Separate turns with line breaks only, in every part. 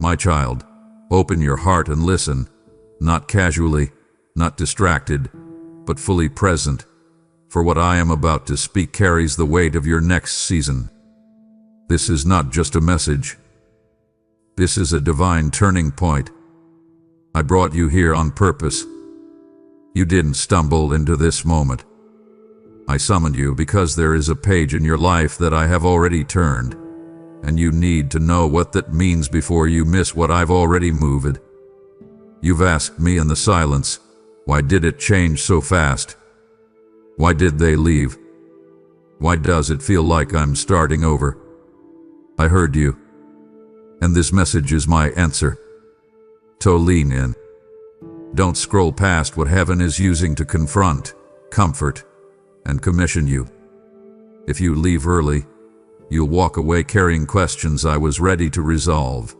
My child, open your heart and listen, not casually, not distracted, but fully present, for what I am about to speak carries the weight of your next season. This is not just a message. This is a divine turning point. I brought you here on purpose. You didn't stumble into this moment. I summoned you because there is a page in your life that I have already turned, and you need to know what that means before you miss what I've already moved. You've asked me in the silence, why did it change so fast? Why did they leave? Why does it feel like I'm starting over? I heard you, and this message is my answer. So lean in. Don't scroll past what heaven is using to confront, comfort, and commission you. If you leave early, you'll walk away carrying questions I was ready to resolve.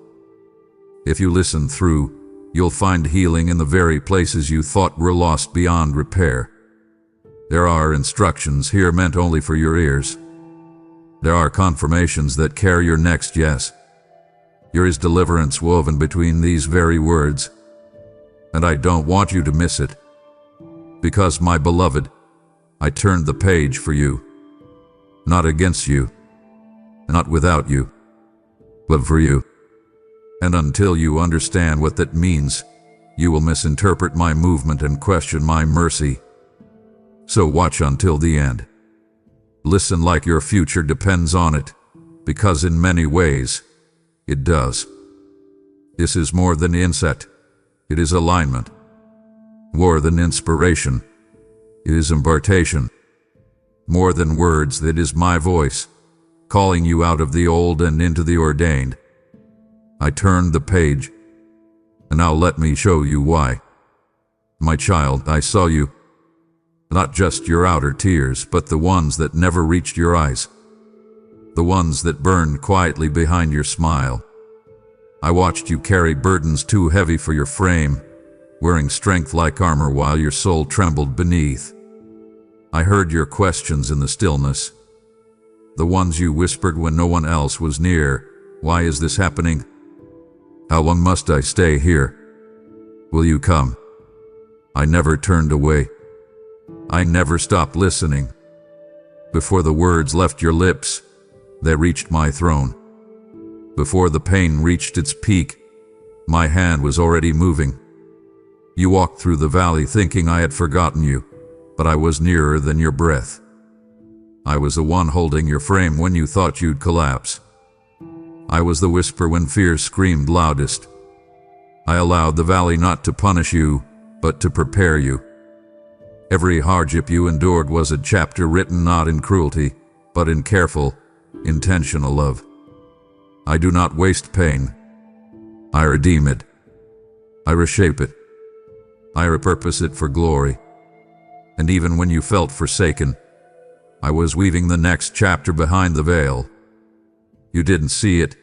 If you listen through, you'll find healing in the very places you thought were lost beyond repair. There are instructions here meant only for your ears. There are confirmations that carry your next yes. There is deliverance woven between these very words, and I don't want you to miss it. Because, my beloved, I turned the page for you, not against you, not without you, but for you. And until you understand what that means, you will misinterpret my movement and question my mercy. So watch until the end. Listen like your future depends on it, because in many ways, it does. This is more than insight. It is alignment. More than inspiration. It is impartation. More than words, that is my voice, calling you out of the old and into the ordained. I turned the page, and now let me show you why. My child, I saw you. Not just your outer tears, but the ones that never reached your eyes. The ones that burned quietly behind your smile. I watched you carry burdens too heavy for your frame, wearing strength like armor while your soul trembled beneath. I heard your questions in the stillness. The ones you whispered when no one else was near. Why is this happening? How long must I stay here? Will you come? I never turned away. I never stopped listening. Before the words left your lips, they reached my throne. Before the pain reached its peak, my hand was already moving. You walked through the valley thinking I had forgotten you, but I was nearer than your breath. I was the one holding your frame when you thought you'd collapse. I was the whisper when fear screamed loudest. I allowed the valley not to punish you, but to prepare you. Every hardship you endured was a chapter written not in cruelty, but in careful, intentional love. I do not waste pain. I redeem it. I reshape it. I repurpose it for glory. And even when you felt forsaken, I was weaving the next chapter behind the veil. You didn't see it,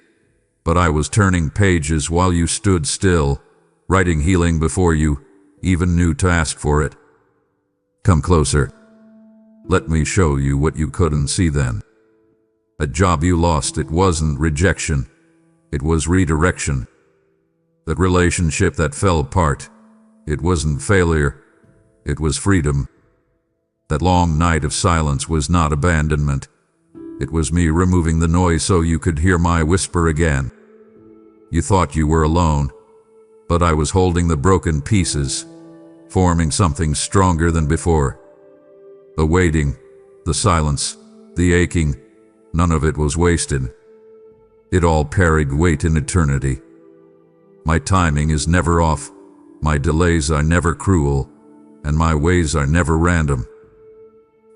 but I was turning pages while you stood still, writing healing before you even knew to ask for it. Come closer. Let me show you what you couldn't see then. A job you lost, it wasn't rejection, it was redirection. That relationship that fell apart, it wasn't failure, it was freedom. That long night of silence was not abandonment. It was me removing the noise so you could hear my whisper again. You thought you were alone, but I was holding the broken pieces, forming something stronger than before. The waiting, the silence, the aching, none of it was wasted. It all carried weight in eternity. My timing is never off, my delays are never cruel, and my ways are never random.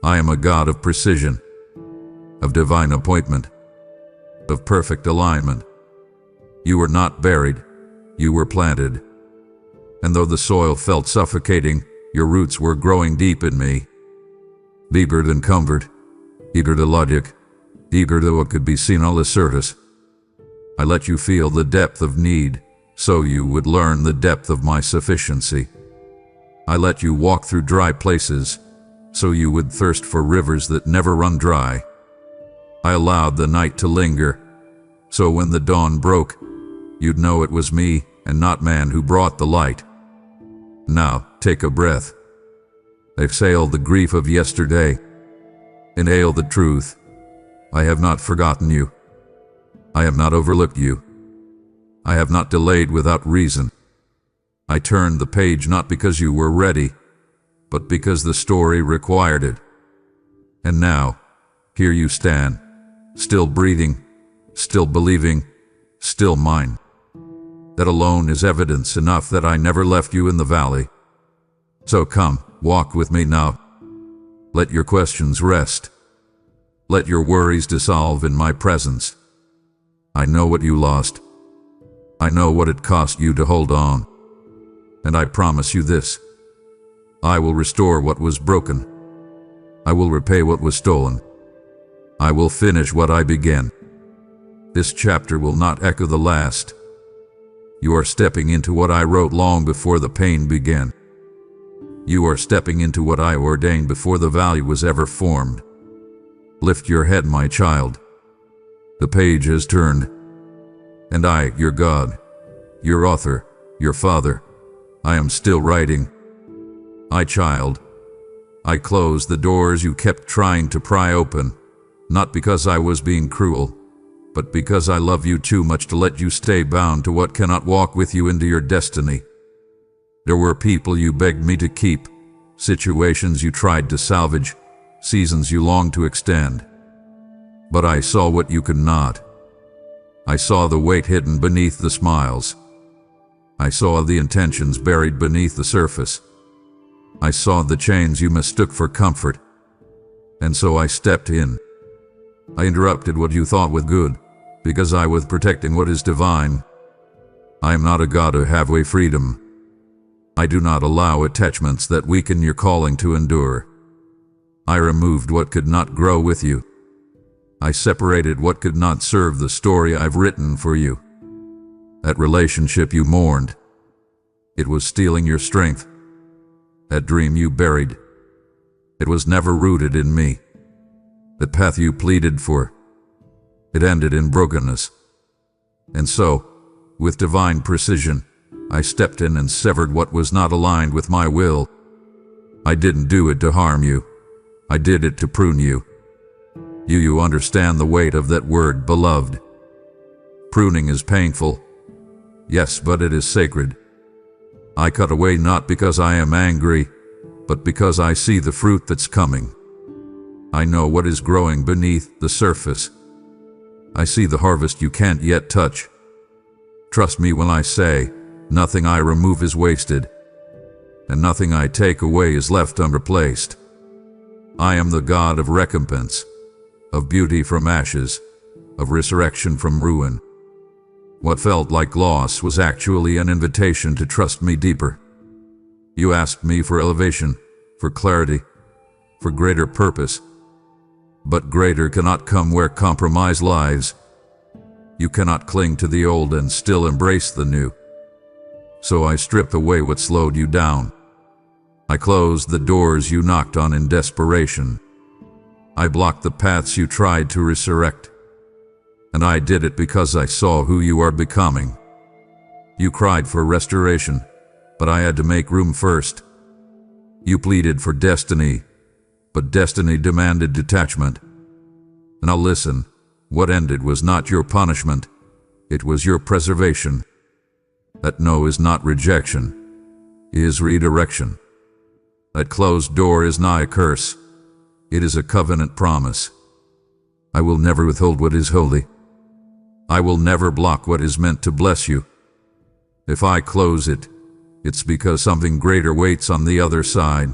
I am a God of precision, of divine appointment, of perfect alignment. You were not buried, you were planted. And though the soil felt suffocating, your roots were growing deep in me. Deeper than comfort, eager to logic, eager to what could be seen on the surface. I let you feel the depth of need, so you would learn the depth of my sufficiency. I let you walk through dry places, so you would thirst for rivers that never run dry. I allowed the night to linger, so when the dawn broke, you'd know it was me and not man who brought the light. Now, take a breath. Exhale the grief of yesterday. Inhale the truth. I have not forgotten you. I have not overlooked you. I have not delayed without reason. I turned the page not because you were ready, but because the story required it. And now, here you stand, still breathing, still believing, still mine. That alone is evidence enough that I never left you in the valley. So come, walk with me now. Let your questions rest. Let your worries dissolve in my presence. I know what you lost. I know what it cost you to hold on. And I promise you this. I will restore what was broken. I will repay what was stolen. I will finish what I began. This chapter will not echo the last. You are stepping into what I wrote long before the pain began. You are stepping into what I ordained before the value was ever formed. Lift your head, my child. The page has turned. And I, your God, your author, your father, I am still writing. Child, I closed the doors you kept trying to pry open, not because I was being cruel, but because I love you too much to let you stay bound to what cannot walk with you into your destiny. There were people you begged me to keep, situations you tried to salvage, seasons you longed to extend. But I saw what you could not. I saw the weight hidden beneath the smiles. I saw the intentions buried beneath the surface. I saw the chains you mistook for comfort. And so I stepped in. I interrupted what you thought was good, because I was protecting what is divine. I am not a God of halfway freedom. I do not allow attachments that weaken your calling to endure. I removed what could not grow with you. I separated what could not serve the story I've written for you. That relationship you mourned, it was stealing your strength. That dream you buried, it was never rooted in me. The path you pleaded for, it ended in brokenness. And so, with divine precision, I stepped in and severed what was not aligned with my will. I didn't do it to harm you. I did it to prune you. You understand the weight of that word, beloved. Pruning is painful. Yes, but it is sacred. I cut away not because I am angry, but because I see the fruit that's coming. I know what is growing beneath the surface. I see the harvest you can't yet touch. Trust me when I say, nothing I remove is wasted, and nothing I take away is left unreplaced. I am the God of recompense, of beauty from ashes, of resurrection from ruin. What felt like loss was actually an invitation to trust me deeper. You asked me for elevation, for clarity, for greater purpose. But greater cannot come where compromise lies. You cannot cling to the old and still embrace the new. So I stripped away what slowed you down. I closed the doors you knocked on in desperation. I blocked the paths you tried to resurrect. And I did it because I saw who you are becoming. You cried for restoration, but I had to make room first. You pleaded for destiny, but destiny demanded detachment. Now listen, what ended was not your punishment, it was your preservation. That no is not rejection, it is redirection. That closed door is not a curse, it is a covenant promise. I will never withhold what is holy. I will never block what is meant to bless you. If I close it, it's because something greater waits on the other side.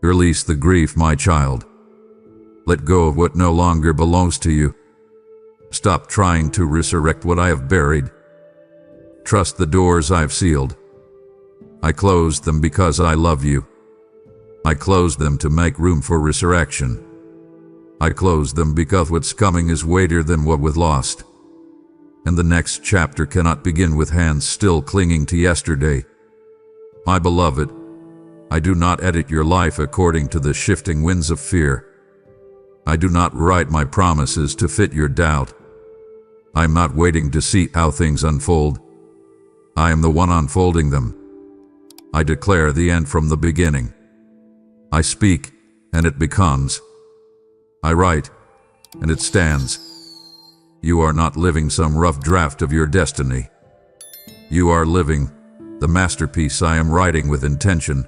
Release the grief, my child. Let go of what no longer belongs to you. Stop trying to resurrect what I have buried. Trust the doors I've sealed. I closed them because I love you. I closed them to make room for resurrection. I closed them because what's coming is weightier than what was lost. And the next chapter cannot begin with hands still clinging to yesterday. My beloved, I do not edit your life according to the shifting winds of fear. I do not write my promises to fit your doubt. I am not waiting to see how things unfold. I am the one unfolding them. I declare the end from the beginning. I speak, and it becomes. I write, and it stands. You are not living some rough draft of your destiny. You are living the masterpiece I am writing with intention,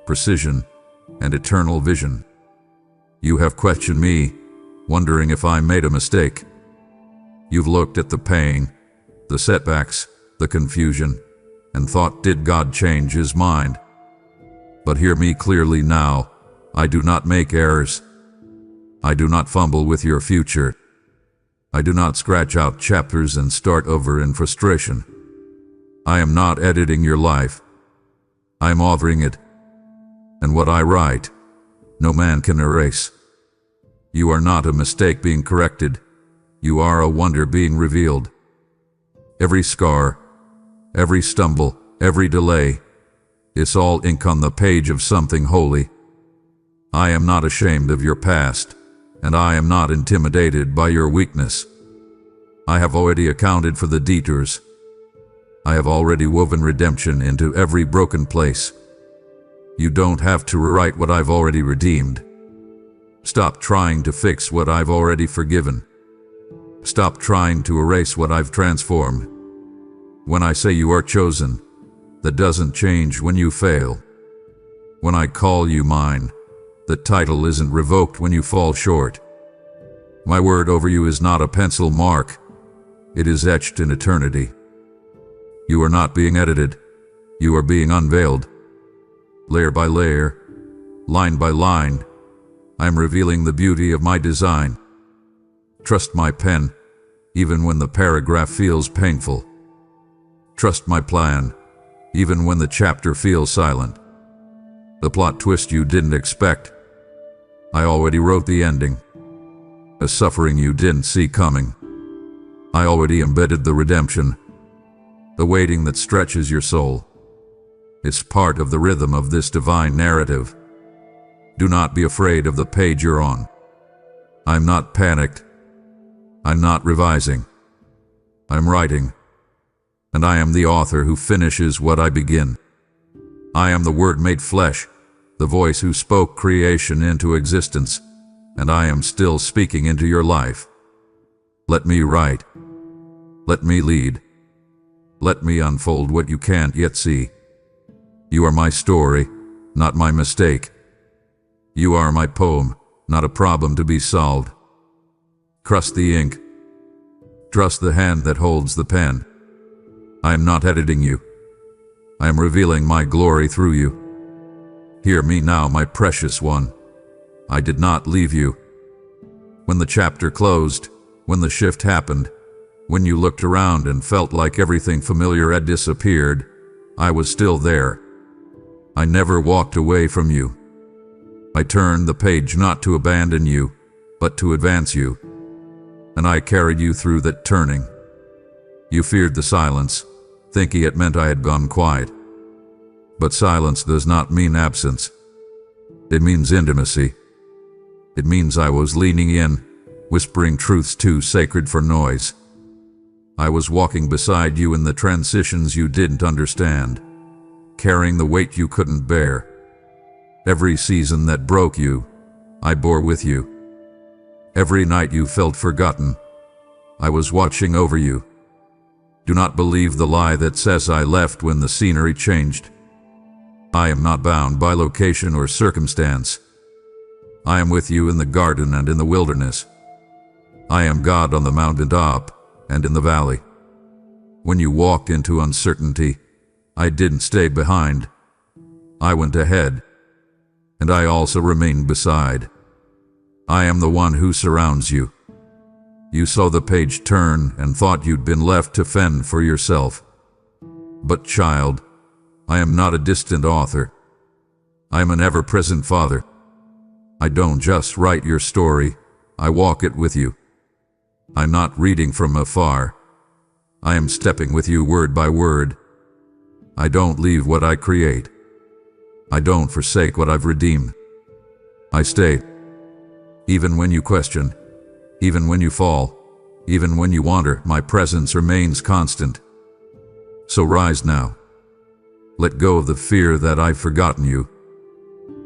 precision, and eternal vision. You have questioned me, wondering if I made a mistake. You've looked at the pain, the setbacks, the confusion, and thought, did God change his mind? But hear me clearly now. I do not make errors. I do not fumble with your future. I do not scratch out chapters and start over in frustration. I am not editing your life. I am authoring it. And what I write, no man can erase. You are not a mistake being corrected. You are a wonder being revealed. Every scar, every stumble, every delay, it's all ink on the page of something holy. I am not ashamed of your past, and I am not intimidated by your weakness. I have already accounted for the detours. I have already woven redemption into every broken place. You don't have to rewrite what I've already redeemed. Stop trying to fix what I've already forgiven. Stop trying to erase what I've transformed. When I say you are chosen, that doesn't change when you fail. When I call you mine, the title isn't revoked when you fall short. My word over you is not a pencil mark. It is etched in eternity. You are not being edited. You are being unveiled. Layer by layer, line by line, I am revealing the beauty of my design. Trust my pen, even when the paragraph feels painful. Trust my plan, even when the chapter feels silent. The plot twist you didn't expect. I already wrote the ending. A suffering you didn't see coming. I already embedded the redemption. The waiting that stretches your soul. It's part of the rhythm of this divine narrative. Do not be afraid of the page you're on. I'm not panicked. I'm not revising. I'm writing. And I am the author who finishes what I begin. I am the Word made flesh, the voice who spoke creation into existence, and I am still speaking into your life. Let me write. Let me lead. Let me unfold what you can't yet see. You are my story, not my mistake. You are my poem, not a problem to be solved. Trust the ink. Trust the hand that holds the pen. I am not editing you. I am revealing my glory through you. Hear me now, my precious one. I did not leave you. When the chapter closed, when the shift happened, when you looked around and felt like everything familiar had disappeared, I was still there. I never walked away from you. I turned the page not to abandon you, but to advance you. And I carried you through that turning. You feared the silence, thinking it meant I had gone quiet. But silence does not mean absence. It means intimacy. It means I was leaning in, whispering truths too sacred for noise. I was walking beside you in the transitions you didn't understand, carrying the weight you couldn't bear. Every season that broke you, I bore with you. Every night you felt forgotten, I was watching over you. Do not believe the lie that says I left when the scenery changed. I am not bound by location or circumstance. I am with you in the garden and in the wilderness. I am God on the mountaintop and in the valley. When you walked into uncertainty, I didn't stay behind. I went ahead, and I also remained beside. I am the one who surrounds you. You saw the page turn and thought you'd been left to fend for yourself. But child, I am not a distant author. I am an ever-present father. I don't just write your story, I walk it with you. I'm not reading from afar. I am stepping with you word by word. I don't leave what I create. I don't forsake what I've redeemed. I stay. Even when you question, even when you fall, Even when you wander, my presence remains constant. So rise now. Let go of the fear that I've forgotten you.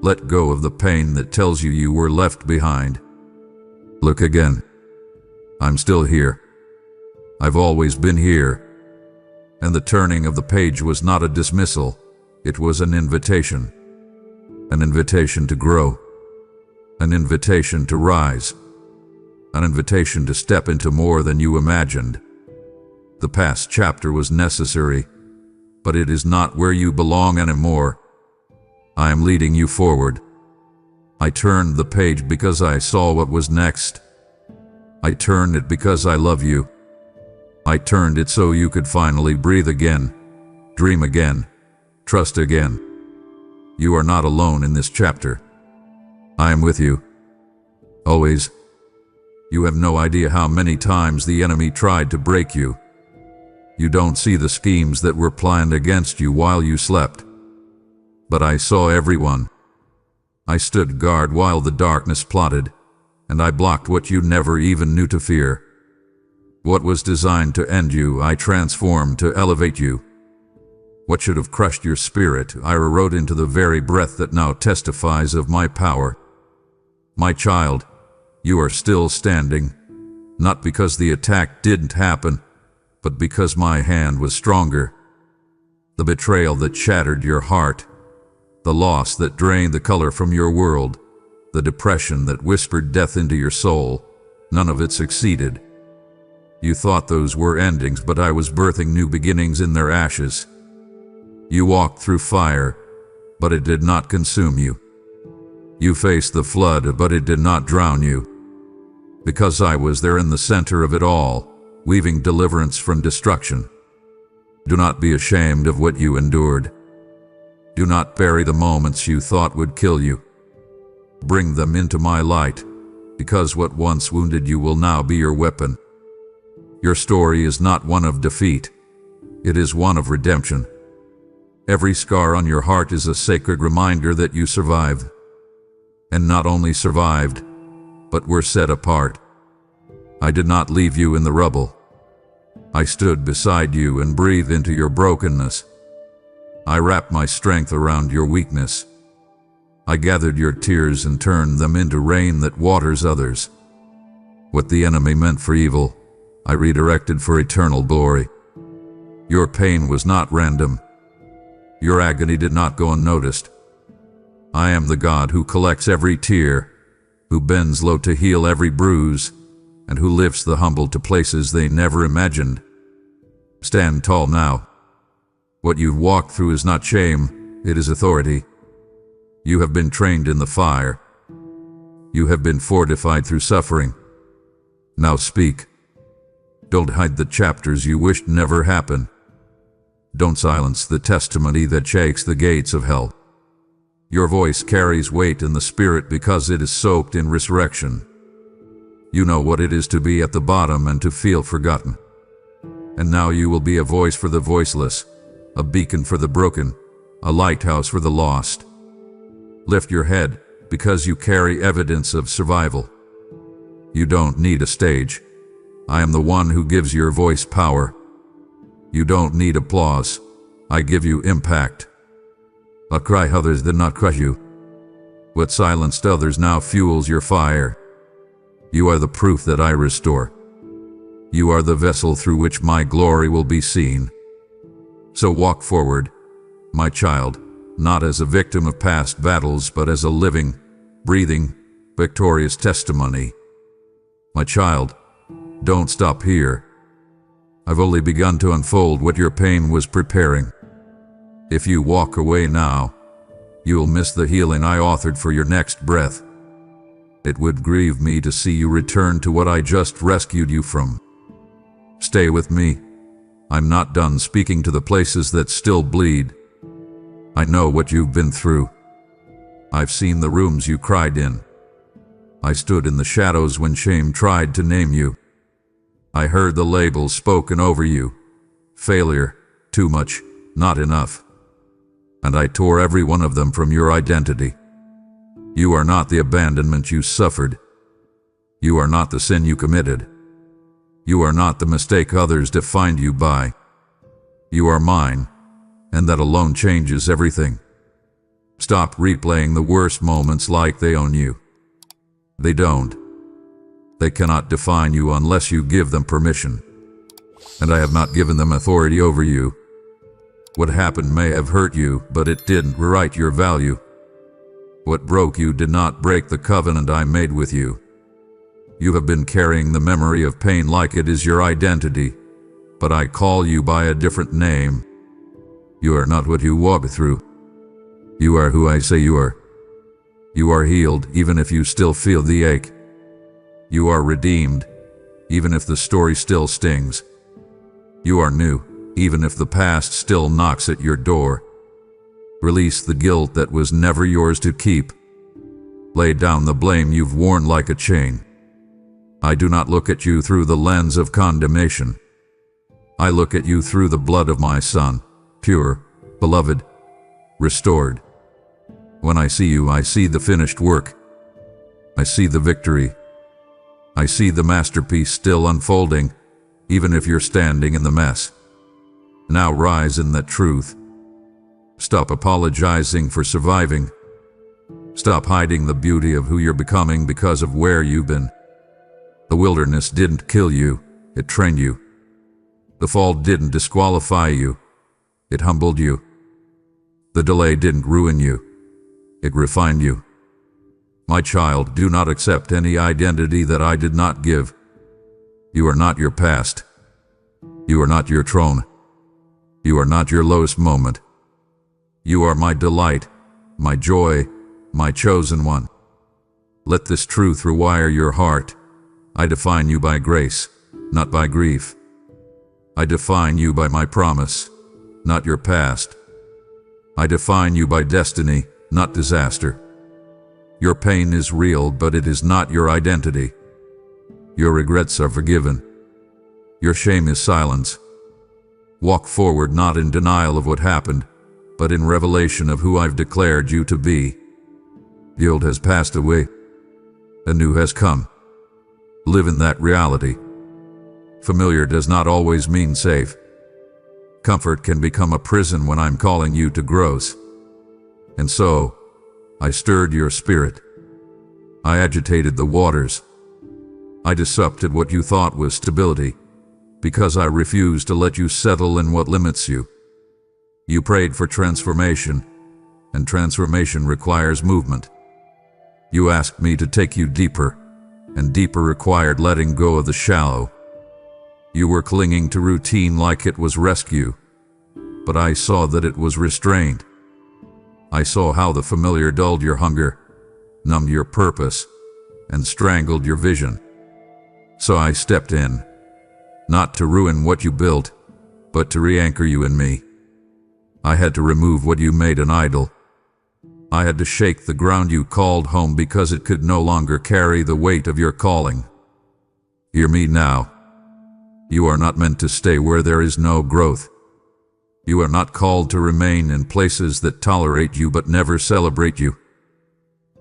Let go of the pain that tells you you were left behind. Look again. I'm still here. I've always been here. And the turning of the page was not a dismissal. It was an invitation. An invitation to grow. An invitation to rise. An invitation to step into more than you imagined. The past chapter was necessary, but it is not where you belong anymore. I am leading you forward. I turned the page because I saw what was next. I turned it because I love you. I turned it so you could finally breathe again, dream again, trust again. You are not alone in this chapter. I am with you. Always. You have no idea how many times the enemy tried to break you. You don't see the schemes that were planned against you while you slept. But I saw everyone. I stood guard while the darkness plotted, and I blocked what you never even knew to fear. What was designed to end you, I transformed to elevate you. What should have crushed your spirit, I rewrote into the very breath that now testifies of my power. My child, you are still standing, not because the attack didn't happen, but because my hand was stronger. The betrayal that shattered your heart, the loss that drained the color from your world, the depression that whispered death into your soul, none of it succeeded. You thought those were endings, but I was birthing new beginnings in their ashes. You walked through fire, but it did not consume you. You faced the flood, but it did not drown you. Because I was there in the center of it all, weaving deliverance from destruction. Do not be ashamed of what you endured. Do not bury the moments you thought would kill you. Bring them into my light, because what once wounded you will now be your weapon. Your story is not one of defeat. It is one of redemption. Every scar on your heart is a sacred reminder that you survived. And not only survived, but were set apart. I did not leave you in the rubble. I stood beside you and breathed into your brokenness. I wrapped my strength around your weakness. I gathered your tears and turned them into rain that waters others. What the enemy meant for evil, I redirected for eternal glory. Your pain was not random. Your agony did not go unnoticed. I am the God who collects every tear, who bends low to heal every bruise, and who lifts the humble to places they never imagined. Stand tall now. What you've walked through is not shame, it is authority. You have been trained in the fire. You have been fortified through suffering. Now speak. Don't hide the chapters you wished never happened. Don't silence the testimony that shakes the gates of hell. Your voice carries weight in the spirit because it is soaked in resurrection. You know what it is to be at the bottom and to feel forgotten. And now you will be a voice for the voiceless, a beacon for the broken, a lighthouse for the lost. Lift your head, because you carry evidence of survival. You don't need a stage. I am the one who gives your voice power. You don't need applause. I give you impact. A cry others did not crush you. What silenced others now fuels your fire. You are the proof that I restore. You are the vessel through which my glory will be seen. So walk forward, my child, not as a victim of past battles, but as a living, breathing, victorious testimony. My child, don't stop here. I've only begun to unfold what your pain was preparing. If you walk away now, you'll miss the healing I authored for your next breath. It would grieve me to see you return to what I just rescued you from. Stay with me. I'm not done speaking to the places that still bleed. I know what you've been through. I've seen the rooms you cried in. I stood in the shadows when shame tried to name you. I heard the labels spoken over you. Failure, too much, not enough. And I tore every one of them from your identity. You are not the abandonment you suffered. You are not the sin you committed. You are not the mistake others defined you by. You are mine, and that alone changes everything. Stop replaying the worst moments like they own you. They don't. They cannot define you unless you give them permission. And I have not given them authority over you. What happened may have hurt you, but it didn't rewrite your value. What broke you did not break the covenant I made with you. You have been carrying the memory of pain like it is your identity, but I call you by a different name. You are not what you walk through. You are who I say you are. You are healed, even if you still feel the ache. You are redeemed, even if the story still stings. You are new, even if the past still knocks at your door. Release the guilt that was never yours to keep. Lay down the blame you've worn like a chain. I do not look at you through the lens of condemnation. I look at you through the blood of my Son, pure, beloved, restored. When I see you, I see the finished work. I see the victory. I see the masterpiece still unfolding, even if you're standing in the mess. Now rise in that truth. Stop apologizing for surviving. Stop hiding the beauty of who you're becoming because of where you've been. The wilderness didn't kill you, it trained you. The fall didn't disqualify you, it humbled you. The delay didn't ruin you, it refined you. My child, do not accept any identity that I did not give. You are not your past. You are not your throne. You are not your lowest moment. You are my delight, my joy, my chosen one. Let this truth rewire your heart. I define you by grace, not by grief. I define you by my promise, not your past. I define you by destiny, not disaster. Your pain is real, but it is not your identity. Your regrets are forgiven. Your shame is silence. Walk forward not in denial of what happened, but in revelation of who I've declared you to be. The old has passed away. A new has come. Live in that reality. Familiar does not always mean safe. Comfort can become a prison when I'm calling you to growth. And so, I stirred your spirit. I agitated the waters. I disrupted what you thought was stability, because I refused to let you settle in what limits you. You prayed for transformation, and transformation requires movement. You asked me to take you deeper, and deeper required letting go of the shallow. You were clinging to routine like it was rescue, but I saw that it was restraint. I saw how the familiar dulled your hunger, numbed your purpose, and strangled your vision. So I stepped in, not to ruin what you built, but to re-anchor you in me. I had to remove what you made an idol. I had to shake the ground you called home because it could no longer carry the weight of your calling. Hear me now. You are not meant to stay where there is no growth. You are not called to remain in places that tolerate you but never celebrate you.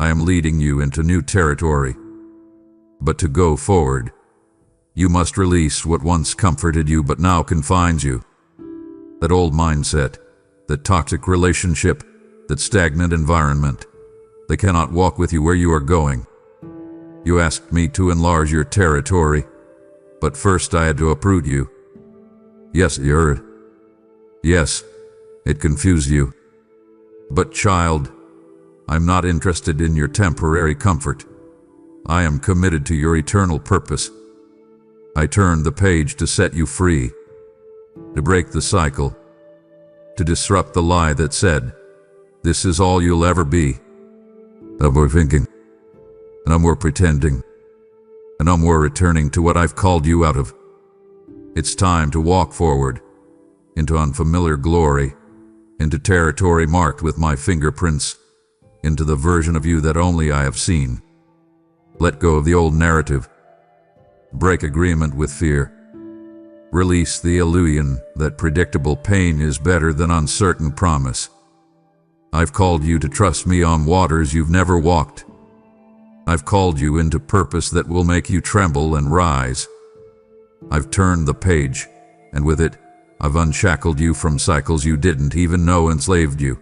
I am leading you into new territory. But to go forward, you must release what once comforted you but now confines you. That old mindset, that toxic relationship, that stagnant environment. They cannot walk with you where you are going. You asked me to enlarge your territory, but first I had to uproot you. Yes, Yes, it confused you. But child, I'm not interested in your temporary comfort. I am committed to your eternal purpose. I turned the page to set you free, to break the cycle, to disrupt the lie that said, this is all you'll ever be. No more thinking, no more pretending, and no more returning to what I've called you out of. It's time to walk forward, into unfamiliar glory, into territory marked with my fingerprints, into the version of you that only I have seen. Let go of the old narrative. Break agreement with fear. Release the illusion that predictable pain is better than uncertain promise. I've called you to trust me on waters you've never walked. I've called you into purpose that will make you tremble and rise. I've turned the page, and with it, I've unshackled you from cycles you didn't even know enslaved you.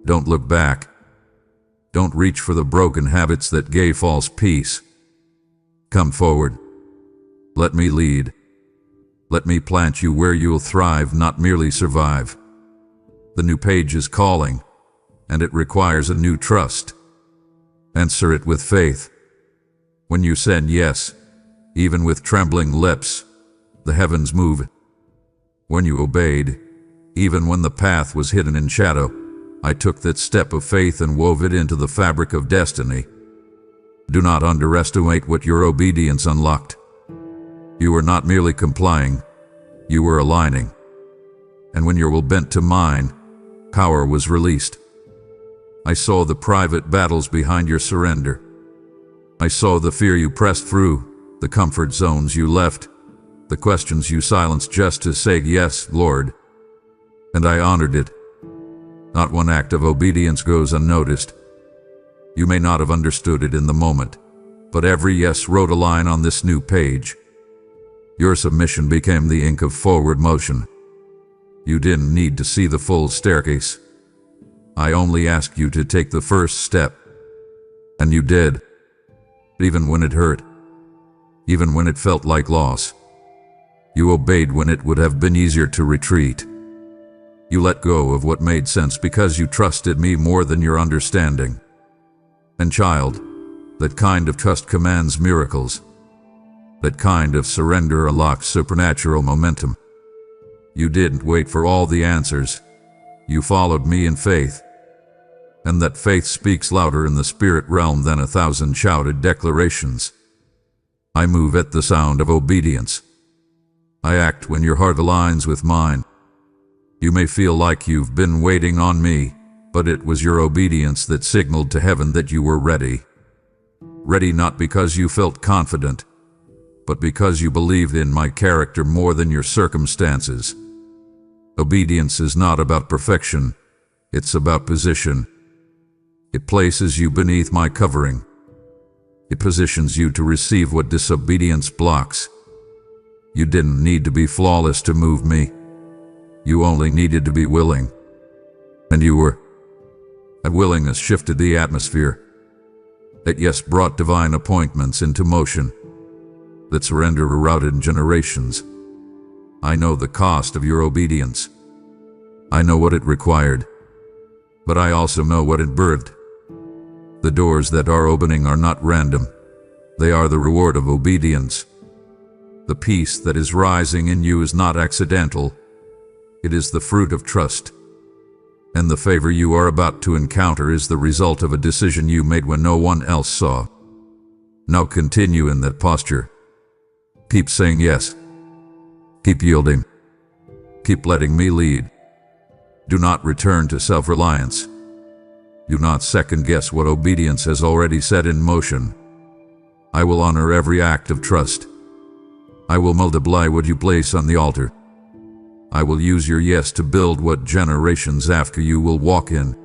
Don't look back. Don't reach for the broken habits that gave false peace. Come forward. Let me lead. Let me plant you where you'll thrive, not merely survive. The new page is calling, and it requires a new trust. Answer it with faith. When you said yes, even with trembling lips, the heavens move. When you obeyed, even when the path was hidden in shadow, I took that step of faith and wove it into the fabric of destiny. Do not underestimate what your obedience unlocked. You were not merely complying, you were aligning. And when your will bent to mine, power was released. I saw the private battles behind your surrender. I saw the fear you pressed through, the comfort zones you left, the questions you silenced just to say yes, Lord. And I honored it. Not one act of obedience goes unnoticed. You may not have understood it in the moment, but every yes wrote a line on this new page. Your submission became the ink of forward motion. You didn't need to see the full staircase. I only asked you to take the first step. And you did. Even when it hurt. Even when it felt like loss. You obeyed when it would have been easier to retreat. You let go of what made sense because you trusted me more than your understanding. And child, that kind of trust commands miracles. That kind of surrender unlocks supernatural momentum. You didn't wait for all the answers. You followed me in faith. And that faith speaks louder in the spirit realm than 1,000 shouted declarations. I move at the sound of obedience. I act when your heart aligns with mine. You may feel like you've been waiting on me, but it was your obedience that signaled to heaven that you were ready. Ready not because you felt confident, but because you believed in my character more than your circumstances. Obedience is not about perfection, it's about position. It places you beneath my covering. It positions you to receive what disobedience blocks. You didn't need to be flawless to move me. You only needed to be willing. And you were. That willingness shifted the atmosphere. That yes brought divine appointments into motion. That surrender rerouted generations. I know the cost of your obedience. I know what it required. But I also know what it birthed. The doors that are opening are not random. They are the reward of obedience. The peace that is rising in you is not accidental. It is the fruit of trust. And the favor you are about to encounter is the result of a decision you made when no one else saw. Now continue in that posture. Keep saying yes. Keep yielding. Keep letting me lead. Do not return to self-reliance. Do not second-guess what obedience has already set in motion. I will honor every act of trust. I will multiply what you place on the altar. I will use your yes to build what generations after you will walk in.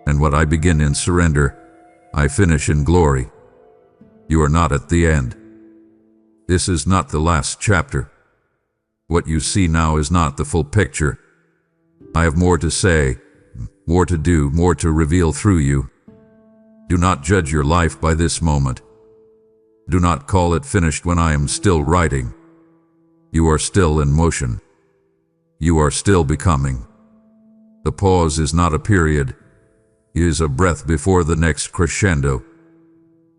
And what I begin in surrender, I finish in glory. You are not at the end. This is not the last chapter. What you see now is not the full picture. I have more to say, more to do, more to reveal through you. Do not judge your life by this moment. Do not call it finished when I am still writing. You are still in motion. You are still becoming. The pause is not a period. It is a breath before the next crescendo.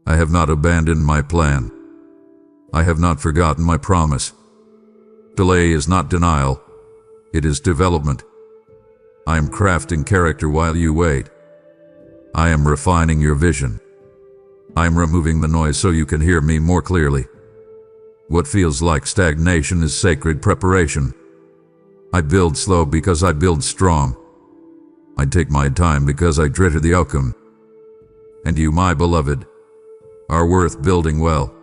I have not abandoned my plan. I have not forgotten my promise. Delay is not denial. It is development. I am crafting character while you wait. I am refining your vision. I am removing the noise so you can hear me more clearly. What feels like stagnation is sacred preparation. I build slow because I build strong. I take my time because I dread the outcome. And you, my beloved, are worth building well.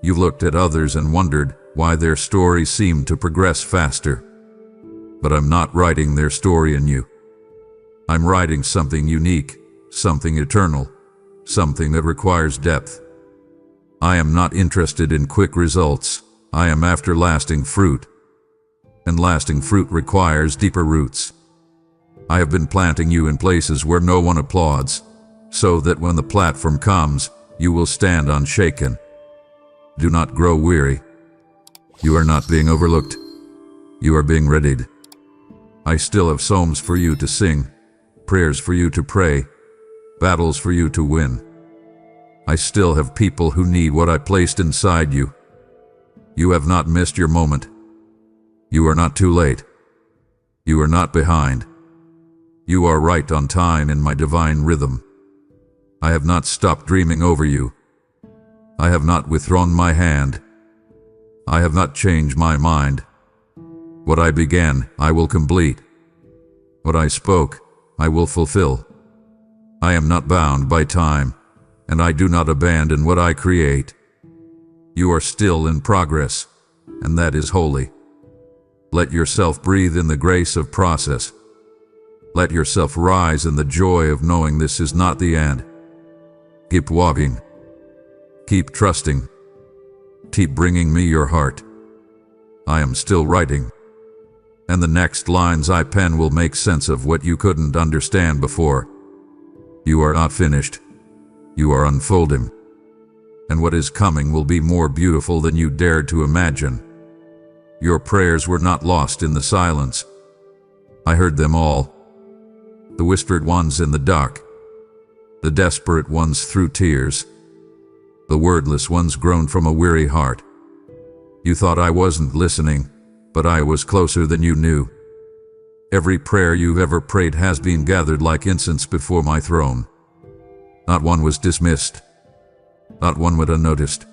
You've looked at others and wondered why their story seemed to progress faster. But I'm not writing their story in you. I'm writing something unique, something eternal, something that requires depth. I am not interested in quick results. I am after lasting fruit, and lasting fruit requires deeper roots. I have been planting you in places where no one applauds, so that when the platform comes, you will stand unshaken. Do not grow weary. You are not being overlooked. You are being readied. I still have psalms for you to sing, prayers for you to pray, battles for you to win. I still have people who need what I placed inside you. You have not missed your moment. You are not too late. You are not behind. You are right on time in my divine rhythm. I have not stopped dreaming over you. I have not withdrawn my hand. I have not changed my mind. What I began, I will complete. What I spoke, I will fulfill. I am not bound by time, and I do not abandon what I create. You are still in progress, and that is holy. Let yourself breathe in the grace of process. Let yourself rise in the joy of knowing this is not the end. Keep walking. Keep trusting. Keep bringing me your heart. I am still writing, and the next lines I pen will make sense of what you couldn't understand before. You are not finished. You are unfolding. And what is coming will be more beautiful than you dared to imagine. Your prayers were not lost in the silence. I heard them all. The whispered ones in the dark. The desperate ones through tears. The wordless ones groaned from a weary heart. You thought I wasn't listening, but I was closer than you knew. Every prayer you've ever prayed has been gathered like incense before my throne. Not one was dismissed. Not one went unnoticed.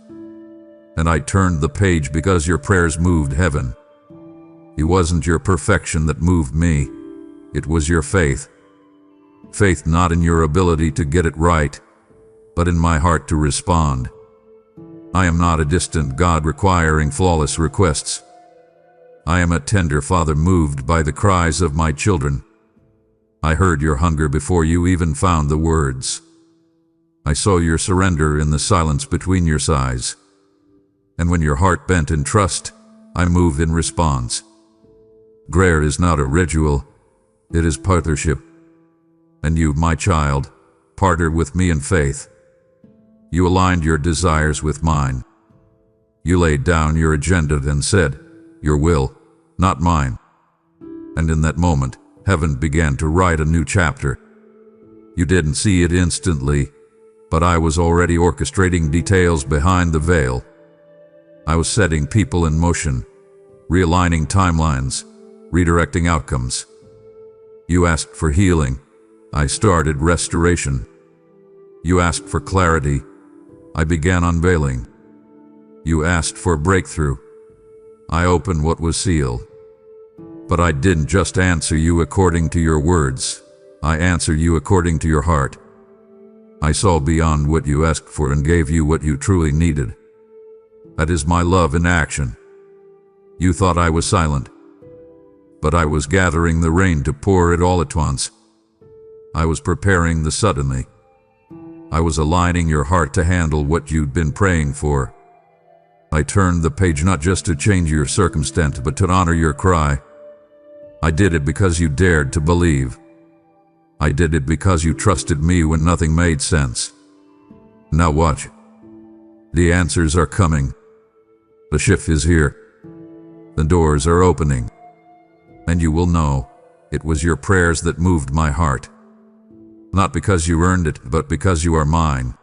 And I turned the page because your prayers moved heaven. It wasn't your perfection that moved me. It was your faith. Faith not in your ability to get it right, but in my heart to respond. I am not a distant God requiring flawless requests. I am a tender Father moved by the cries of my children. I heard your hunger before you even found the words. I saw your surrender in the silence between your sighs. And when your heart bent in trust, I moved in response. Prayer is not a ritual, it is partnership. And you, my child, partnered with me in faith. You aligned your desires with mine. You laid down your agenda and said, your will, not mine. And in that moment, heaven began to write a new chapter. You didn't see it instantly, but I was already orchestrating details behind the veil. I was setting people in motion, realigning timelines, redirecting outcomes. You asked for healing. I started restoration. You asked for clarity. I began unveiling. You asked for breakthrough. I opened what was sealed. But I didn't just answer you according to your words. I answered you according to your heart. I saw beyond what you asked for and gave you what you truly needed. That is my love in action. You thought I was silent, but I was gathering the rain to pour it all at once. I was preparing the suddenly. I was aligning your heart to handle what you'd been praying for. I turned the page not just to change your circumstance, but to honor your cry. I did it because you dared to believe. I did it because you trusted me when nothing made sense. Now watch. The answers are coming. The shift is here. The doors are opening. And you will know it was your prayers that moved my heart. Not because you earned it, but because you are mine.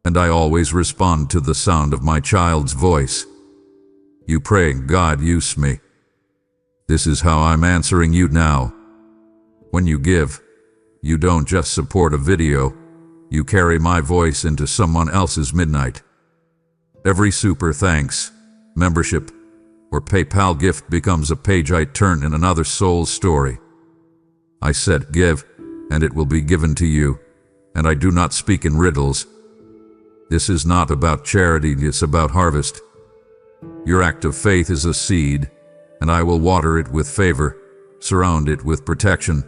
And I always respond to the sound of my child's voice. You pray, God, use me. This is how I'm answering you now. When you give, you don't just support a video, you carry my voice into someone else's midnight. Every super thanks, membership, or PayPal gift becomes a page I turn in another soul's story. I said give, and it will be given to you, and I do not speak in riddles. This is not about charity, it's about harvest. Your act of faith is a seed, and I will water it with favor, surround it with protection,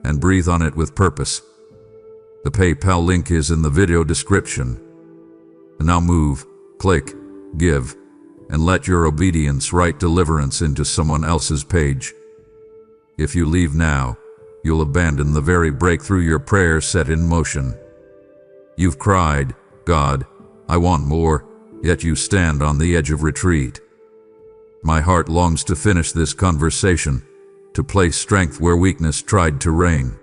and breathe on it with purpose. The PayPal link is in the video description. And now move, click, give, and let your obedience write deliverance into someone else's page. If you leave now, you'll abandon the very breakthrough your prayer set in motion. You've cried, God, I want more, yet you stand on the edge of retreat. My heart longs to finish this conversation, to place strength where weakness tried to reign.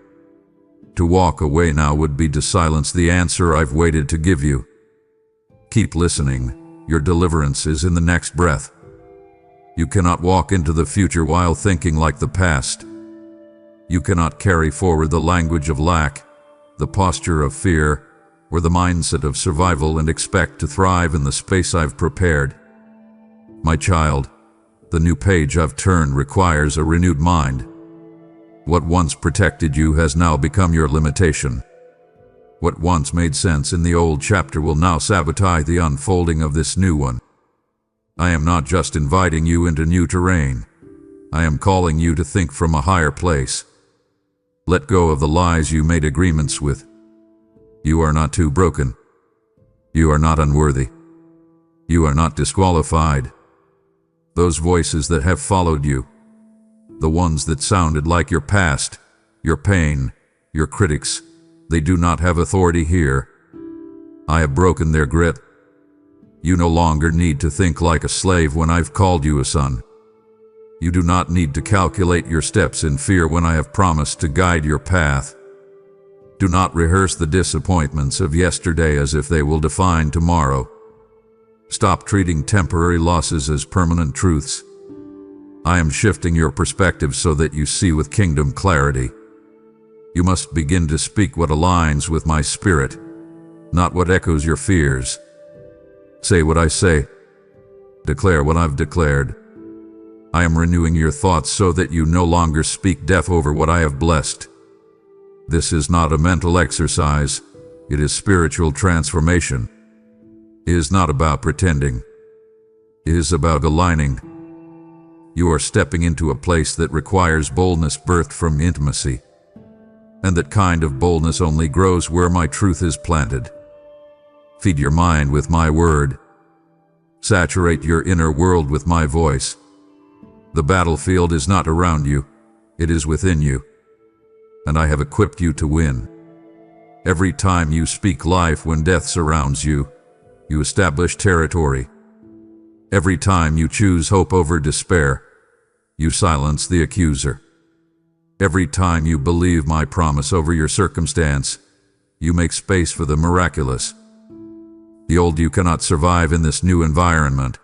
To walk away now would be to silence the answer I've waited to give you. Keep listening, your deliverance is in the next breath. You cannot walk into the future while thinking like the past. You cannot carry forward the language of lack, the posture of fear, or the mindset of survival and expect to thrive in the space I've prepared. My child, the new page I've turned requires a renewed mind. What once protected you has now become your limitation. What once made sense in the old chapter will now sabotage the unfolding of this new one. I am not just inviting you into new terrain. I am calling you to think from a higher place. Let go of the lies you made agreements with. You are not too broken. You are not unworthy. You are not disqualified. Those voices that have followed you, the ones that sounded like your past, your pain, your critics, they do not have authority here. I have broken their grip. You no longer need to think like a slave when I've called you a son. You do not need to calculate your steps in fear when I have promised to guide your path. Do not rehearse the disappointments of yesterday as if they will define tomorrow. Stop treating temporary losses as permanent truths. I am shifting your perspective so that you see with kingdom clarity. You must begin to speak what aligns with my spirit, not what echoes your fears. Say what I say. Declare what I've declared. I am renewing your thoughts so that you no longer speak death over what I have blessed. This is not a mental exercise. It is spiritual transformation. It is not about pretending. It is about aligning. You are stepping into a place that requires boldness birthed from intimacy. And that kind of boldness only grows where my truth is planted. Feed your mind with my word. Saturate your inner world with my voice. The battlefield is not around you, it is within you. And I have equipped you to win. Every time you speak life when death surrounds you, you establish territory. Every time you choose hope over despair, you silence the accuser. Every time you believe my promise over your circumstance, you make space for the miraculous. The old you cannot survive in this new environment.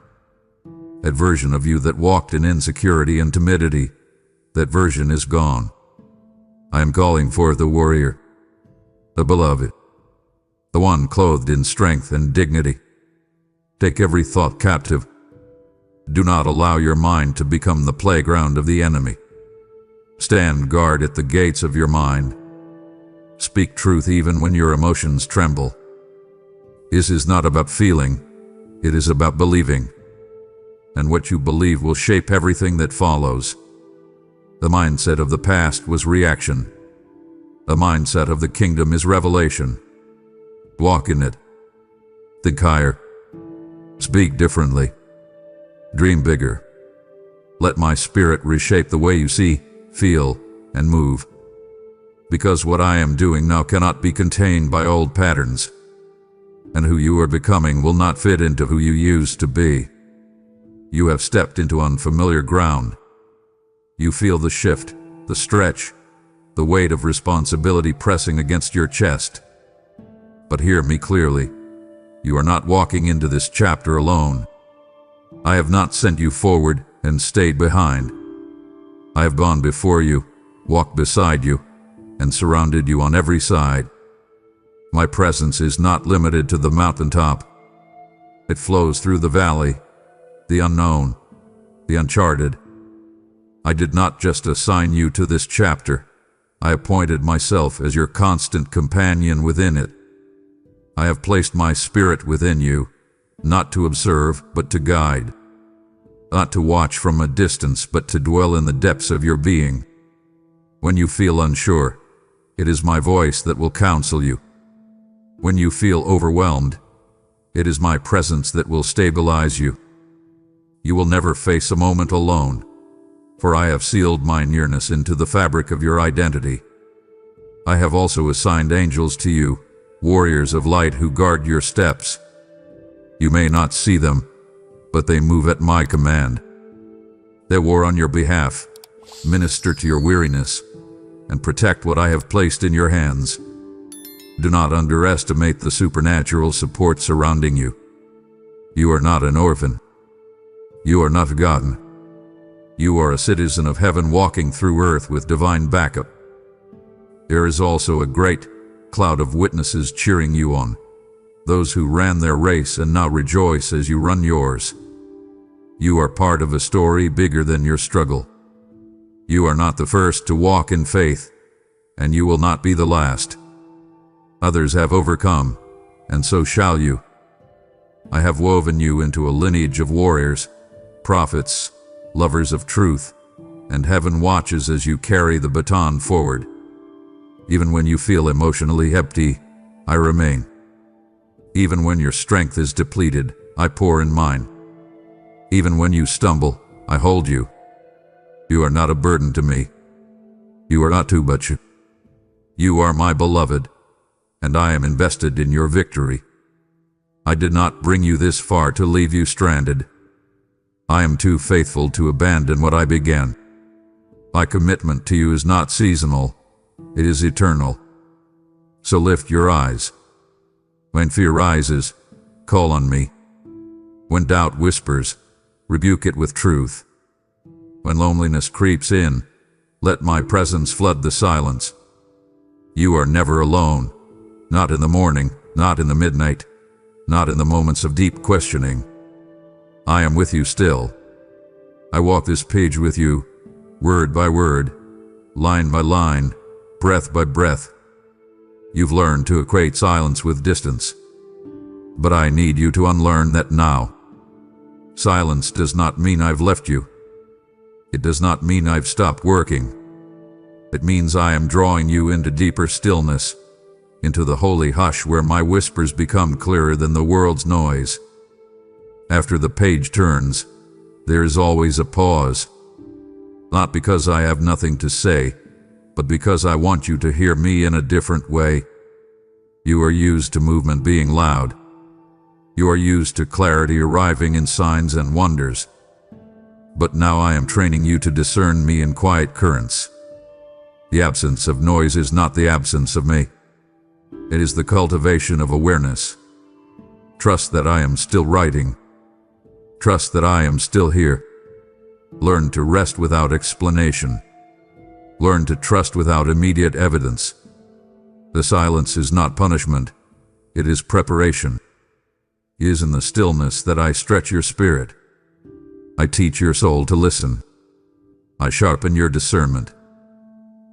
That version of you that walked in insecurity and timidity, that version is gone. I am calling forth the warrior, the beloved, the one clothed in strength and dignity. Take every thought captive. Do not allow your mind to become the playground of the enemy. Stand guard at the gates of your mind. Speak truth even when your emotions tremble. This is not about feeling, it is about believing. And what you believe will shape everything that follows. The mindset of the past was reaction. The mindset of the kingdom is revelation. Walk in it. Think higher. Speak differently. Dream bigger. Let my spirit reshape the way you see, feel, and move. Because what I am doing now cannot be contained by old patterns. And who you are becoming will not fit into who you used to be. You have stepped into unfamiliar ground. You feel the shift, the stretch, the weight of responsibility pressing against your chest. But hear me clearly. You are not walking into this chapter alone. I have not sent you forward and stayed behind. I have gone before you, walked beside you, and surrounded you on every side. My presence is not limited to the mountaintop. It flows through the valley, the unknown, the uncharted. I did not just assign you to this chapter. I appointed myself as your constant companion within it. I have placed my spirit within you, not to observe, but to guide. Not to watch from a distance, but to dwell in the depths of your being. When you feel unsure, it is my voice that will counsel you. When you feel overwhelmed, it is my presence that will stabilize you. You will never face a moment alone, for I have sealed my nearness into the fabric of your identity. I have also assigned angels to you, warriors of light who guard your steps. You may not see them, but they move at my command. They war on your behalf, minister to your weariness, and protect what I have placed in your hands. Do not underestimate the supernatural support surrounding you. You are not an orphan. You are not forgotten. You are a citizen of heaven walking through earth with divine backup. There is also a great cloud of witnesses cheering you on, those who ran their race and now rejoice as you run yours. You are part of a story bigger than your struggle. You are not the first to walk in faith, and you will not be the last. Others have overcome, and so shall you. I have woven you into a lineage of warriors, prophets, lovers of truth, and heaven watches as you carry the baton forward. Even when you feel emotionally empty, I remain. Even when your strength is depleted, I pour in mine. Even when you stumble, I hold you. You are not a burden to me. You are not too much. You are my beloved, and I am invested in your victory. I did not bring you this far to leave you stranded. I am too faithful to abandon what I began. My commitment to you is not seasonal, it is eternal. So lift your eyes. When fear rises, call on me. When doubt whispers, rebuke it with truth. When loneliness creeps in, let my presence flood the silence. You are never alone, not in the morning, not in the midnight, not in the moments of deep questioning. I am with you still. I walk this page with you, word by word, line by line, breath by breath. You've learned to equate silence with distance, but I need you to unlearn that now. Silence does not mean I've left you. It does not mean I've stopped working. It means I am drawing you into deeper stillness, into the holy hush where my whispers become clearer than the world's noise. After the page turns, there is always a pause. Not because I have nothing to say, but because I want you to hear me in a different way. You are used to movement being loud. You are used to clarity arriving in signs and wonders. But now I am training you to discern me in quiet currents. The absence of noise is not the absence of me. It is the cultivation of awareness. Trust that I am still writing. Trust that I am still here. Learn to rest without explanation. Learn to trust without immediate evidence. The silence is not punishment. It is preparation. It is in the stillness that I stretch your spirit. I teach your soul to listen. I sharpen your discernment.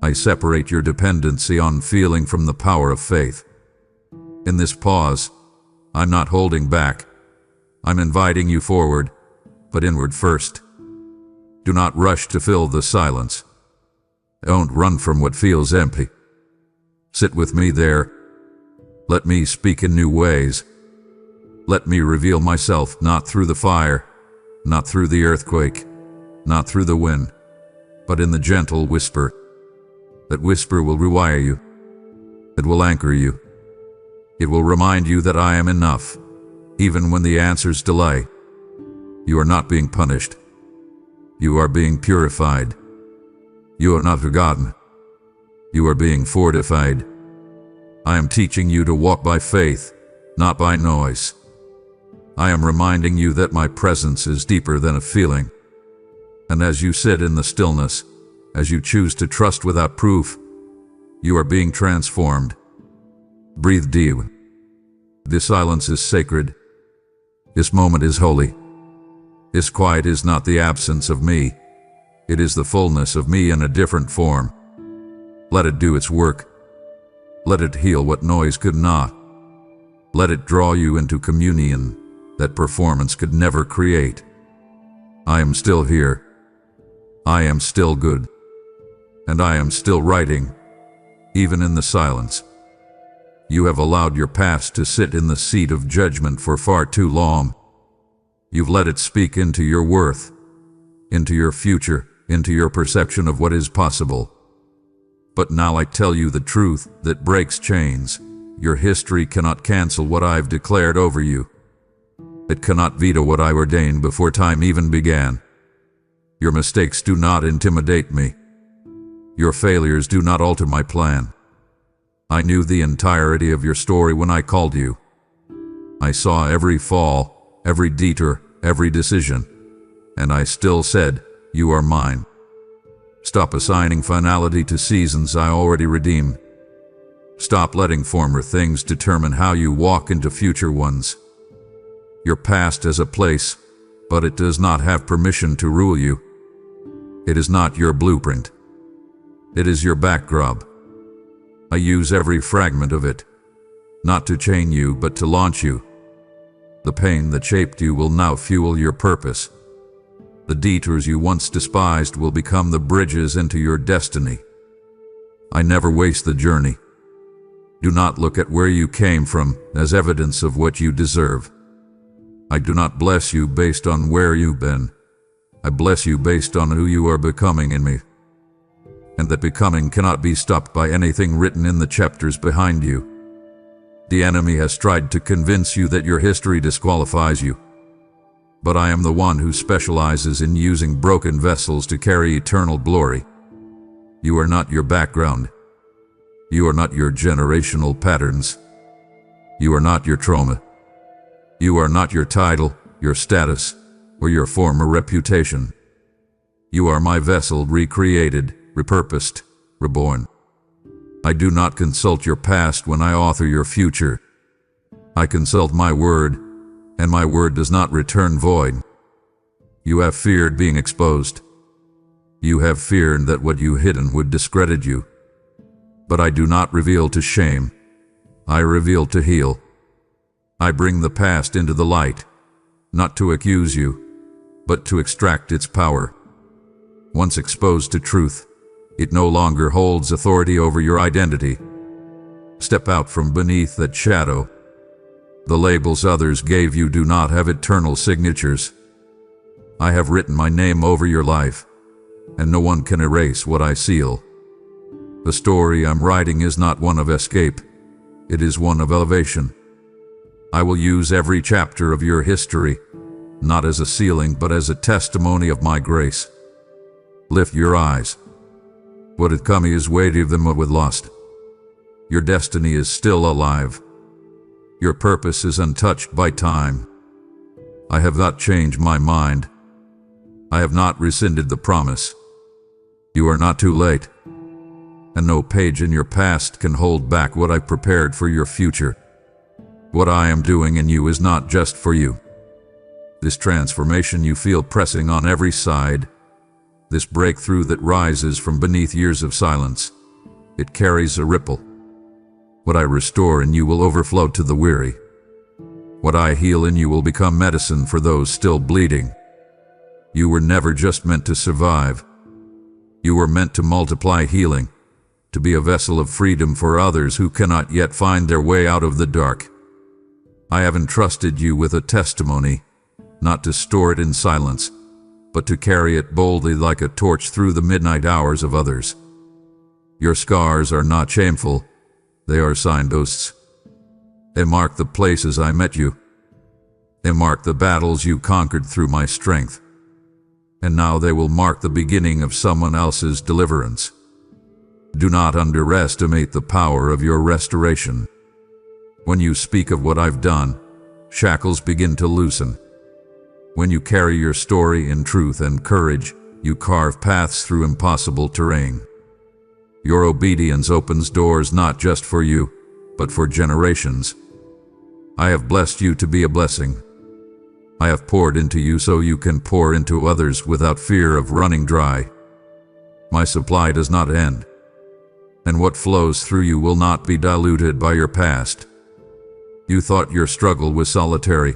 I separate your dependency on feeling from the power of faith. In this pause, I'm not holding back. I'm inviting you forward, but inward first. Do not rush to fill the silence. Don't run from what feels empty. Sit with me there. Let me speak in new ways. Let me reveal myself not through the fire, not through the earthquake, not through the wind, but in the gentle whisper. That whisper will rewire you. It will anchor you. It will remind you that I am enough, even when the answers delay. You are not being punished. You are being purified. You are not forgotten. You are being fortified. I am teaching you to walk by faith, not by noise. I am reminding you that my presence is deeper than a feeling. And as you sit in the stillness, as you choose to trust without proof, you are being transformed. Breathe deep. This silence is sacred. This moment is holy. This quiet is not the absence of me. It is the fullness of me in a different form. Let it do its work. Let it heal what noise could not. Let it draw you into communion that performance could never create. I am still here. I am still good. And I am still writing, even in the silence. You have allowed your past to sit in the seat of judgment for far too long. You've let it speak into your worth, into your future, into your perception of what is possible. But now I tell you the truth that breaks chains. Your history cannot cancel what I've declared over you. It cannot veto what I ordained before time even began. Your mistakes do not intimidate me. Your failures do not alter my plan. I knew the entirety of your story when I called you. I saw every fall, every detour, every decision, and I still said, "You are mine." Stop assigning finality to seasons I already redeemed. Stop letting former things determine how you walk into future ones. Your past has a place, but it does not have permission to rule you. It is not your blueprint. It is your backdrop. I use every fragment of it, not to chain you, but to launch you. The pain that shaped you will now fuel your purpose. The detours you once despised will become the bridges into your destiny. I never waste the journey. Do not look at where you came from as evidence of what you deserve. I do not bless you based on where you've been. I bless you based on who you are becoming in me. And that becoming cannot be stopped by anything written in the chapters behind you. The enemy has tried to convince you that your history disqualifies you. But I am the one who specializes in using broken vessels to carry eternal glory. You are not your background. You are not your generational patterns. You are not your trauma. You are not your title, your status, or your former reputation. You are my vessel, recreated, repurposed, reborn. I do not consult your past when I author your future. I consult my word, and my word does not return void. You have feared being exposed. You have feared that what you hidden would discredit you. But I do not reveal to shame. I reveal to heal. I bring the past into the light, not to accuse you, but to extract its power. Once exposed to truth, it no longer holds authority over your identity. Step out from beneath that shadow. The labels others gave you do not have eternal signatures. I have written my name over your life, and no one can erase what I seal. The story I'm writing is not one of escape. It is one of elevation. I will use every chapter of your history, not as a ceiling, but as a testimony of my grace. Lift your eyes. What had come is weightier than what was lost. Your destiny is still alive. Your purpose is untouched by time. I have not changed my mind. I have not rescinded the promise. You are not too late, and no page in your past can hold back what I prepared for your future. What I am doing in you is not just for you. This transformation you feel pressing on every side, this breakthrough that rises from beneath years of silence, it carries a ripple. What I restore in you will overflow to the weary. What I heal in you will become medicine for those still bleeding. You were never just meant to survive. You were meant to multiply healing, to be a vessel of freedom for others who cannot yet find their way out of the dark. I have entrusted you with a testimony, not to store it in silence, but to carry it boldly like a torch through the midnight hours of others. Your scars are not shameful, they are signposts. They mark the places I met you. They mark the battles you conquered through my strength. And now they will mark the beginning of someone else's deliverance. Do not underestimate the power of your restoration. When you speak of what I've done, shackles begin to loosen. When you carry your story in truth and courage, you carve paths through impossible terrain. Your obedience opens doors not just for you, but for generations. I have blessed you to be a blessing. I have poured into you so you can pour into others without fear of running dry. My supply does not end, and what flows through you will not be diluted by your past. You thought your struggle was solitary,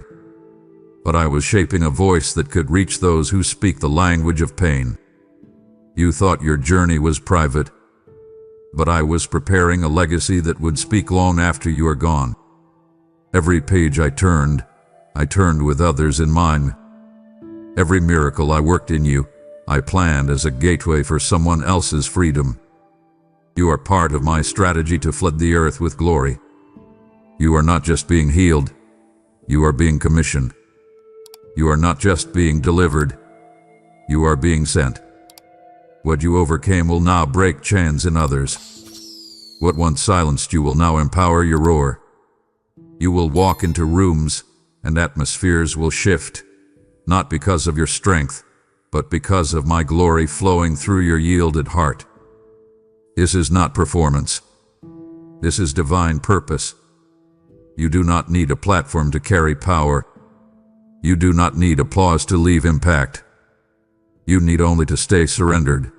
but I was shaping a voice that could reach those who speak the language of pain. You thought your journey was private, but I was preparing a legacy that would speak long after you are gone. Every page I turned with others in mind, Every miracle I worked in you, I planned as a gateway for someone else's freedom. You are part of my strategy to flood the earth with glory. You are not just being healed, you are being commissioned. You are not just being delivered, you are being sent. What you overcame will now break chains in others. What once silenced you will now empower your roar. You will walk into rooms, and atmospheres will shift, not because of your strength, but because of my glory flowing through your yielded heart. This is not performance. This is divine purpose. You do not need a platform to carry power. You do not need applause to leave impact. You need only to stay surrendered.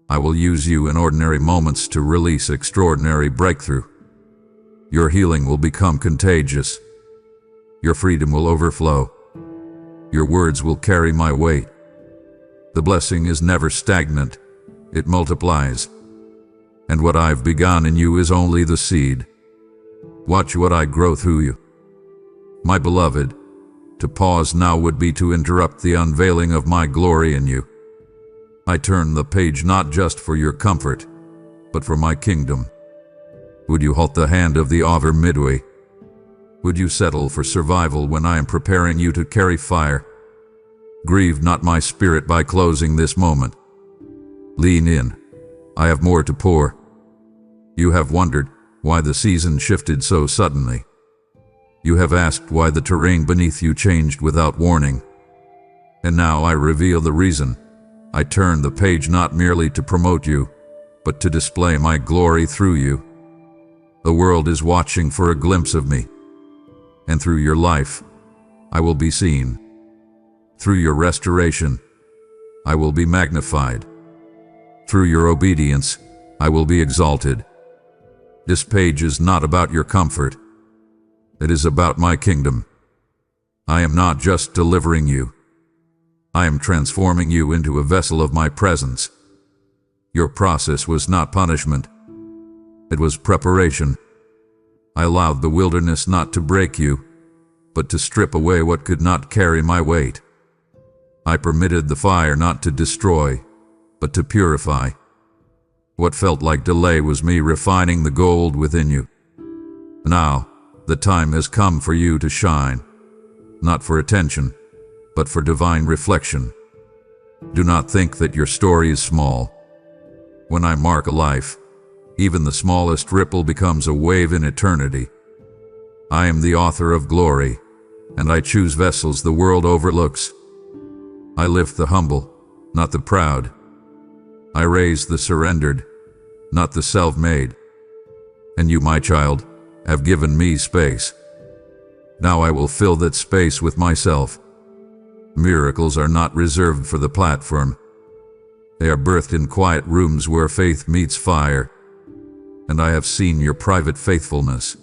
I will use you in ordinary moments to release extraordinary breakthrough. Your healing will become contagious. Your freedom will overflow. Your words will carry my weight. The blessing is never stagnant. It multiplies. And what I've begun in you is only the seed. Watch what I grow through you. My beloved, to pause now would be to interrupt the unveiling of my glory in you. I turn the page not just for your comfort, but for my kingdom. Would you halt the hand of the author midway? Would you settle for survival when I am preparing you to carry fire? Grieve not my spirit by closing this moment. Lean in. I have more to pour. You have wondered why the season shifted so suddenly. You have asked why the terrain beneath you changed without warning. And now I reveal the reason. I turn the page not merely to promote you, but to display my glory through you. The world is watching for a glimpse of me. And through your life, I will be seen. Through your restoration, I will be magnified. Through your obedience, I will be exalted. This page is not about your comfort. It is about my kingdom. I am not just delivering you. I am transforming you into a vessel of my presence. Your process was not punishment. It was preparation. I allowed the wilderness not to break you, but to strip away what could not carry my weight. I permitted the fire not to destroy, but to purify. What felt like delay was me refining the gold within you. Now, the time has come for you to shine, not for attention, but for divine reflection. Do not think that your story is small. When I mark a life, even the smallest ripple becomes a wave in eternity. I am the author of glory, and I choose vessels the world overlooks. I lift the humble, not the proud. I raise the surrendered, not the self-made. And you, my child, have given me space. Now I will fill that space with myself. Miracles are not reserved for the platform. They are birthed in quiet rooms where faith meets fire. And I have seen your private faithfulness.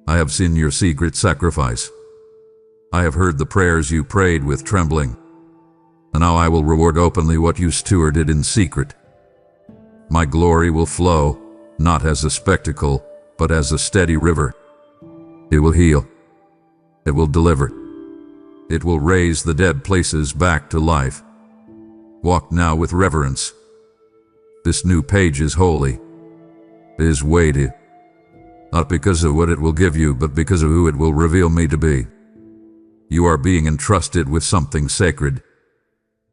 I have seen your secret sacrifice. I have heard the prayers you prayed with trembling. And now I will reward openly what you stewarded in secret. My glory will flow, not as a spectacle, but as a steady river. It will heal. It will deliver. It will raise the dead places back to life. Walk now with reverence. This new page is holy. It is weighty. Not because of what it will give you, but because of who it will reveal me to be. You are being entrusted with something sacred.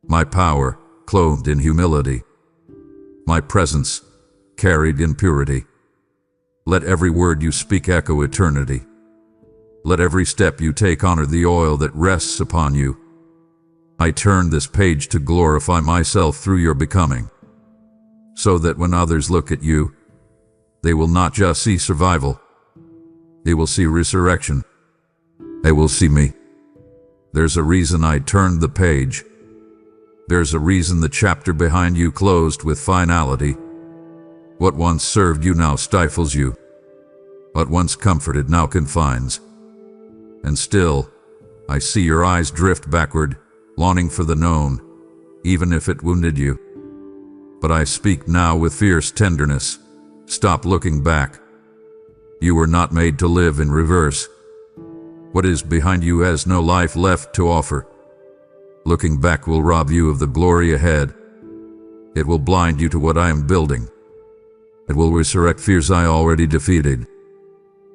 My power, clothed in humility. My presence, carried in purity. Let every word you speak echo eternity. Let every step you take honor the oil that rests upon you. I turn this page to glorify myself through your becoming, so that when others look at you, they will not just see survival. They will see resurrection. They will see me. There's a reason I turned the page. There's a reason the chapter behind you closed with finality. What once served you now stifles you. What once comforted now confines. And still, I see your eyes drift backward, longing for the known, even if it wounded you. But I speak now with fierce tenderness. Stop looking back. You were not made to live in reverse. What is behind you has no life left to offer. Looking back will rob you of the glory ahead. It will blind you to what I am building. It will resurrect fears I already defeated.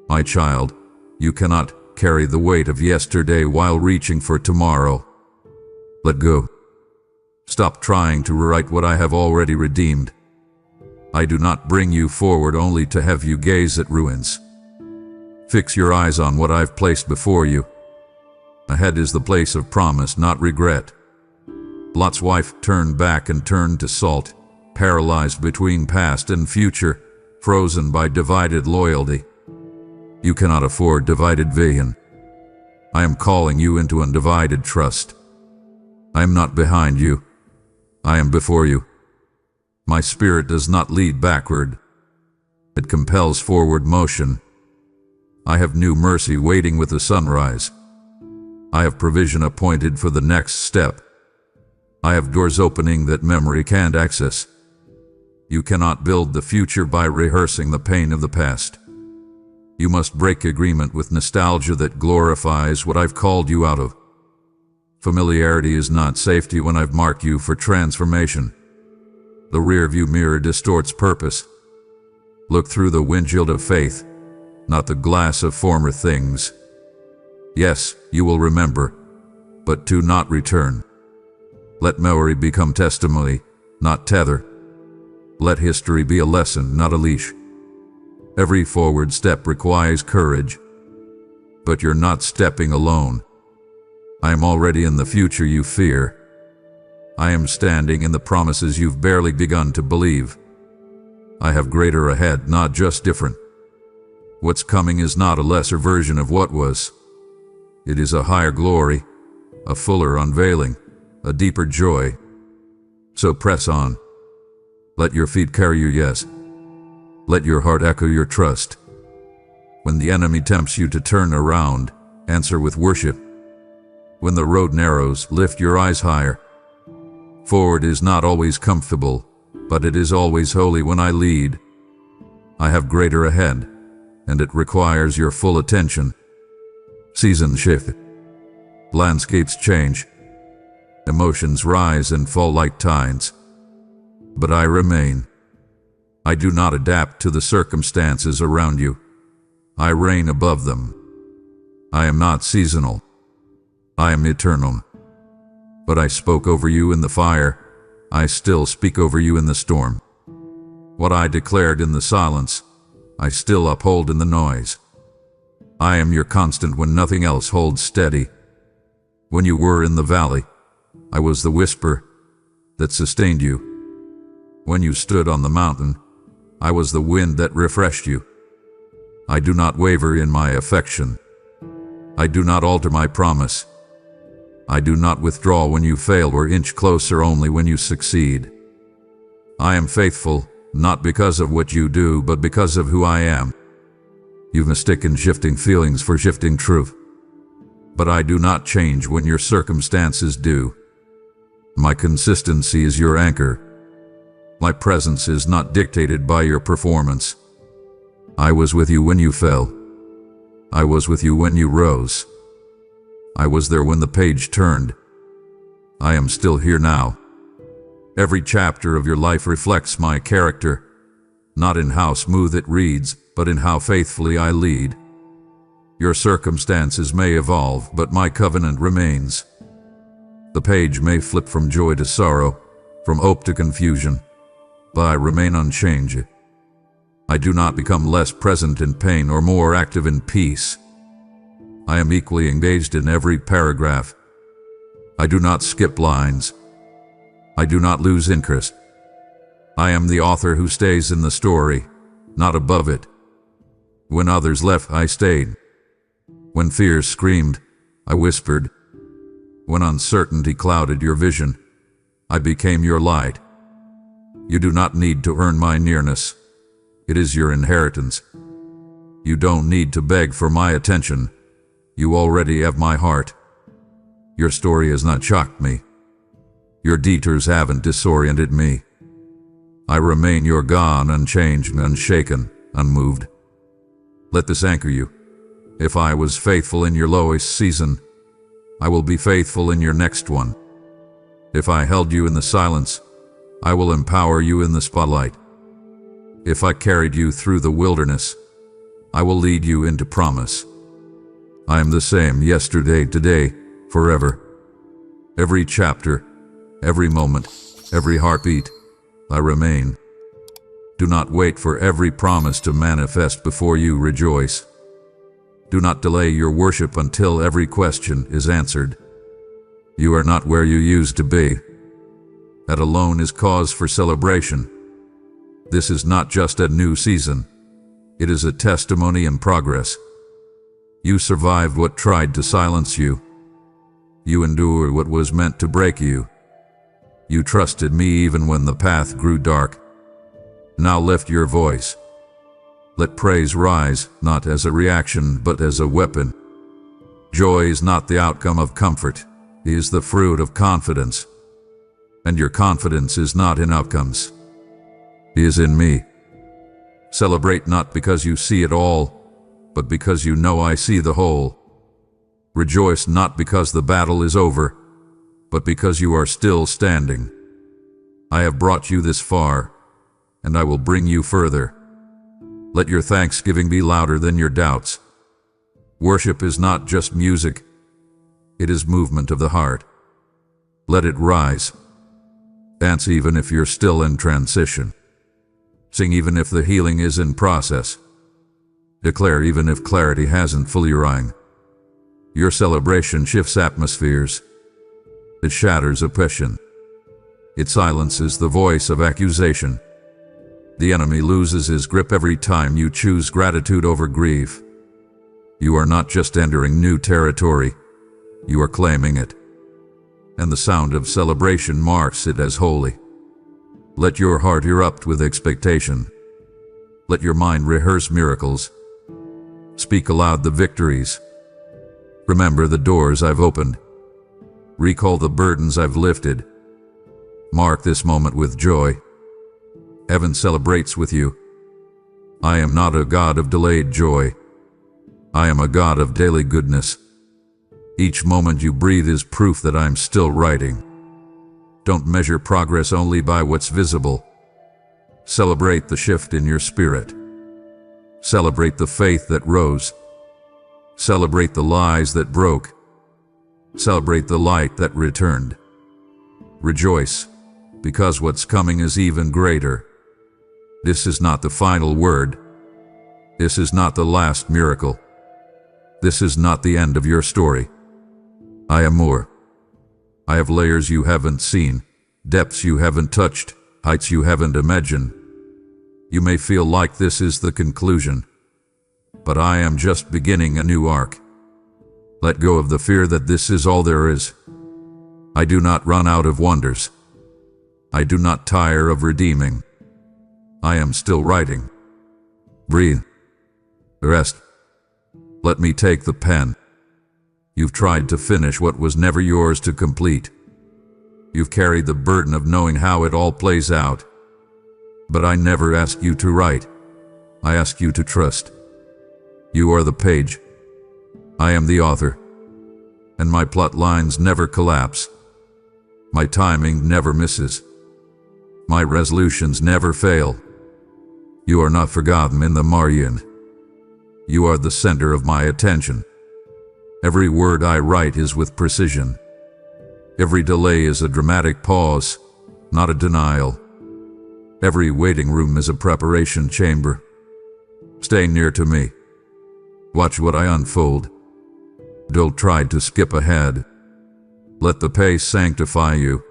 My child, you cannot carry the weight of yesterday while reaching for tomorrow. Let go. Stop trying to rewrite what I have already redeemed. I do not bring you forward only to have you gaze at ruins. Fix your eyes on what I've placed before you. Ahead is the place of promise, not regret. Lot's wife turned back and turned to salt, paralyzed between past and future, frozen by divided loyalty. You cannot afford divided vision. I am calling you into undivided trust. I am not behind you. I am before you. My spirit does not lead backward. It compels forward motion. I have new mercy waiting with the sunrise. I have provision appointed for the next step. I have doors opening that memory can't access. You cannot build the future by rehearsing the pain of the past. You must break agreement with nostalgia that glorifies what I've called you out of. Familiarity is not safety when I've marked you for transformation. The rearview mirror distorts purpose. Look through the windshield of faith, not the glass of former things. Yes, you will remember, but do not return. Let memory become testimony, not tether. Let history be a lesson, not a leash. Every forward step requires courage, but you're not stepping alone. I am already in the future you fear. I am standing in the promises you've barely begun to believe. I have greater ahead, not just different. What's coming is not a lesser version of what was. It is a higher glory, a fuller unveiling, a deeper joy. So press on. Let your feet carry your yes. Let your heart echo your trust. When the enemy tempts you to turn around, answer with worship. When the road narrows, lift your eyes higher. Forward is not always comfortable, but it is always holy when I lead. I have greater ahead, and it requires your full attention. Seasons shift. Landscapes change. Emotions rise and fall like tides. But I remain. I do not adapt to the circumstances around you. I reign above them. I am not seasonal. I am eternal. But I spoke over you in the fire. I still speak over you in the storm. What I declared in the silence, I still uphold in the noise. I am your constant when nothing else holds steady. When you were in the valley, I was the whisper that sustained you. When you stood on the mountain, I was the wind that refreshed you. I do not waver in my affection. I do not alter my promise. I do not withdraw when you fail or inch closer only when you succeed. I am faithful, not because of what you do, but because of who I am. You've mistaken shifting feelings for shifting truth. But I do not change when your circumstances do. My consistency is your anchor. My presence is not dictated by your performance. I was with you when you fell. I was with you when you rose. I was there when the page turned. I am still here now. Every chapter of your life reflects my character, not in how smooth it reads, but in how faithfully I lead. Your circumstances may evolve, but my covenant remains. The page may flip from joy to sorrow, from hope to confusion, but I remain unchanged. I do not become less present in pain or more active in peace. I am equally engaged in every paragraph. I do not skip lines. I do not lose interest. I am the author who stays in the story, not above it. When others left, I stayed. When fears screamed, I whispered. When uncertainty clouded your vision, I became your light. You do not need to earn my nearness. It is your inheritance. You don't need to beg for my attention. You already have my heart. Your story has not shocked me. Your detours haven't disoriented me. I remain your God, unchanged, unshaken, unmoved. Let this anchor you. If I was faithful in your lowest season, I will be faithful in your next one. If I held you in the silence, I will empower you in the spotlight. If I carried you through the wilderness, I will lead you into promise. I am the same yesterday, today, forever. Every chapter, every moment, every heartbeat, I remain. Do not wait for every promise to manifest before you rejoice. Do not delay your worship until every question is answered. You are not where you used to be. That alone is cause for celebration. This is not just a new season. It is a testimony in progress. You survived what tried to silence you. You endured what was meant to break you. You trusted me even when the path grew dark. Now lift your voice. Let praise rise, not as a reaction, but as a weapon. Joy is not the outcome of comfort. It is the fruit of confidence. And your confidence is not in outcomes. It is in me. Celebrate not because you see it all, but because you know I see the whole. Rejoice not because the battle is over, but because you are still standing. I have brought you this far, and I will bring you further. Let your thanksgiving be louder than your doubts. Worship is not just music. It is movement of the heart. Let it rise. Dance even if you're still in transition. Sing even if the healing is in process. Declare even if clarity hasn't fully rung. Your celebration shifts atmospheres. It shatters oppression. It silences the voice of accusation. The enemy loses his grip every time you choose gratitude over grief. You are not just entering new territory, you are claiming it. And the sound of celebration marks it as holy. Let your heart erupt with expectation. Let your mind rehearse miracles. Speak aloud the victories. Remember the doors I've opened. Recall the burdens I've lifted. Mark this moment with joy. Heaven celebrates with you. I am not a God of delayed joy. I am a God of daily goodness. Each moment you breathe is proof that I'm still writing. Don't measure progress only by what's visible. Celebrate the shift in your spirit. Celebrate the faith that rose. Celebrate the lies that broke. Celebrate the light that returned. Rejoice, because what's coming is even greater. This is not the final word. This is not the last miracle. This is not the end of your story. I am more. I have layers you haven't seen, depths you haven't touched, heights you haven't imagined. You may feel like this is the conclusion, but I am just beginning a new arc. Let go of the fear that this is all there is. I do not run out of wonders. I do not tire of redeeming. I am still writing. Breathe. Rest. Let me take the pen. You've tried to finish what was never yours to complete. You've carried the burden of knowing how it all plays out. But I never ask you to write. I ask you to trust. You are the page. I am the author. And my plot lines never collapse. My timing never misses. My resolutions never fail. You are not forgotten in the margin. You are the center of my attention. Every word I write is with precision. Every delay is a dramatic pause, not a denial. Every waiting room is a preparation chamber. Stay near to me. Watch what I unfold. Don't try to skip ahead. Let the pace sanctify you.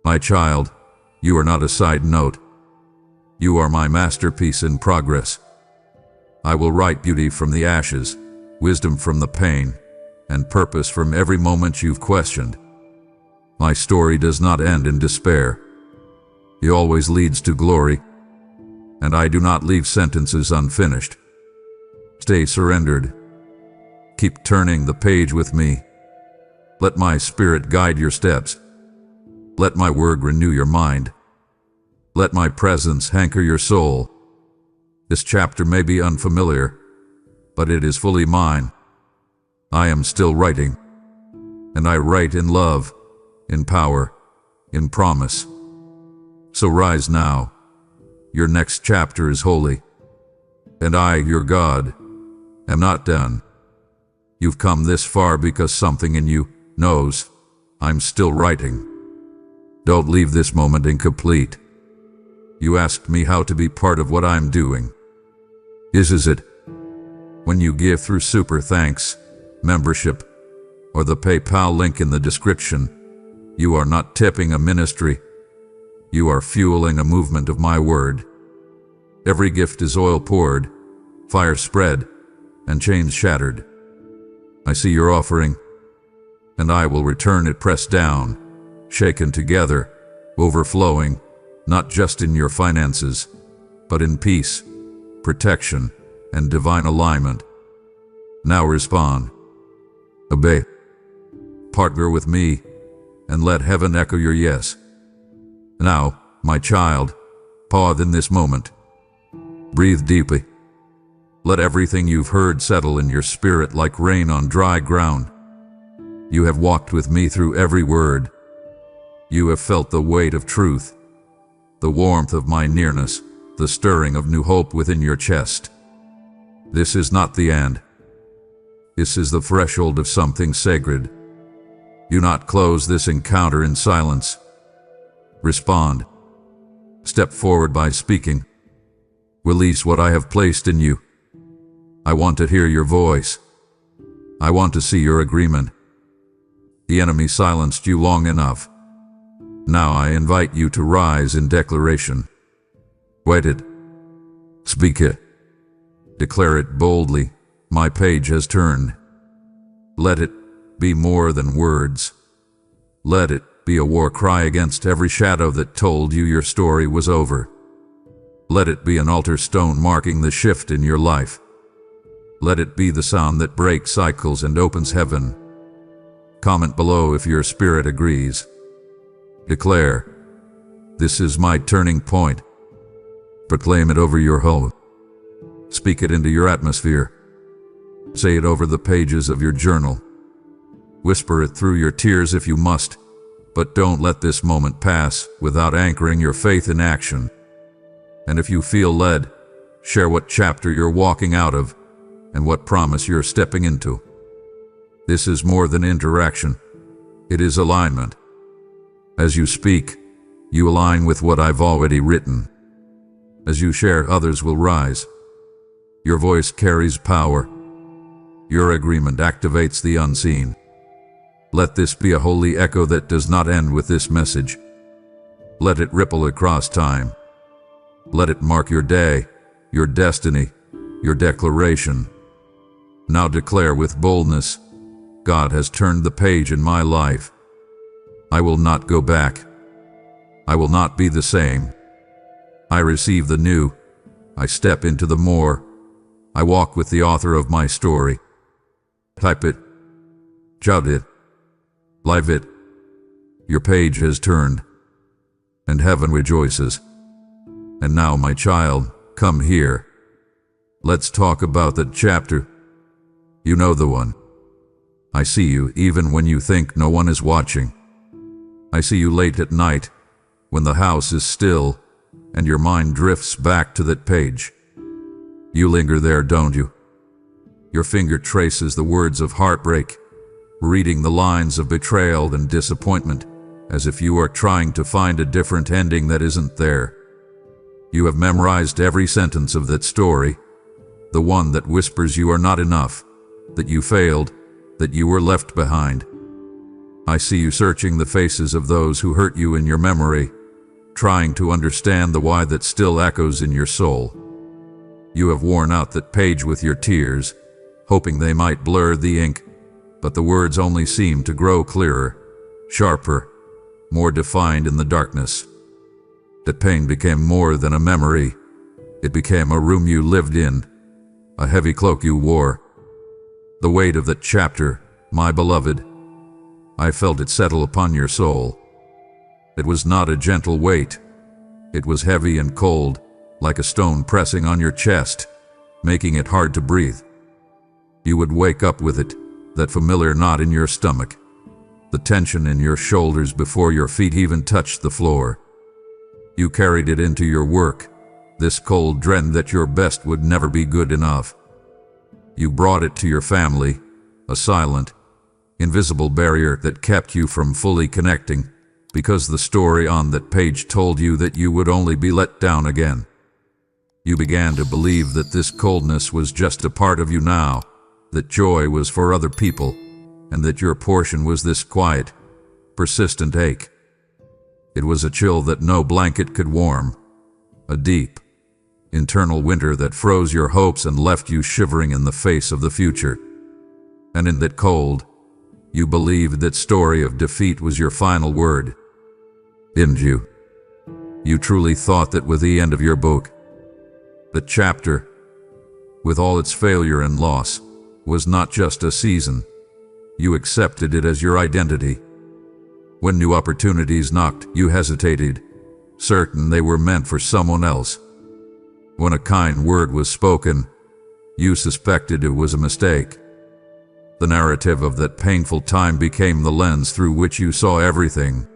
My child, you are not a side note. You are my masterpiece in progress. I will write beauty from the ashes, wisdom from the pain, and purpose from every moment you've questioned. My story does not end in despair. It always leads to glory, and I do not leave sentences unfinished. Stay surrendered. Keep turning the page with me. Let my spirit guide your steps. Let my word renew your mind. Let my presence anchor your soul. This chapter may be unfamiliar, but it is fully mine. I am still writing, and I write in love, in power, in promise. So rise now. Your next chapter is holy. And I, your God, am not done. You've come this far because something in you knows I'm still writing. Don't leave this moment incomplete. You asked me how to be part of what I'm doing. Is it? When you give through Super Thanks, membership, or the PayPal link in the description, you are not tipping a ministry. You are fueling a movement of my word. Every gift is oil poured, fire spread, and chains shattered. I see your offering, and I will return it pressed down, shaken together, overflowing, not just in your finances, but in peace, protection, and divine alignment. Now respond. Obey. Partner with me, and let heaven echo your yes. Now, my child, pause in this moment. Breathe deeply. Let everything you've heard settle in your spirit like rain on dry ground. You have walked with me through every word. You have felt the weight of truth, the warmth of my nearness, the stirring of new hope within your chest. This is not the end. This is the threshold of something sacred. Do not close this encounter in silence. Respond. Step forward by speaking. Release what I have placed in you. I want to hear your voice. I want to see your agreement. The enemy silenced you long enough. Now I invite you to rise in declaration. Wait it. Speak it. Declare it boldly. My page has turned. Let it be more than words. Let it be a war cry against every shadow that told you your story was over. Let it be an altar stone marking the shift in your life. Let it be the sound that breaks cycles and opens heaven. Comment below if your spirit agrees. Declare, this is my turning point. Proclaim it over your home. Speak it into your atmosphere. Say it over the pages of your journal. Whisper it through your tears if you must, but don't let this moment pass without anchoring your faith in action. And if you feel led, share what chapter you're walking out of and what promise you're stepping into. This is more than interaction. It is alignment. As you speak, you align with what I've already written. As you share, others will rise. Your voice carries power. Your agreement activates the unseen. Let this be a holy echo that does not end with this message. Let it ripple across time. Let it mark your day, your destiny, your declaration. Now declare with boldness, God has turned the page in my life. I will not go back. I will not be the same. I receive the new. I step into the more. I walk with the author of my story. Type it. Shout it. Live it. Your page has turned, and heaven rejoices. And now, my child, come here. Let's talk about that chapter. You know the one. I see you even when you think no one is watching. I see you late at night, when the house is still, and your mind drifts back to that page. You linger there, don't you? Your finger traces the words of heartbreak, reading the lines of betrayal and disappointment, as if you are trying to find a different ending that isn't there. You have memorized every sentence of that story, the one that whispers you are not enough, that you failed, that you were left behind. I see you searching the faces of those who hurt you in your memory, trying to understand the why that still echoes in your soul. You have worn out that page with your tears, hoping they might blur the ink, but the words only seem to grow clearer, sharper, more defined in the darkness. That pain became more than a memory. It became a room you lived in, a heavy cloak you wore. The weight of that chapter, my beloved, I felt it settle upon your soul. It was not a gentle weight. It was heavy and cold, like a stone pressing on your chest, making it hard to breathe. You would wake up with it, that familiar knot in your stomach, the tension in your shoulders before your feet even touched the floor. You carried it into your work, this cold dread that your best would never be good enough. You brought it to your family, a silent, invisible barrier that kept you from fully connecting, because the story on that page told you that you would only be let down again. You began to believe that this coldness was just a part of you now, that joy was for other people, and that your portion was this quiet, persistent ache. It was a chill that no blanket could warm, a deep, internal winter that froze your hopes and left you shivering in the face of the future. And in that cold, you believed that story of defeat was your final word. Didn't you? You truly thought that with the end of your book, that chapter, with all its failure and loss, was not just a season. You accepted it as your identity. When new opportunities knocked, you hesitated, certain they were meant for someone else. When a kind word was spoken, you suspected it was a mistake. The narrative of that painful time became the lens through which you saw everything.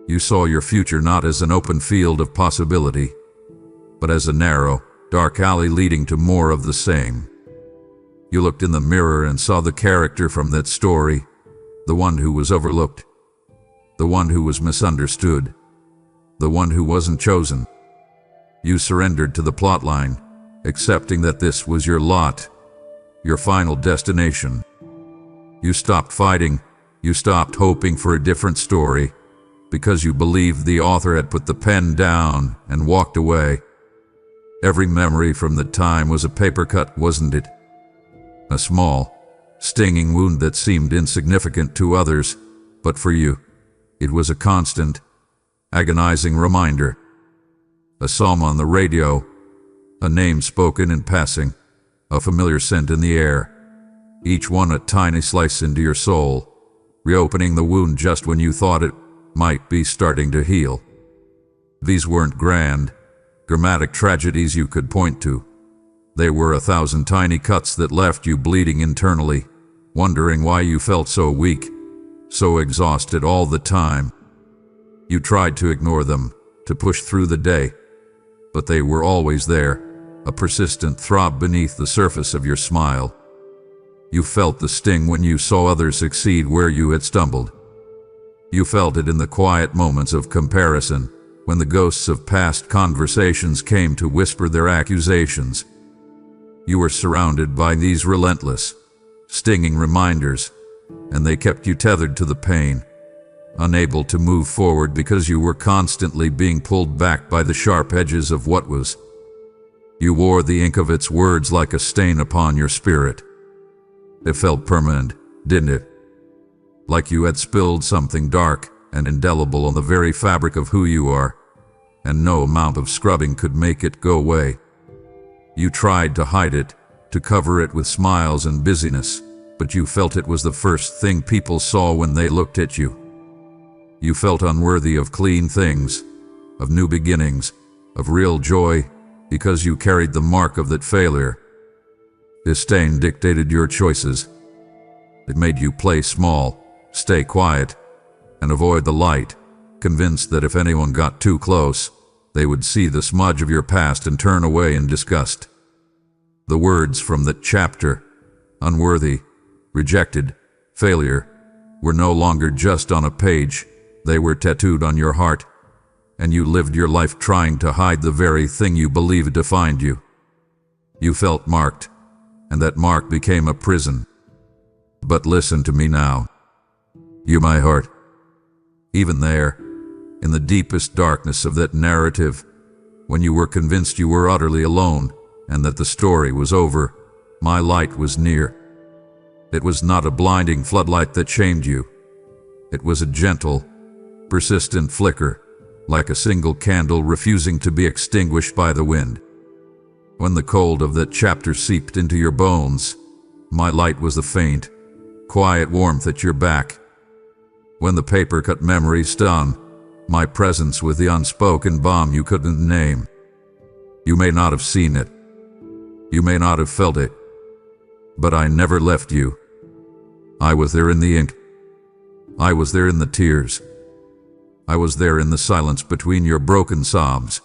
You saw your future not as an open field of possibility, but as a narrow, dark alley leading to more of the same. You looked in the mirror and saw the character from that story, the one who was overlooked, the one who was misunderstood, the one who wasn't chosen. You surrendered to the plotline, accepting that this was your lot, your final destination. You stopped fighting, you stopped hoping for a different story, because you believed the author had put the pen down and walked away. Every memory from the time was a paper cut, wasn't it? A small, stinging wound that seemed insignificant to others, but for you, it was a constant, agonizing reminder. A psalm on the radio, a name spoken in passing, a familiar scent in the air, each one a tiny slice into your soul, reopening the wound just when you thought it might be starting to heal. These weren't grand, dramatic tragedies you could point to. They were 1,000 tiny cuts that left you bleeding internally, wondering why you felt so weak, so exhausted all the time. You tried to ignore them, to push through the day, but they were always there, a persistent throb beneath the surface of your smile. You felt the sting when you saw others succeed where you had stumbled. You felt it in the quiet moments of comparison, when the ghosts of past conversations came to whisper their accusations. You were surrounded by these relentless, stinging reminders, and they kept you tethered to the pain, unable to move forward because you were constantly being pulled back by the sharp edges of what was. You wore the ink of its words like a stain upon your spirit. It felt permanent, didn't it? Like you had spilled something dark and indelible on the very fabric of who you are, and no amount of scrubbing could make it go away. You tried to hide it, to cover it with smiles and busyness, but you felt it was the first thing people saw when they looked at you. You felt unworthy of clean things, of new beginnings, of real joy, because you carried the mark of that failure. Disdain dictated your choices. It made you play small, stay quiet, and avoid the light, convinced that if anyone got too close, they would see the smudge of your past and turn away in disgust. The words from that chapter, unworthy, rejected, failure, were no longer just on a page. They were tattooed on your heart, and you lived your life trying to hide the very thing you believed defined you. You felt marked, and that mark became a prison. But listen to me now. You, my heart. Even there, in the deepest darkness of that narrative, when you were convinced you were utterly alone and that the story was over, my light was near. It was not a blinding floodlight that shamed you. It was a gentle, persistent flicker, like a single candle refusing to be extinguished by the wind. When the cold of that chapter seeped into your bones, my light was the faint, quiet warmth at your back. When the paper-cut memory stung, my presence was the unspoken balm you couldn't name. You may not have seen it. You may not have felt it. But I never left you. I was there in the ink, I was there in the tears. I was there in the silence between your broken sobs.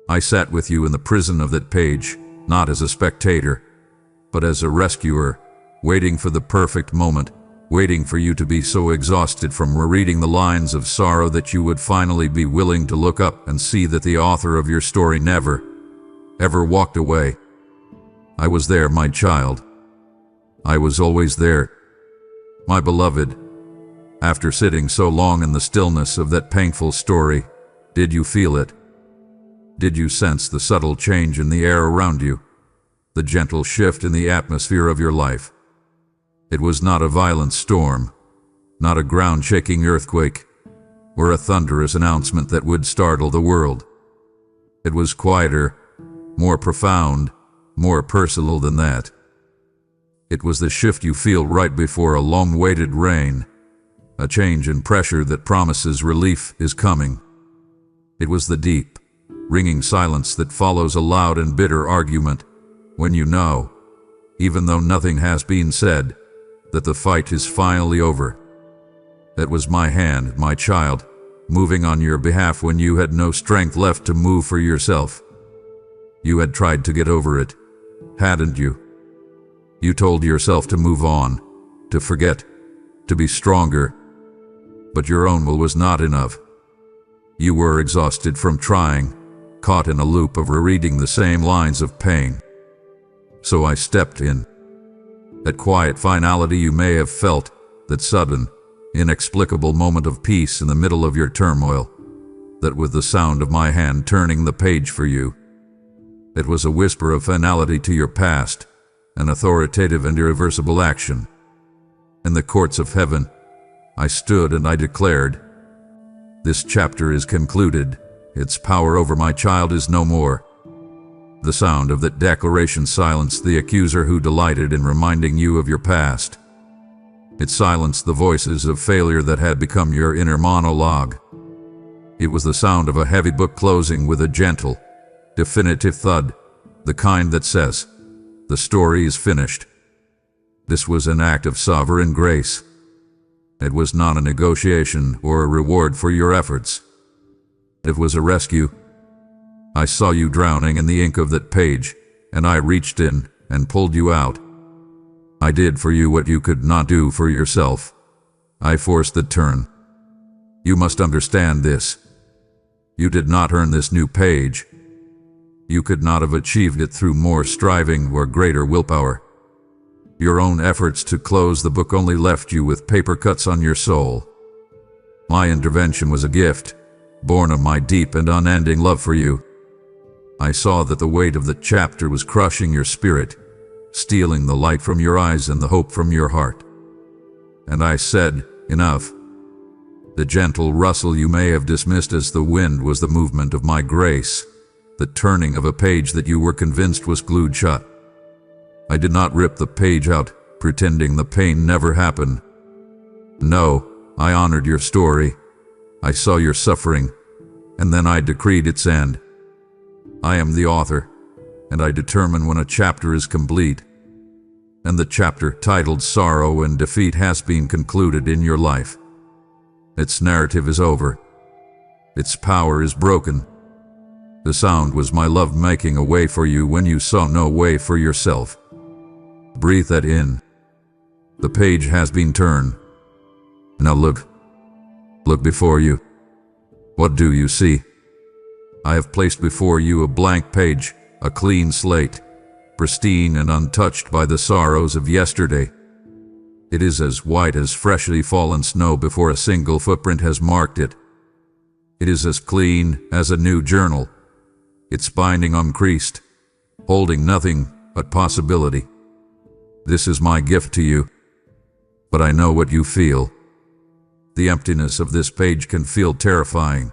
I sat with you in the prison of that page, not as a spectator, but as a rescuer, waiting for the perfect moment, waiting for you to be so exhausted from rereading the lines of sorrow that you would finally be willing to look up and see that the author of your story never, ever walked away. I was there, my child. I was always there. My beloved, after sitting so long in the stillness of that painful story, did you feel it? Did you sense the subtle change in the air around you? The gentle shift in the atmosphere of your life? It was not a violent storm, not a ground-shaking earthquake, or a thunderous announcement that would startle the world. It was quieter, more profound, more personal than that. It was the shift you feel right before a long-awaited rain, a change in pressure that promises relief is coming. It was the deep, ringing silence that follows a loud and bitter argument, when you know, even though nothing has been said, that the fight is finally over. That was my hand, my child, moving on your behalf when you had no strength left to move for yourself. You had tried to get over it, hadn't you? You told yourself to move on, to forget, to be stronger. But your own will was not enough. You were exhausted from trying, caught in a loop of rereading the same lines of pain. So I stepped in. That quiet finality you may have felt, that sudden, inexplicable moment of peace in the middle of your turmoil, that with the sound of my hand turning the page for you. It was a whisper of finality to your past, an authoritative and irreversible action. In the courts of heaven, I stood and I declared, "This chapter is concluded. Its power over my child is no more." The sound of that declaration silenced the accuser who delighted in reminding you of your past. It silenced the voices of failure that had become your inner monologue. It was the sound of a heavy book closing with a gentle, definitive thud, the kind that says, "The story is finished." This was an act of sovereign grace. It was not a negotiation or a reward for your efforts. It was a rescue. I saw you drowning in the ink of that page, and I reached in and pulled you out. I did for you what you could not do for yourself. I forced the turn. You must understand this. You did not earn this new page. You could not have achieved it through more striving or greater willpower. Your own efforts to close the book only left you with paper cuts on your soul. My intervention was a gift, born of my deep and unending love for you. I saw that the weight of the chapter was crushing your spirit, stealing the light from your eyes and the hope from your heart. And I said, "Enough." The gentle rustle you may have dismissed as the wind was the movement of my grace, the turning of a page that you were convinced was glued shut. I did not rip the page out, pretending the pain never happened. No, I honored your story. I saw your suffering, and then I decreed its end. I am the author, and I determine when a chapter is complete. And the chapter titled Sorrow and Defeat has been concluded in your life. Its narrative is over. Its power is broken. The sound was my love making a way for you when you saw no way for yourself. Breathe that in. The page has been turned. Now look. Look before you. What do you see? I have placed before you a blank page, a clean slate, pristine and untouched by the sorrows of yesterday. It is as white as freshly fallen snow before a single footprint has marked it. It is as clean as a new journal, its binding uncreased, holding nothing but possibility. This is my gift to you, but I know what you feel. The emptiness of this page can feel terrifying.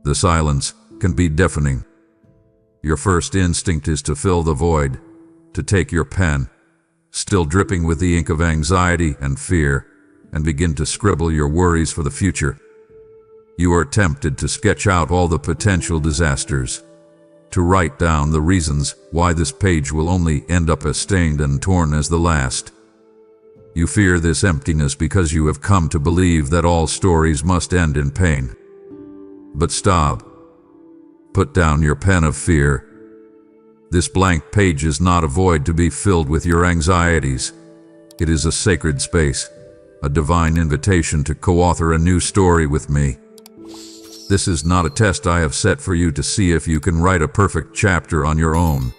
The silence can be deafening. Your first instinct is to fill the void, to take your pen, still dripping with the ink of anxiety and fear, and begin to scribble your worries for the future. You are tempted to sketch out all the potential disasters, to write down the reasons why this page will only end up as stained and torn as the last. You fear this emptiness because you have come to believe that all stories must end in pain. But stop. Put down your pen of fear. This blank page is not a void to be filled with your anxieties. It is a sacred space, a divine invitation to co-author a new story with me. This is not a test I have set for you to see if you can write a perfect chapter on your own.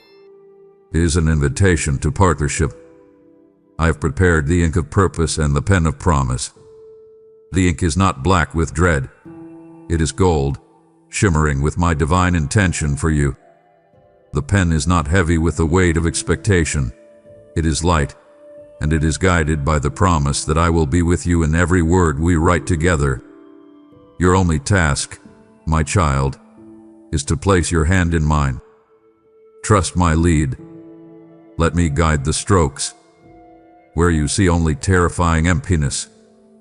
It is an invitation to partnership. I have prepared the ink of purpose and the pen of promise. The ink is not black with dread. It is gold, shimmering with my divine intention for you. The pen is not heavy with the weight of expectation. It is light, and it is guided by the promise that I will be with you in every word we write together. Your only task, my child, is to place your hand in mine. Trust my lead. Let me guide the strokes. Where you see only terrifying emptiness,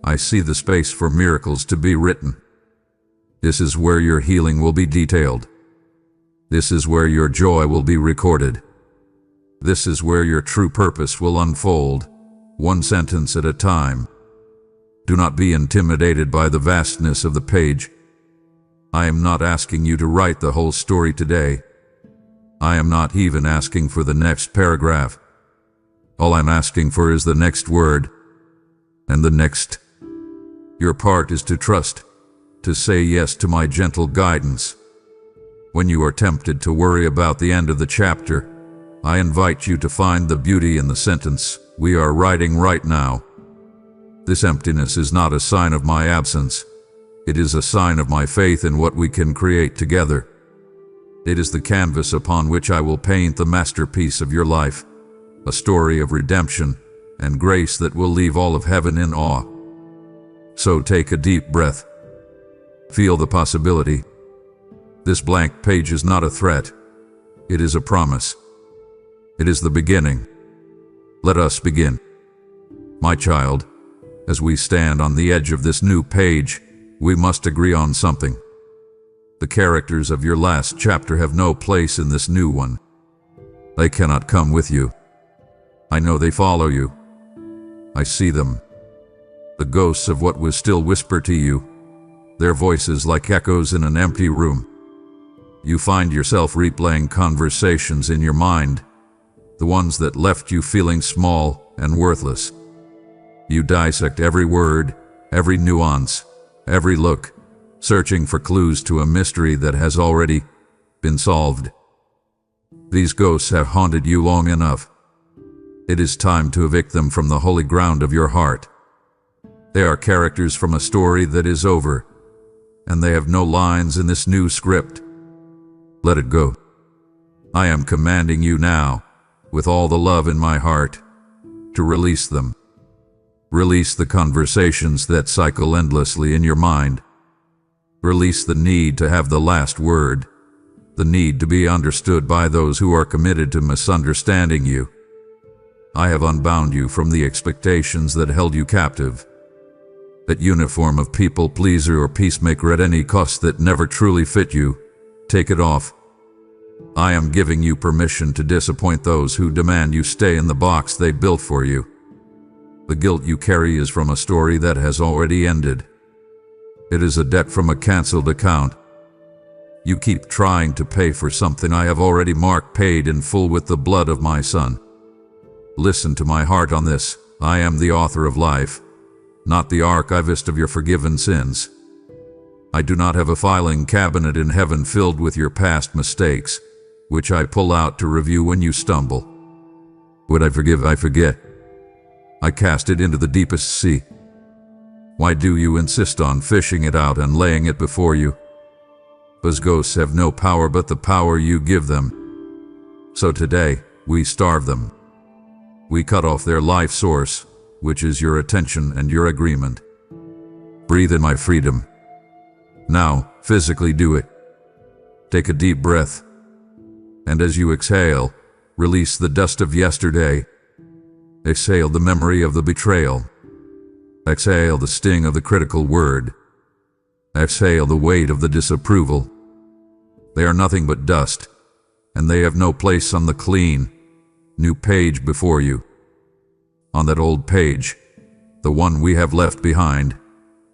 I see the space for miracles to be written. This is where your healing will be detailed. This is where your joy will be recorded. This is where your true purpose will unfold, one sentence at a time. Do not be intimidated by the vastness of the page. I am not asking you to write the whole story today. I am not even asking for the next paragraph. All I'm asking for is the next word, and the next. Your part is to trust, to say yes to my gentle guidance. When you are tempted to worry about the end of the chapter, I invite you to find the beauty in the sentence we are writing right now. This emptiness is not a sign of my absence. It is a sign of my faith in what we can create together. It is the canvas upon which I will paint the masterpiece of your life. A story of redemption and grace that will leave all of heaven in awe. So take a deep breath. Feel the possibility. This blank page is not a threat. It is a promise. It is the beginning. Let us begin. My child, as we stand on the edge of this new page, we must agree on something. The characters of your last chapter have no place in this new one. They cannot come with you. I know they follow you. I see them. The ghosts of what was still whisper to you, their voices like echoes in an empty room. You find yourself replaying conversations in your mind, the ones that left you feeling small and worthless. You dissect every word, every nuance, every look, searching for clues to a mystery that has already been solved. These ghosts have haunted you long enough. It is time to evict them from the holy ground of your heart. They are characters from a story that is over, and they have no lines in this new script. Let it go. I am commanding you now, with all the love in my heart, to release them. Release the conversations that cycle endlessly in your mind. Release the need to have the last word, the need to be understood by those who are committed to misunderstanding you. I have unbound you from the expectations that held you captive. That uniform of people pleaser or peacemaker at any cost that never truly fit you, take it off. I am giving you permission to disappoint those who demand you stay in the box they built for you. The guilt you carry is from a story that has already ended. It is a debt from a canceled account. You keep trying to pay for something I have already marked paid in full with the blood of my son. Listen to my heart on this. I am the author of life, not the archivist of your forgiven sins. I do not have a filing cabinet in heaven filled with your past mistakes, which I pull out to review when you stumble. What I forgive, I forget. I cast it into the deepest sea. Why do you insist on fishing it out and laying it before you? Because ghosts have no power but the power you give them. So today, we starve them. We cut off their life source, which is your attention and your agreement. Breathe in my freedom. Now, physically do it. Take a deep breath. And as you exhale, release the dust of yesterday. Exhale the memory of the betrayal. Exhale the sting of the critical word. Exhale the weight of the disapproval. They are nothing but dust, and they have no place on the clean, new page before you. On that old page, the one we have left behind.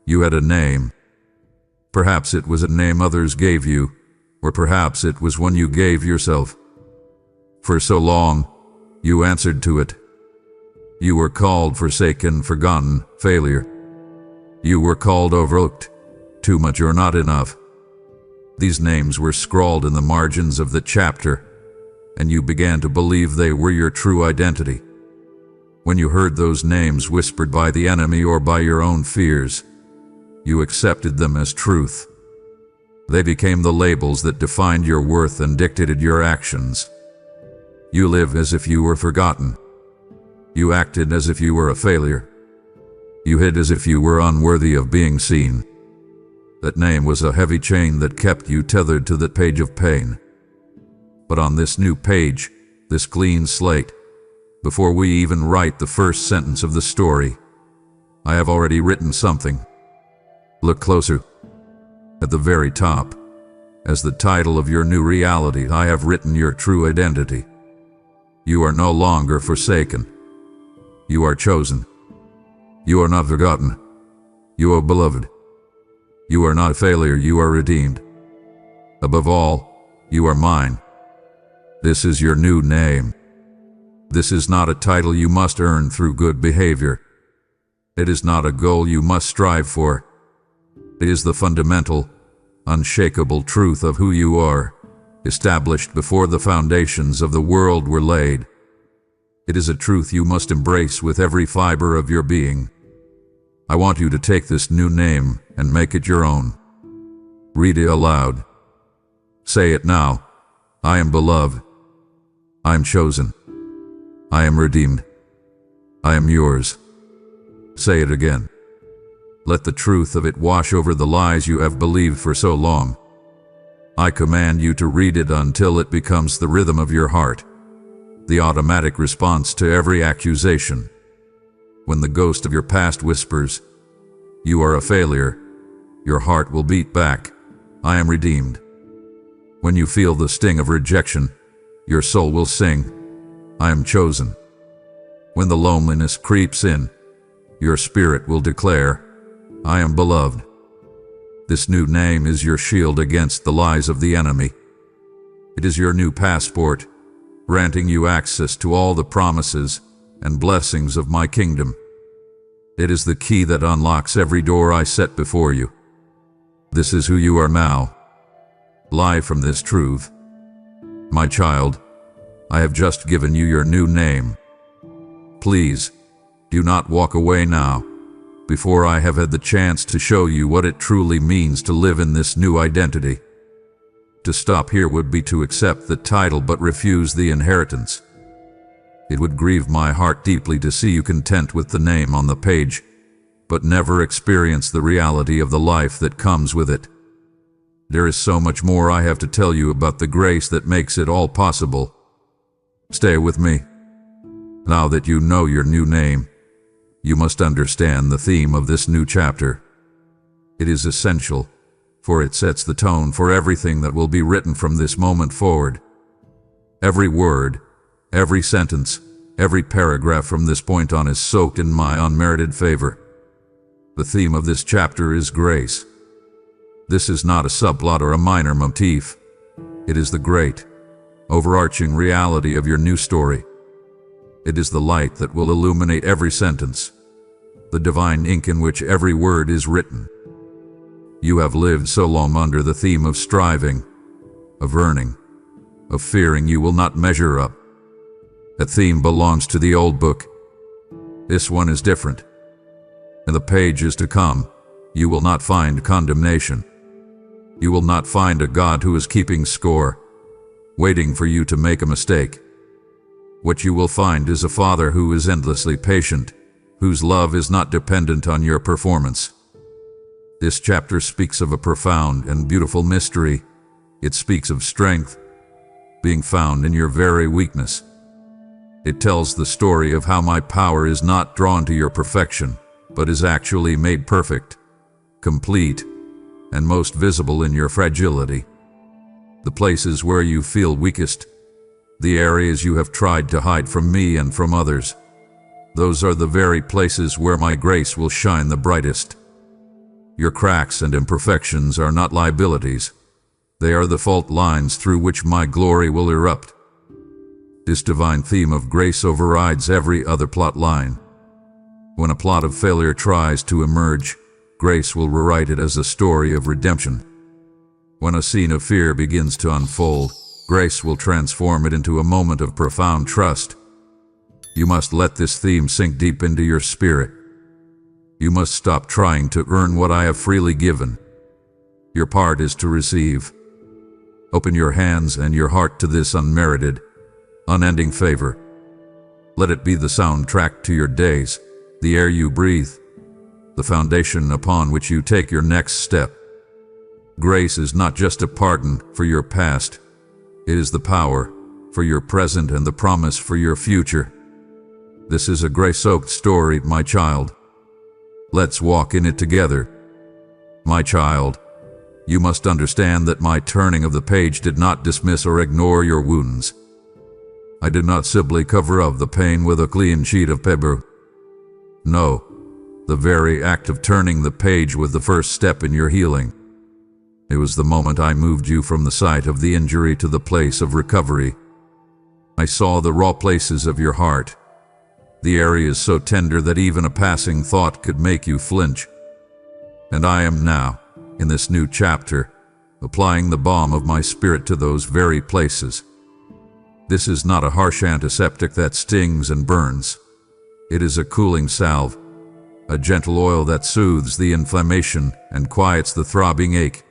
You had a name. Perhaps it was a name others gave you, or perhaps it was one you gave yourself. For so long, you answered to it. You were called forsaken, forgotten, failure. You were called overlooked, too much or not enough. These names were scrawled in the margins of the chapter, and you began to believe they were your true identity. When you heard those names whispered by the enemy or by your own fears, you accepted them as truth. They became the labels that defined your worth and dictated your actions. You lived as if you were forgotten. You acted as if you were a failure. You hid as if you were unworthy of being seen. That name was a heavy chain that kept you tethered to that page of pain. But on this new page, this clean slate, before we even write the first sentence of the story, I have already written something. Look closer. At the very top, as the title of your new reality, I have written your true identity. You are no longer forsaken. You are chosen. You are not forgotten. You are beloved. You are not a failure, you are redeemed. Above all, you are mine. This is your new name. This is not a title you must earn through good behavior. It is not a goal you must strive for. It is the fundamental, unshakable truth of who you are, established before the foundations of the world were laid. It is a truth you must embrace with every fiber of your being. I want you to take this new name and make it your own. Read it aloud. Say it now. I am beloved. I am chosen. I am redeemed. I am yours. Say it again. Let the truth of it wash over the lies you have believed for so long. I command you to read it until it becomes the rhythm of your heart, the automatic response to every accusation. When the ghost of your past whispers, "You are a failure," your heart will beat back, "I am redeemed." When you feel the sting of rejection, your soul will sing, "I am chosen." When the loneliness creeps in, your spirit will declare, "I am beloved." This new name is your shield against the lies of the enemy. It is your new passport, granting you access to all the promises and blessings of my kingdom. It is the key that unlocks every door I set before you. This is who you are now. Live from this truth. My child, I have just given you your new name. Please, do not walk away now, before I have had the chance to show you what it truly means to live in this new identity. To stop here would be to accept the title but refuse the inheritance. It would grieve my heart deeply to see you content with the name on the page, but never experience the reality of the life that comes with it. There is so much more I have to tell you about the grace that makes it all possible. Stay with me. Now that you know your new name, you must understand the theme of this new chapter. It is essential, for it sets the tone for everything that will be written from this moment forward. Every word, every sentence, every paragraph from this point on is soaked in my unmerited favor. The theme of this chapter is grace. This is not a subplot or a minor motif. It is the great, overarching reality of your new story. It is the light that will illuminate every sentence, the divine ink in which every word is written. You have lived so long under the theme of striving, of earning, of fearing you will not measure up. That theme belongs to the old book. This one is different. In the pages to come, you will not find condemnation. You will not find a God who is keeping score, waiting for you to make a mistake. What you will find is a Father who is endlessly patient, whose love is not dependent on your performance. This chapter speaks of a profound and beautiful mystery. It speaks of strength, being found in your very weakness. It tells the story of how my power is not drawn to your perfection, but is actually made perfect, complete, and most visible in your fragility. The places where you feel weakest, the areas you have tried to hide from me and from others, Those are the very places where my grace will shine the brightest. Your cracks and imperfections are not liabilities. They are the fault lines through which my glory will erupt. This divine theme of grace overrides every other plot line. When a plot of failure tries to emerge, grace will rewrite it as a story of redemption. When a scene of fear begins to unfold, grace will transform it into a moment of profound trust. You must let this theme sink deep into your spirit. You must stop trying to earn what I have freely given. Your part is to receive. Open your hands and your heart to this unmerited, unending favor. Let it be the soundtrack to your days, the air you breathe, the foundation upon which you take your next step. Grace is not just a pardon for your past. It is the power for your present and the promise for your future. This is a grace-soaked story, my child. Let's walk in it together. My child, you must understand that my turning of the page did not dismiss or ignore your wounds. I did not simply cover up the pain with a clean sheet of paper. No, the very act of turning the page was the first step in your healing. It was the moment I moved you from the site of the injury to the place of recovery. I saw the raw places of your heart, the areas so tender that even a passing thought could make you flinch. And I am now, in this new chapter, applying the balm of my spirit to those very places. This is not a harsh antiseptic that stings and burns. It is a cooling salve, a gentle oil that soothes the inflammation and quiets the throbbing ache.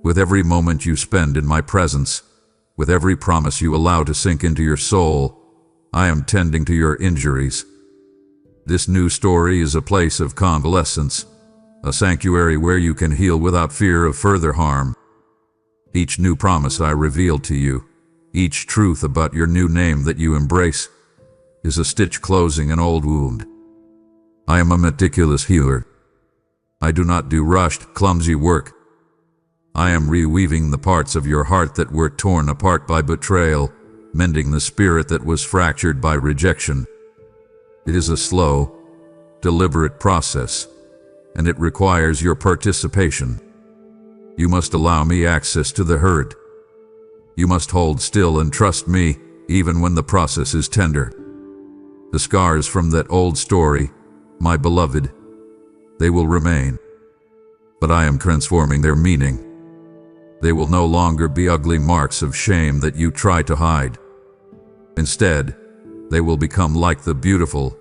With every moment you spend in my presence, with every promise you allow to sink into your soul, I am tending to your injuries. This new story is a place of convalescence, a sanctuary where you can heal without fear of further harm. Each new promise I reveal to you, each truth about your new name that you embrace, is a stitch closing an old wound. I am a meticulous healer. I do not do rushed, clumsy work. I am reweaving the parts of your heart that were torn apart by betrayal, mending the spirit that was fractured by rejection. It is a slow, deliberate process, and it requires your participation. You must allow me access to the hurt. You must hold still and trust me, even when the process is tender. The scars from that old story, my beloved, they will remain. But I am transforming their meaning. They will no longer be ugly marks of shame that you try to hide. Instead, they will become like the beautiful,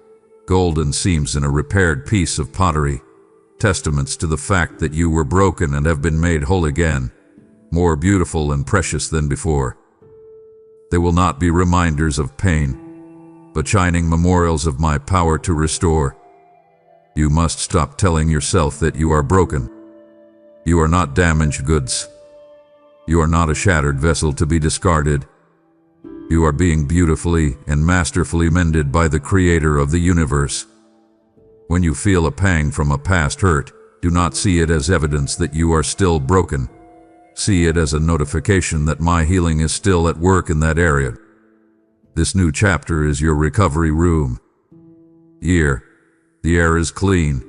golden seams in a repaired piece of pottery, testaments to the fact that you were broken and have been made whole again, more beautiful and precious than before. They will not be reminders of pain, but shining memorials of my power to restore. You must stop telling yourself that you are broken. You are not damaged goods. You are not a shattered vessel to be discarded. You are being beautifully and masterfully mended by the Creator of the universe. When you feel a pang from a past hurt, do not see it as evidence that you are still broken. See it as a notification that my healing is still at work in that area. This new chapter is your recovery room. Here, the air is clean,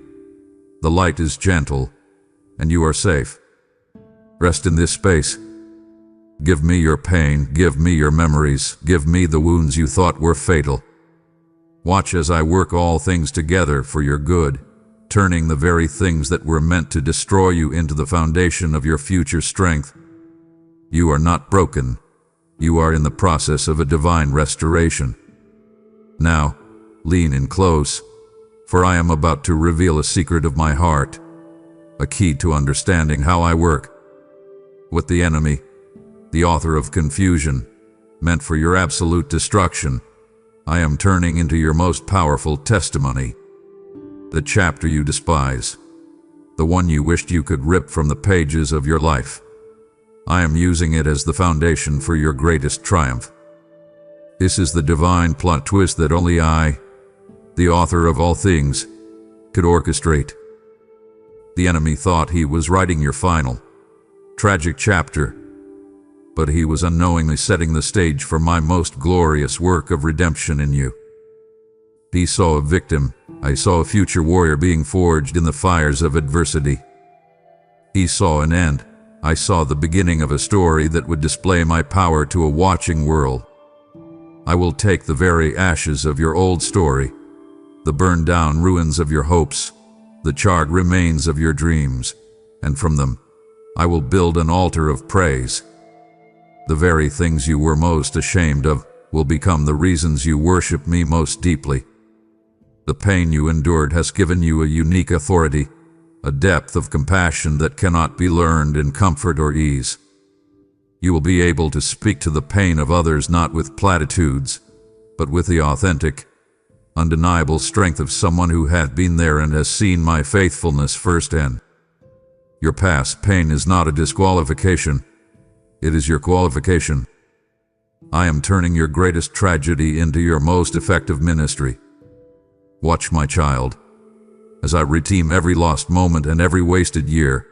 the light is gentle, and you are safe. Rest in this space. Give me your pain, give me your memories, give me the wounds you thought were fatal. Watch as I work all things together for your good, turning the very things that were meant to destroy you into the foundation of your future strength. You are not broken. You are in the process of a divine restoration. Now, lean in close, for I am about to reveal a secret of my heart, a key to understanding how I work. What the enemy, the author of confusion, meant for your absolute destruction, I am turning into your most powerful testimony. The chapter you despise, the one you wished you could rip from the pages of your life, I am using it as the foundation for your greatest triumph. This is the divine plot twist that only I, the author of all things, could orchestrate. The enemy thought he was writing your final, tragic chapter, but he was unknowingly setting the stage for my most glorious work of redemption in you. He saw a victim. I saw a future warrior being forged in the fires of adversity. He saw an end. I saw the beginning of a story that would display my power to a watching world. I will take the very ashes of your old story, the burned down ruins of your hopes, the charred remains of your dreams, and from them I will build an altar of praise. The very things you were most ashamed of will become the reasons you worship me most deeply. The pain you endured has given you a unique authority, a depth of compassion that cannot be learned in comfort or ease. You will be able to speak to the pain of others not with platitudes, but with the authentic, undeniable strength of someone who had been there and has seen my faithfulness firsthand. Your past pain is not a disqualification. It is your qualification. I am turning your greatest tragedy into your most effective ministry. Watch, my child, as I redeem every lost moment and every wasted year.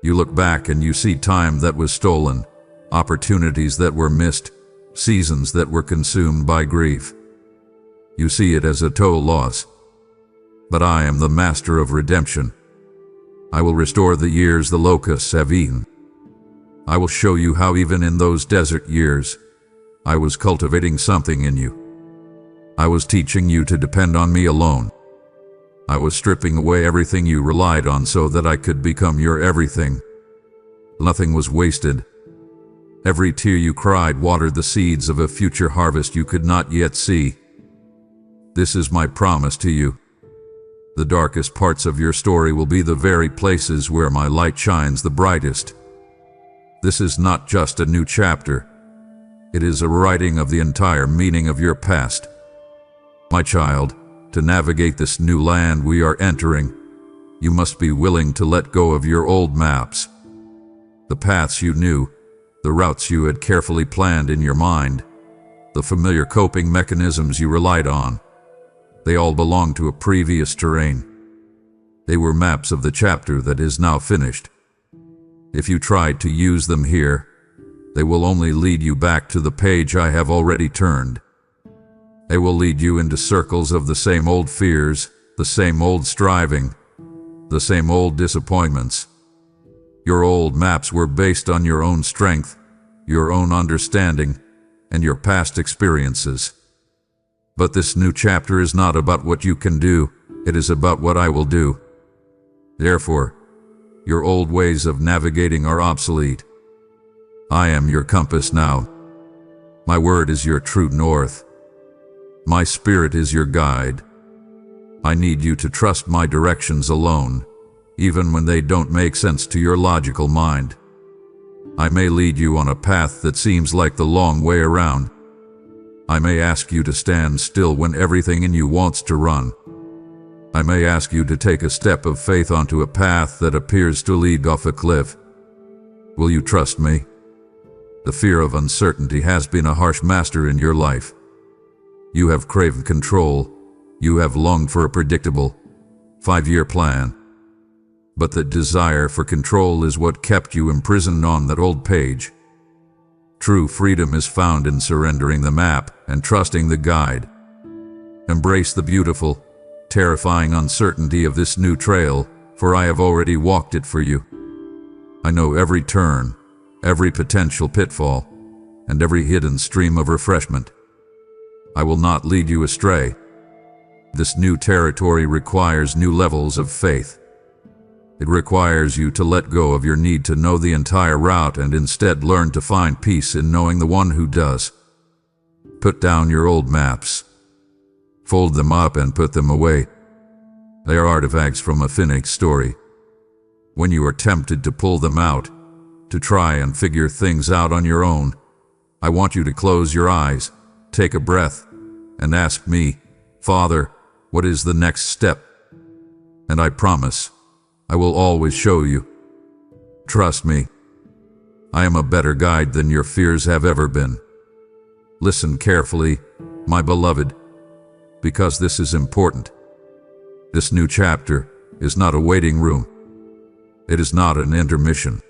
You look back and you see time that was stolen, opportunities that were missed, seasons that were consumed by grief. You see it as a total loss. But I am the master of redemption. I will restore the years the locusts have eaten. I will show you how even in those desert years, I was cultivating something in you. I was teaching you to depend on me alone. I was stripping away everything you relied on so that I could become your everything. Nothing was wasted. Every tear you cried watered the seeds of a future harvest you could not yet see. This is my promise to you. The darkest parts of your story will be the very places where my light shines the brightest. This is not just a new chapter. It is a writing of the entire meaning of your past. My child, to navigate this new land we are entering, you must be willing to let go of your old maps. The paths you knew, the routes you had carefully planned in your mind, the familiar coping mechanisms you relied on, they all belong to a previous terrain. They were maps of the chapter that is now finished. If you tried to use them here, they will only lead you back to the page I have already turned. They will lead you into circles of the same old fears, the same old striving, the same old disappointments. Your old maps were based on your own strength, your own understanding, and your past experiences. But this new chapter is not about what you can do, it is about what I will do. Therefore, your old ways of navigating are obsolete. I am your compass now. My word is your true north. My spirit is your guide. I need you to trust my directions alone, even when they don't make sense to your logical mind. I may lead you on a path that seems like the long way around. I may ask you to stand still when everything in you wants to run. I may ask you to take a step of faith onto a path that appears to lead off a cliff. Will you trust me? The fear of uncertainty has been a harsh master in your life. You have craved control. You have longed for a predictable, 5-year plan. But the desire for control is what kept you imprisoned on that old page. True freedom is found in surrendering the map and trusting the guide. Embrace the beautiful, terrifying uncertainty of this new trail, for I have already walked it for you. I know every turn, every potential pitfall, and every hidden stream of refreshment. I will not lead you astray. This new territory requires new levels of faith. It requires you to let go of your need to know the entire route and instead learn to find peace in knowing the one who does. Put down your old maps. Fold them up and put them away. They are artifacts from a finished story. When you are tempted to pull them out, to try and figure things out on your own, I want you to close your eyes, take a breath, and ask me, Father, what is the next step? And I promise, I will always show you. Trust me. I am a better guide than your fears have ever been. Listen carefully, my beloved, because this is important. This new chapter is not a waiting room. It is not an intermission.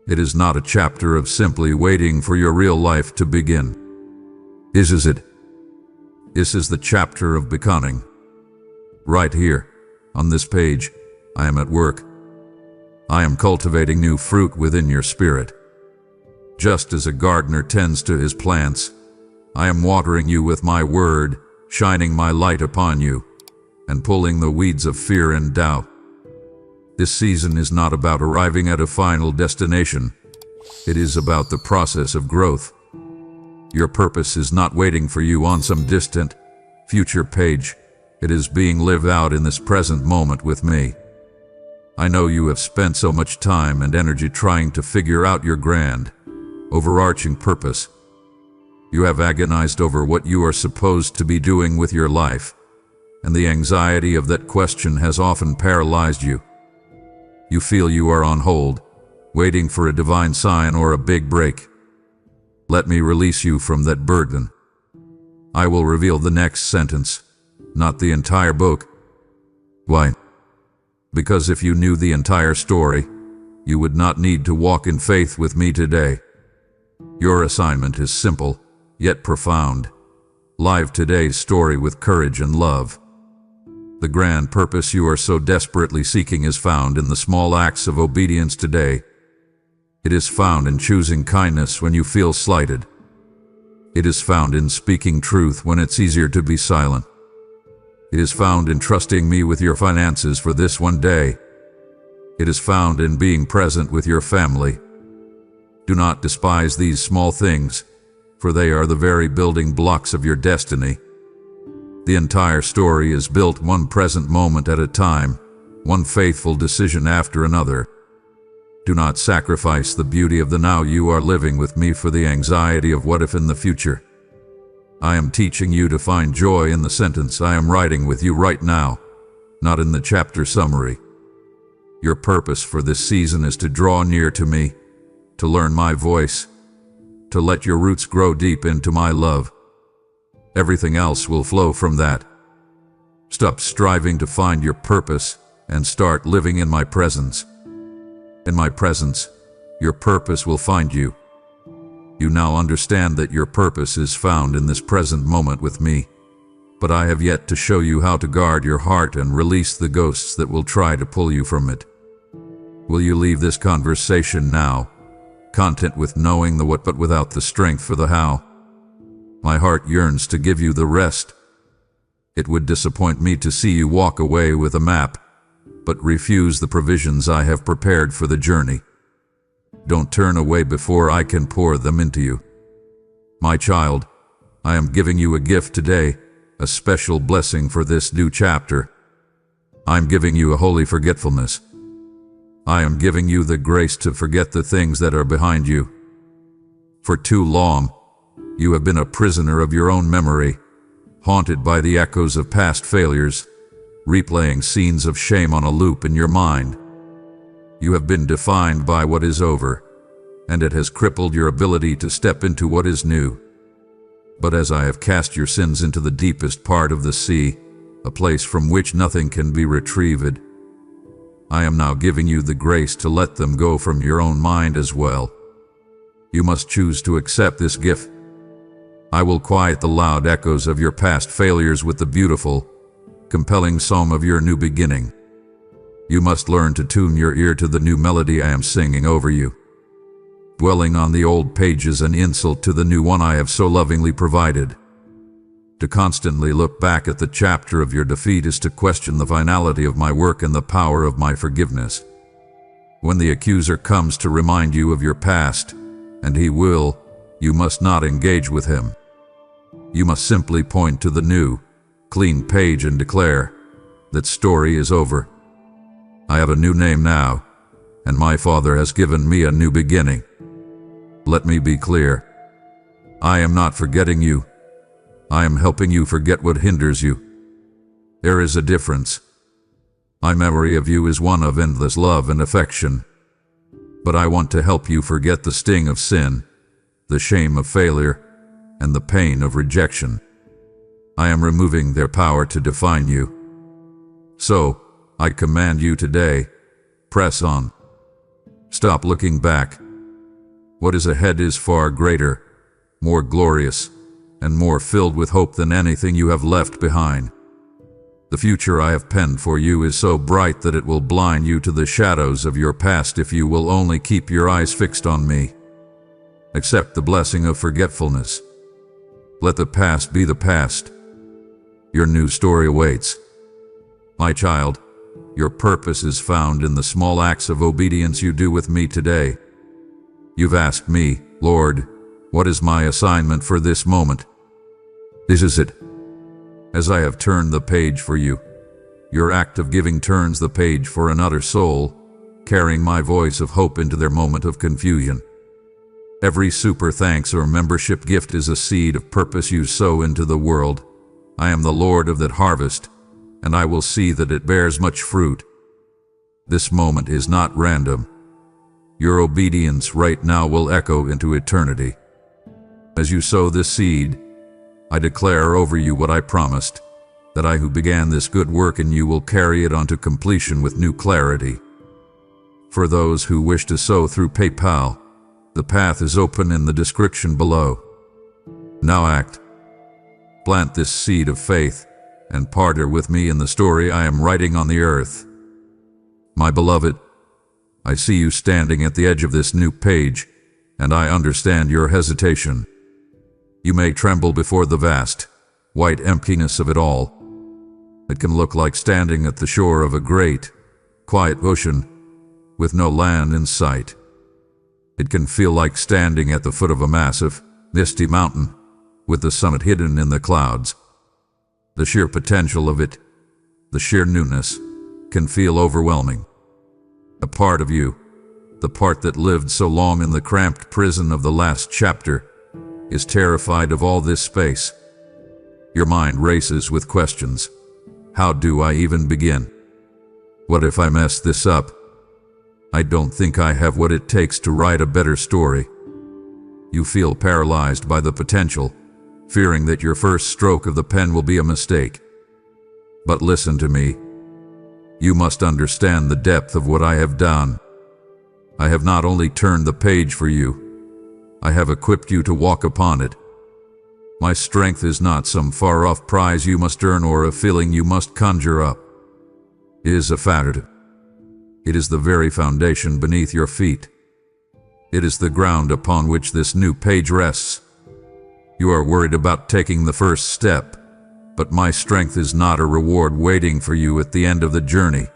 It is not a chapter of simply waiting for your real life to begin. Is it? This is the chapter of becoming. Right here, on this page, I am at work. I am cultivating new fruit within your spirit. Just as a gardener tends to his plants, I am watering you with my word, shining my light upon you, and pulling the weeds of fear and doubt. This season is not about arriving at a final destination. It is about the process of growth. Your purpose is not waiting for you on some distant, future page. It is being lived out in this present moment with me. I know you have spent so much time and energy trying to figure out your grand, overarching purpose. You have agonized over what you are supposed to be doing with your life, and the anxiety of that question has often paralyzed you. You feel you are on hold, waiting for a divine sign or a big break. Let me release you from that burden. I will reveal the next sentence, not the entire book. Why? Because if you knew the entire story, you would not need to walk in faith with me today. Your assignment is simple, yet profound. Live today's story with courage and love. The grand purpose you are so desperately seeking is found in the small acts of obedience today. It is found in choosing kindness when you feel slighted. It is found in speaking truth when it's easier to be silent. It is found in trusting me with your finances for this one day. It is found in being present with your family. Do not despise these small things, for they are the very building blocks of your destiny. The entire story is built one present moment at a time, one faithful decision after another. Do not sacrifice the beauty of the now you are living with me for the anxiety of what if in the future. I am teaching you to find joy in the sentence I am writing with you right now, not in the chapter summary. Your purpose for this season is to draw near to me, to learn my voice, to let your roots grow deep into my love. Everything else will flow from that. Stop striving to find your purpose and start living in my presence. In my presence, your purpose will find you. You now understand that your purpose is found in this present moment with me, but I have yet to show you how to guard your heart and release the ghosts that will try to pull you from it. Will you leave this conversation now, content with knowing the what but without the strength for the how? My heart yearns to give you the rest. It would disappoint me to see you walk away with a map, but refuse the provisions I have prepared for the journey. Don't turn away before I can pour them into you. My child, I am giving you a gift today, a special blessing for this new chapter. I'm giving you a holy forgetfulness. I am giving you the grace to forget the things that are behind you. For too long, you have been a prisoner of your own memory, haunted by the echoes of past failures, replaying scenes of shame on a loop in your mind. You have been defined by what is over, and it has crippled your ability to step into what is new. But as I have cast your sins into the deepest part of the sea, a place from which nothing can be retrieved, I am now giving you the grace to let them go from your own mind as well. You must choose to accept this gift. I will quiet the loud echoes of your past failures with the beautiful, compelling song of your new beginning. You must learn to tune your ear to the new melody I am singing over you. Dwelling on the old pages an insult to the new one I have so lovingly provided. To constantly look back at the chapter of your defeat is to question the finality of my work and the power of my forgiveness. When the accuser comes to remind you of your past, and he will, you must not engage with him. You must simply point to the new, clean page and declare, that story is over. I have a new name now, and my Father has given me a new beginning. Let me be clear. I am not forgetting you. I am helping you forget what hinders you. There is a difference. My memory of you is one of endless love and affection. But I want to help you forget the sting of sin, the shame of failure, and the pain of rejection. I am removing their power to define you. So, I command you today, press on. Stop looking back. What is ahead is far greater, more glorious, and more filled with hope than anything you have left behind. The future I have penned for you is so bright that it will blind you to the shadows of your past if you will only keep your eyes fixed on me. Accept the blessing of forgetfulness. Let the past be the past. Your new story awaits. My child, your purpose is found in the small acts of obedience you do with me today. You've asked me, Lord, what is my assignment for this moment? This is it. As I have turned the page for you, your act of giving turns the page for another soul, carrying my voice of hope into their moment of confusion. Every super thanks or membership gift is a seed of purpose you sow into the world. I am the Lord of that harvest, and I will see that it bears much fruit. This moment is not random. Your obedience right now will echo into eternity. As you sow this seed, I declare over you what I promised, that I who began this good work in you will carry it on to completion with new clarity. For those who wish to sow through PayPal, the path is open in the description below. Now act. Plant this seed of faith and partner with me in the story I am writing on the earth. My beloved, I see you standing at the edge of this new page, and I understand your hesitation. You may tremble before the vast, white emptiness of it all. It can look like standing at the shore of a great, quiet ocean, with no land in sight. It can feel like standing at the foot of a massive, misty mountain, with the summit hidden in the clouds. The sheer potential of it, the sheer newness, can feel overwhelming. A part of you, the part that lived so long in the cramped prison of the last chapter, is terrified of all this space. Your mind races with questions. How do I even begin? What if I mess this up? I don't think I have what it takes to write a better story. You feel paralyzed by the potential, fearing that your first stroke of the pen will be a mistake. But listen to me. You must understand the depth of what I have done. I have not only turned the page for you, I have equipped you to walk upon it. My strength is not some far-off prize you must earn or a feeling you must conjure up. It is a fact. It is the very foundation beneath your feet. It is the ground upon which this new page rests. You are worried about taking the first step, but my strength is not a reward waiting for you at the end of the journey.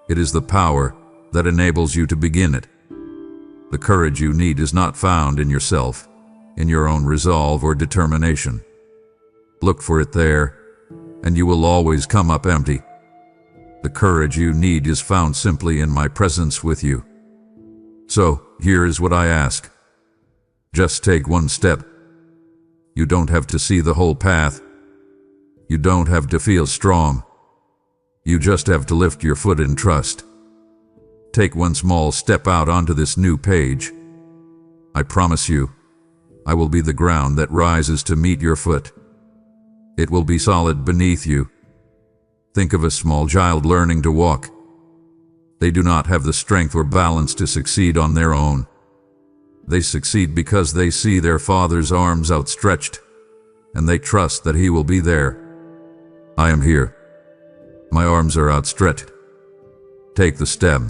It is the power that enables you to begin it. The courage you need is not found in yourself, in your own resolve or determination. Look for it there, and you will always come up empty. The courage you need is found simply in my presence with you. So, here is what I ask. Just take one step. You don't have to see the whole path. You don't have to feel strong. You just have to lift your foot in trust. Take one small step out onto this new page. I promise you, I will be the ground that rises to meet your foot. It will be solid beneath you. Think of a small child learning to walk. They do not have the strength or balance to succeed on their own. They succeed because they see their father's arms outstretched, and they trust that he will be there. I am here. My arms are outstretched. Take the step.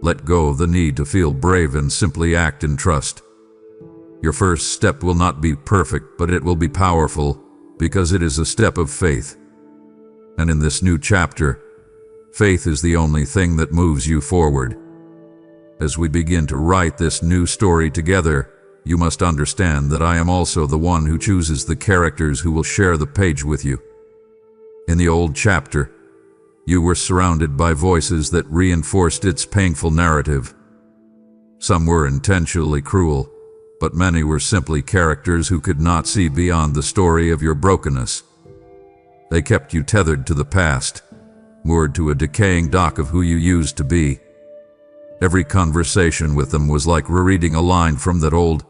Let go of the need to feel brave and simply act in trust. Your first step will not be perfect, but it will be powerful because it is a step of faith. And in this new chapter, faith is the only thing that moves you forward. As we begin to write this new story together, you must understand that I am also the one who chooses the characters who will share the page with you. In the old chapter, you were surrounded by voices that reinforced its painful narrative. Some were intentionally cruel, but many were simply characters who could not see beyond the story of your brokenness. They kept you tethered to the past, moored to a decaying dock of who you used to be. Every conversation with them was like rereading a line from that old,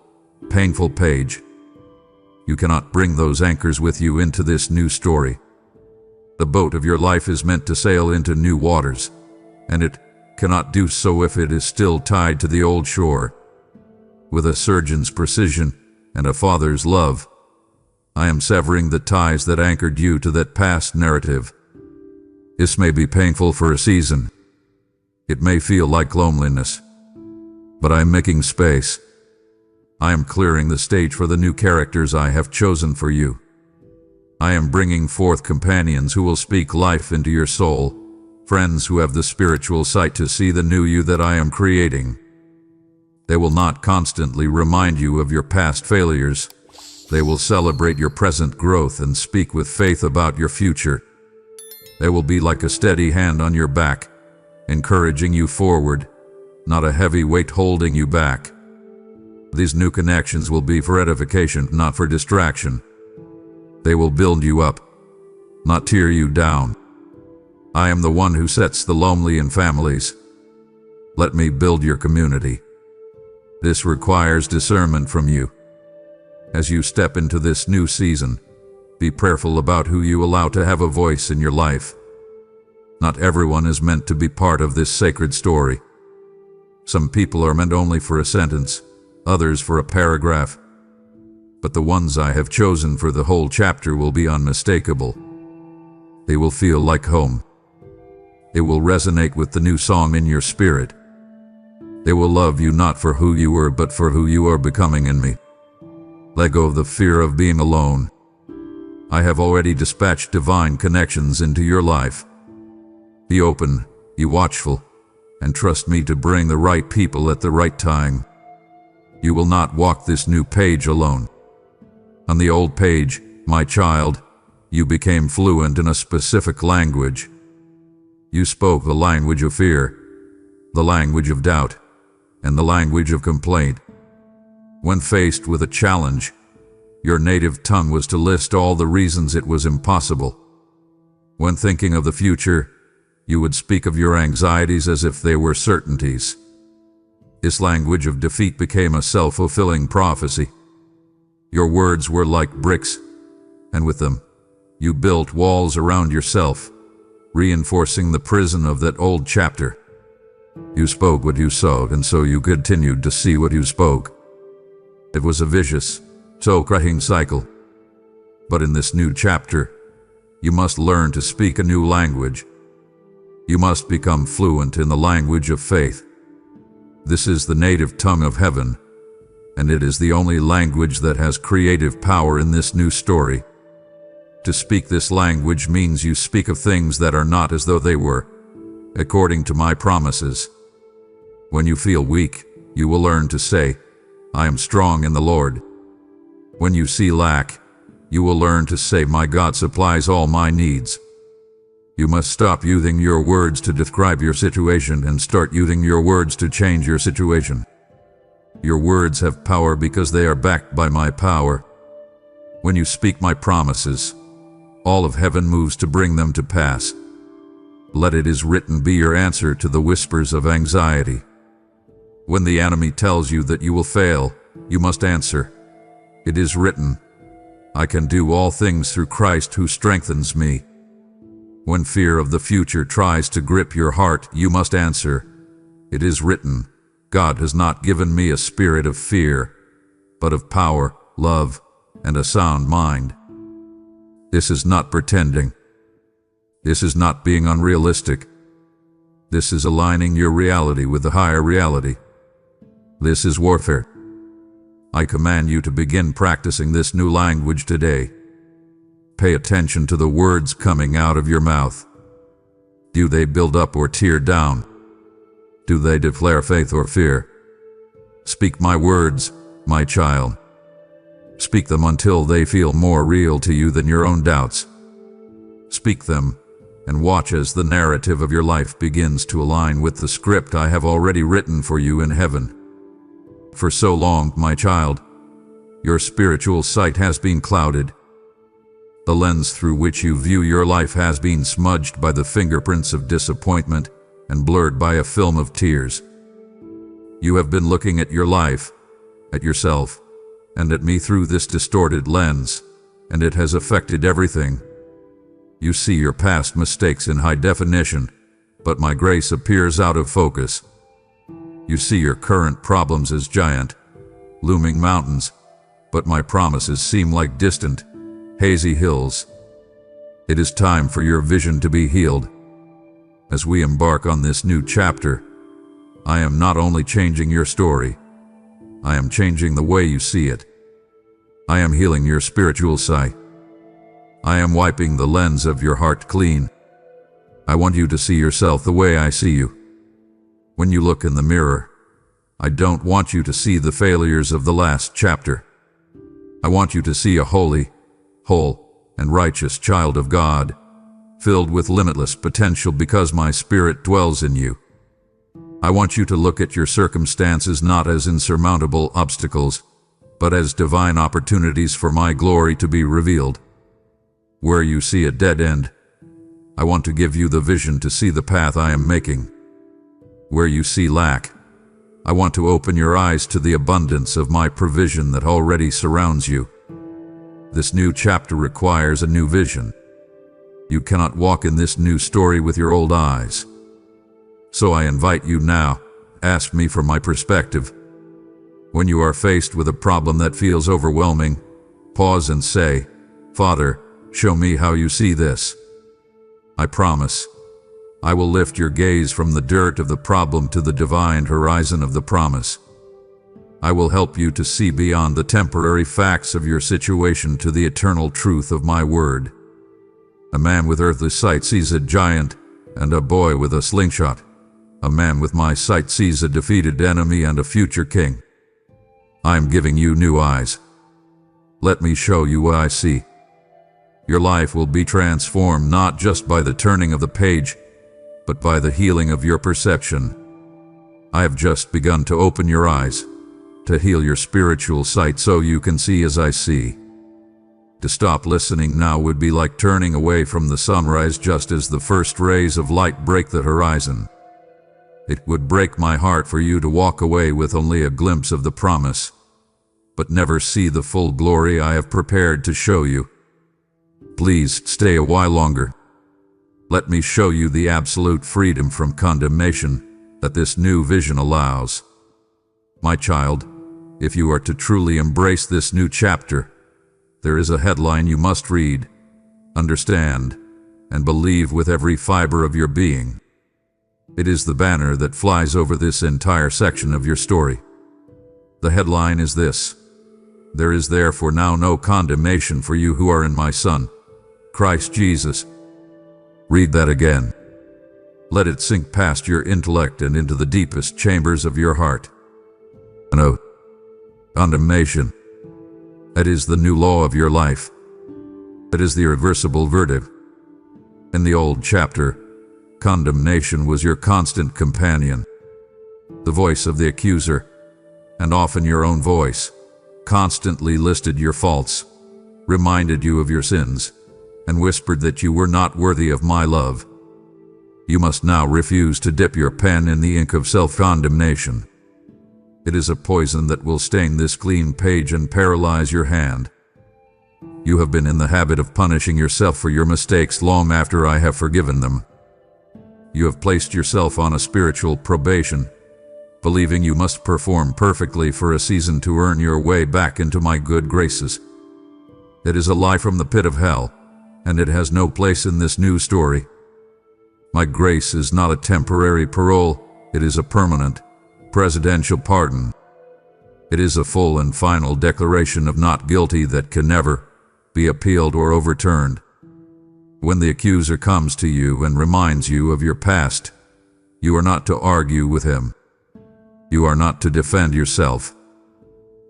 painful page. You cannot bring those anchors with you into this new story. The boat of your life is meant to sail into new waters, and it cannot do so if it is still tied to the old shore. With a surgeon's precision and a father's love, I am severing the ties that anchored you to that past narrative. This may be painful for a season. It may feel like loneliness. But I am making space. I am clearing the stage for the new characters I have chosen for you. I am bringing forth companions who will speak life into your soul, friends who have the spiritual sight to see the new you that I am creating. They will not constantly remind you of your past failures. They will celebrate your present growth and speak with faith about your future. They will be like a steady hand on your back, encouraging you forward, not a heavy weight holding you back. These new connections will be for edification, not for distraction. They will build you up, not tear you down. I am the one who sets the lonely in families. Let me build your community. This requires discernment from you. As you step into this new season, be prayerful about who you allow to have a voice in your life. Not everyone is meant to be part of this sacred story. Some people are meant only for a sentence, others for a paragraph. But the ones I have chosen for the whole chapter will be unmistakable. They will feel like home. They will resonate with the new song in your spirit. They will love you not for who you were, but for who you are becoming in me. Let go of the fear of being alone. I have already dispatched divine connections into your life. Be open, be watchful, and trust me to bring the right people at the right time. You will not walk this new page alone. On the old page, my child, you became fluent in a specific language. You spoke the language of fear, the language of doubt, and the language of complaint. When faced with a challenge, your native tongue was to list all the reasons it was impossible. When thinking of the future, you would speak of your anxieties as if they were certainties. This language of defeat became a self-fulfilling prophecy. Your words were like bricks, and with them, you built walls around yourself, reinforcing the prison of that old chapter. You spoke what you sowed, and so you continued to see what you spoke. It was a vicious, soul-crushing cycle. But in this new chapter, you must learn to speak a new language. You must become fluent in the language of faith. This is the native tongue of heaven, and it is the only language that has creative power in this new story. To speak this language means you speak of things that are not as though they were, according to my promises. When you feel weak, you will learn to say, I am strong in the Lord. When you see lack, you will learn to say, my God supplies all my needs. You must stop using your words to describe your situation and start using your words to change your situation. Your words have power because they are backed by my power. When you speak my promises, all of heaven moves to bring them to pass. Let it is written be your answer to the whispers of anxiety. When the enemy tells you that you will fail, you must answer, it is written, I can do all things through Christ who strengthens me. When fear of the future tries to grip your heart, you must answer, it is written, God has not given me a spirit of fear, but of power, love, and a sound mind. This is not pretending. This is not being unrealistic. This is aligning your reality with the higher reality. This is warfare. I command you to begin practicing this new language today. Pay attention to the words coming out of your mouth. Do they build up or tear down? Do they declare faith or fear? Speak my words, my child. Speak them until they feel more real to you than your own doubts. Speak them, and watch as the narrative of your life begins to align with the script I have already written for you in heaven. For so long, my child, your spiritual sight has been clouded. The lens through which you view your life has been smudged by the fingerprints of disappointment and blurred by a film of tears. You have been looking at your life, at yourself, and at me through this distorted lens, and it has affected everything. You see your past mistakes in high definition, but my grace appears out of focus. You see your current problems as giant, looming mountains, but my promises seem like distant, hazy hills. It is time for your vision to be healed. As we embark on this new chapter, I am not only changing your story, I am changing the way you see it. I am healing your spiritual sight. I am wiping the lens of your heart clean. I want you to see yourself the way I see you. When you look in the mirror, I don't want you to see the failures of the last chapter. I want you to see a holy, whole, and righteous child of God, filled with limitless potential because my Spirit dwells in you. I want you to look at your circumstances not as insurmountable obstacles, but as divine opportunities for my glory to be revealed. Where you see a dead end, I want to give you the vision to see the path I am making. Where you see lack, I want to open your eyes to the abundance of my provision that already surrounds you. This new chapter requires a new vision. You cannot walk in this new story with your old eyes. So I invite you now, ask me for my perspective. When you are faced with a problem that feels overwhelming, pause and say, "Father, show me how you see this." I promise, I will lift your gaze from the dirt of the problem to the divine horizon of the promise. I will help you to see beyond the temporary facts of your situation to the eternal truth of my word. A man with earthly sight sees a giant, and a boy with a slingshot. A man with my sight sees a defeated enemy and a future king. I am giving you new eyes. Let me show you what I see. Your life will be transformed not just by the turning of the page, but by the healing of your perception. I have just begun to open your eyes, to heal your spiritual sight so you can see as I see. To stop listening now would be like turning away from the sunrise just as the first rays of light break the horizon. It would break my heart for you to walk away with only a glimpse of the promise, but never see the full glory I have prepared to show you. Please stay a while longer. Let me show you the absolute freedom from condemnation that this new vision allows. My child, if you are to truly embrace this new chapter, there is a headline you must read, understand, and believe with every fiber of your being. It is the banner that flies over this entire section of your story. The headline is this: "There is therefore now no condemnation for you who are in my Son, Christ Jesus." Read that again. Let it sink past your intellect and into the deepest chambers of your heart. No condemnation. That is the new law of your life. That is the irreversible verdict. In the old chapter, condemnation was your constant companion. The voice of the accuser, and often your own voice, constantly listed your faults, reminded you of your sins, and whispered that you were not worthy of my love. You must now refuse to dip your pen in the ink of self-condemnation. It is a poison that will stain this clean page and paralyze your hand. You have been in the habit of punishing yourself for your mistakes long after I have forgiven them. You have placed yourself on a spiritual probation, believing you must perform perfectly for a season to earn your way back into my good graces. It is a lie from the pit of hell, and it has no place in this new story. My grace is not a temporary parole, it is a permanent, presidential pardon. It is a full and final declaration of not guilty that can never be appealed or overturned. When the accuser comes to you and reminds you of your past, you are not to argue with him. You are not to defend yourself.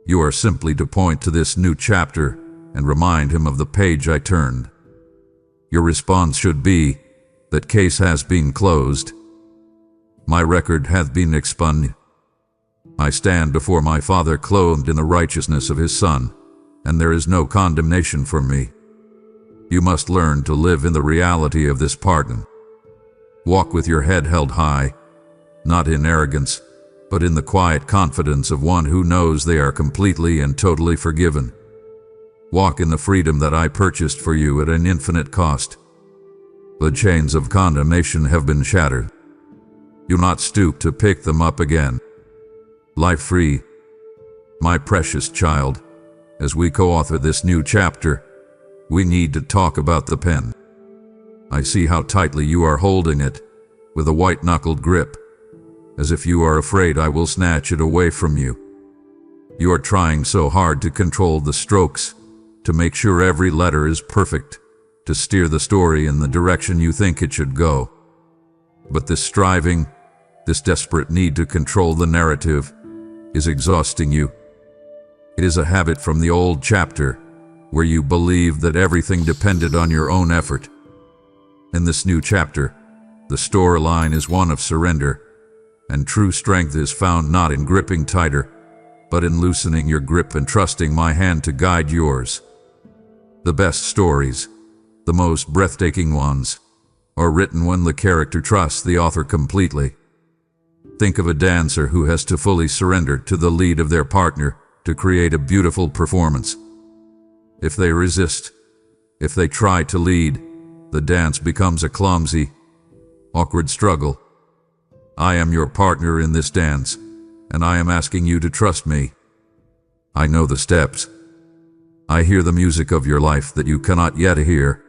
You are simply to point to this new chapter and remind him of the page I turned. Your response should be, "That case has been closed. My record hath been expunged. I stand before my Father clothed in the righteousness of his Son, and there is no condemnation for me." You must learn to live in the reality of this pardon. Walk with your head held high, not in arrogance, but in the quiet confidence of one who knows they are completely and totally forgiven. Walk in the freedom that I purchased for you at an infinite cost. The chains of condemnation have been shattered. Do not stoop to pick them up again. Life free. My precious child, as we co-author this new chapter, We need to talk about the pen. I see how tightly you are holding it, with a white-knuckled grip, as if you are afraid I will snatch it away from you. You are trying so hard to control the strokes, to make sure every letter is perfect, to steer the story in the direction you think it should go. But this striving, this desperate need to control the narrative, is exhausting you. It is a habit from the old chapter, where you believed that everything depended on your own effort. In this new chapter, the storyline is one of surrender, and true strength is found not in gripping tighter, but in loosening your grip and trusting my hand to guide yours. The best stories, the most breathtaking ones, are written when the character trusts the author completely. Think of a dancer who has to fully surrender to the lead of their partner to create a beautiful performance. If they resist, if they try to lead, the dance becomes a clumsy, awkward struggle. I am your partner in this dance, and I am asking you to trust me. I know the steps. I hear the music of your life that you cannot yet hear.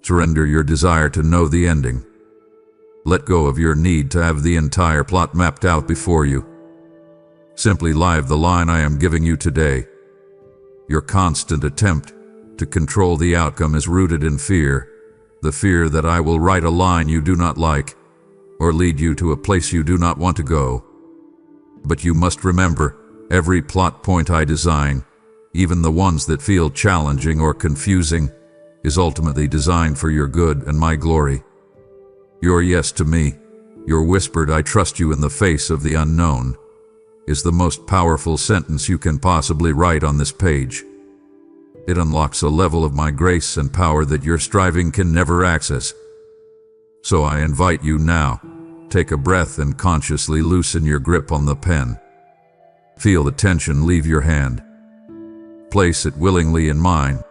Surrender your desire to know the ending. Let go of your need to have the entire plot mapped out before you. Simply live the line I am giving you today. Your constant attempt to control the outcome is rooted in fear, the fear that I will write a line you do not like, or lead you to a place you do not want to go. But you must remember, every plot point I design, even the ones that feel challenging or confusing, is ultimately designed for your good and my glory. Your yes to me, your whispered "I trust you" in the face of the unknown, is the most powerful sentence you can possibly write on this page. It unlocks a level of my grace and power that your striving can never access. So I invite you now, take a breath and consciously loosen your grip on the pen. Feel the tension leave your hand. Place it willingly in mine.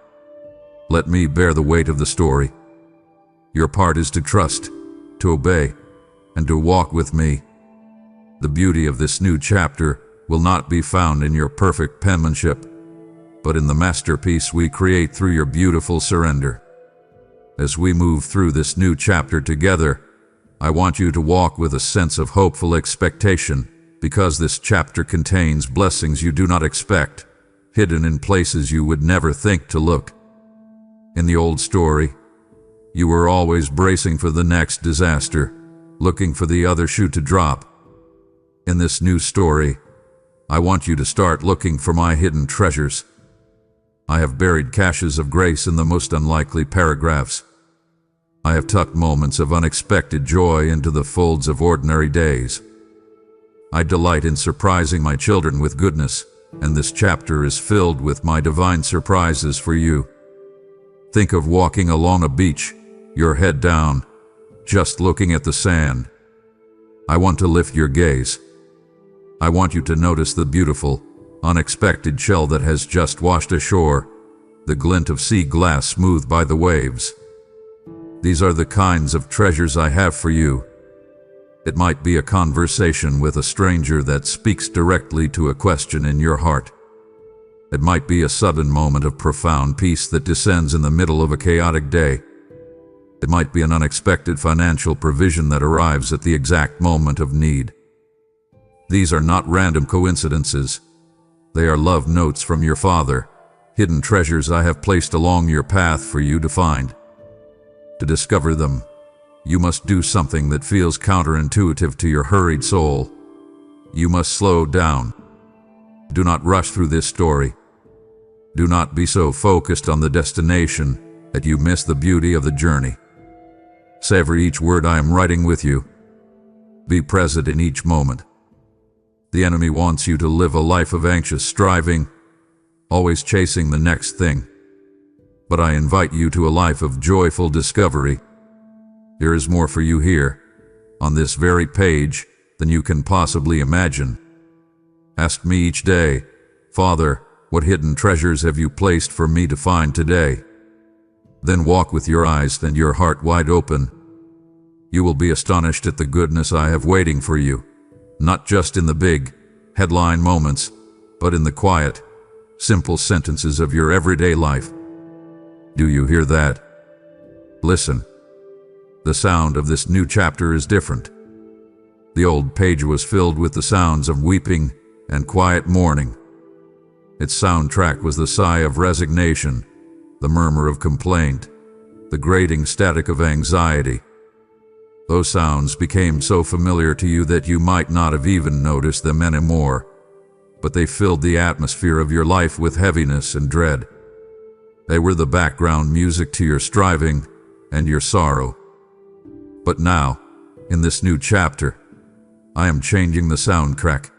Let me bear the weight of the story. Your part is to trust, to obey, and to walk with me. The beauty of this new chapter will not be found in your perfect penmanship, but in the masterpiece we create through your beautiful surrender. As we move through this new chapter together, I want you to walk with a sense of hopeful expectation, because this chapter contains blessings you do not expect, hidden in places you would never think to look. In the old story, you were always bracing for the next disaster, looking for the other shoe to drop. In this new story, I want you to start looking for my hidden treasures. I have buried caches of grace in the most unlikely paragraphs. I have tucked moments of unexpected joy into the folds of ordinary days. I delight in surprising my children with goodness, and this chapter is filled with my divine surprises for you. Think of walking along a beach, your head down, just looking at the sand. I want to lift your gaze. I want you to notice the beautiful, unexpected shell that has just washed ashore, the glint of sea glass smoothed by the waves. These are the kinds of treasures I have for you. It might be a conversation with a stranger that speaks directly to a question in your heart. It might be a sudden moment of profound peace that descends in the middle of a chaotic day. It might be an unexpected financial provision that arrives at the exact moment of need. These are not random coincidences. They are love notes from your Father, hidden treasures I have placed along your path for you to find. To discover them, you must do something that feels counterintuitive to your hurried soul. You must slow down. Do not rush through this story. Do not be so focused on the destination that you miss the beauty of the journey. Savor each word I am writing with you. Be present in each moment. The enemy wants you to live a life of anxious striving, always chasing the next thing. But I invite you to a life of joyful discovery. There is more for you here, on this very page, than you can possibly imagine. Ask me each day, "Father, what hidden treasures have you placed for me to find today?" Then walk with your eyes and your heart wide open. You will be astonished at the goodness I have waiting for you, not just in the big, headline moments, but in the quiet, simple sentences of your everyday life. Do you hear that? Listen. The sound of this new chapter is different. The old page was filled with the sounds of weeping and quiet mourning. Its soundtrack was the sigh of resignation, the murmur of complaint, the grating static of anxiety. Those sounds became so familiar to you that you might not have even noticed them anymore, but they filled the atmosphere of your life with heaviness and dread. They were the background music to your striving and your sorrow. But now, in this new chapter, I am changing the soundtrack.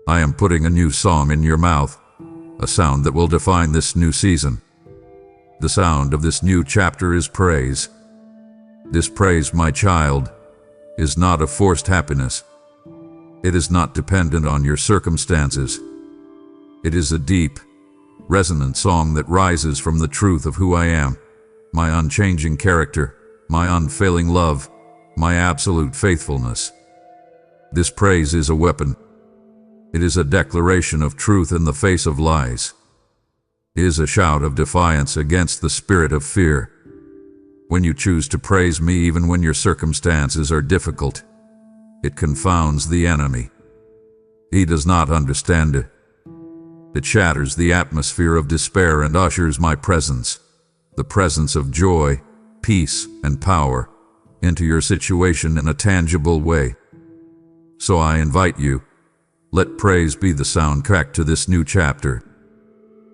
I am putting a new song in your mouth, a sound that will define this new season. The sound of this new chapter is praise. This praise, my child, is not a forced happiness. It is not dependent on your circumstances. It is a deep, resonant song that rises from the truth of who I am, my unchanging character, my unfailing love, my absolute faithfulness. This praise is a weapon. It is a declaration of truth in the face of lies. It is a shout of defiance against the spirit of fear. When you choose to praise me even when your circumstances are difficult, it confounds the enemy. He does not understand it. It shatters the atmosphere of despair and ushers my presence, the presence of joy, peace, and power, into your situation in a tangible way. So I invite you, let praise be the soundtrack to this new chapter.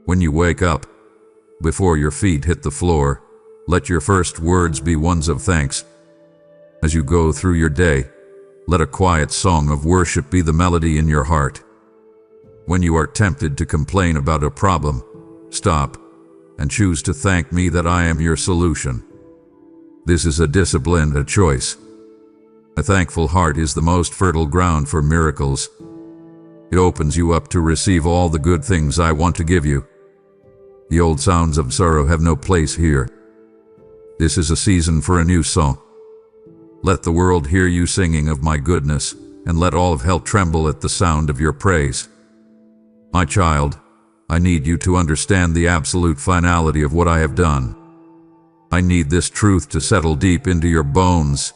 When you wake up, before your feet hit the floor, let your first words be ones of thanks. As you go through your day, let a quiet song of worship be the melody in your heart. When you are tempted to complain about a problem, stop and choose to thank me that I am your solution. This is a discipline, a choice. A thankful heart is the most fertile ground for miracles. It opens you up to receive all the good things I want to give you. The old sounds of sorrow have no place here. This is a season for a new song. Let the world hear you singing of my goodness, and let all of hell tremble at the sound of your praise. My child, I need you to understand the absolute finality of what I have done. I need this truth to settle deep into your bones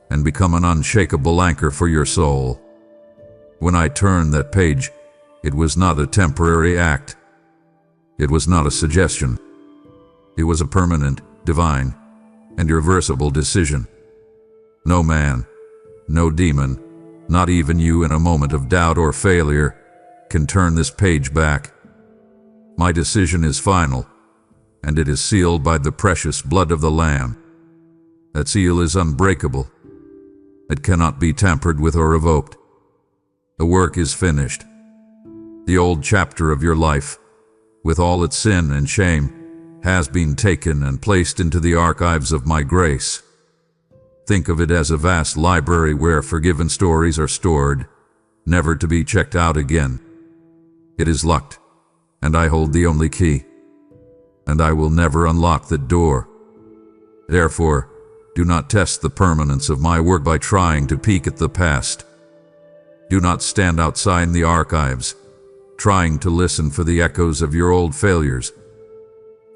and become an unshakable anchor for your soul. When I turned that page, it was not a temporary act. It was not a suggestion. It was a permanent, divine, and irreversible decision. No man, no demon, not even you in a moment of doubt or failure, can turn this page back. My decision is final, and it is sealed by the precious blood of the Lamb. That seal is unbreakable. It cannot be tampered with or revoked. The work is finished. The old chapter of your life, with all its sin and shame, has been taken and placed into the archives of my grace. Think of it as a vast library where forgiven stories are stored, never to be checked out again. It is locked, and I hold the only key, and I will never unlock the door. Therefore, do not test the permanence of my work by trying to peek at the past. Do not stand outside the archives, trying to listen for the echoes of your old failures.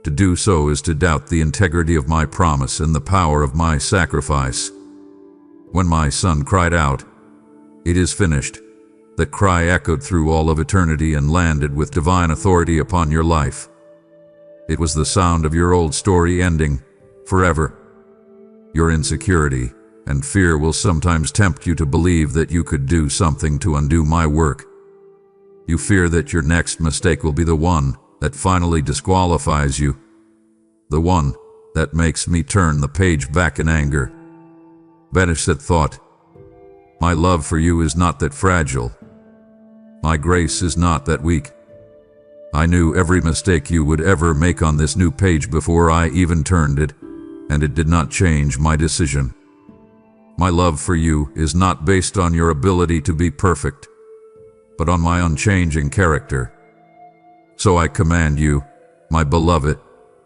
To do so is to doubt the integrity of my promise and the power of my sacrifice. When my son cried out, "It is finished," that cry echoed through all of eternity and landed with divine authority upon your life. It was the sound of your old story ending forever. Your insecurity and fear will sometimes tempt you to believe that you could do something to undo my work. You fear that your next mistake will be the one that finally disqualifies you, the one that makes me turn the page back in anger. Banish that thought. My love for you is not that fragile. My grace is not that weak. I knew every mistake you would ever make on this new page before I even turned it, and it did not change my decision. My love for you is not based on your ability to be perfect, but on my unchanging character. So I command you, my beloved,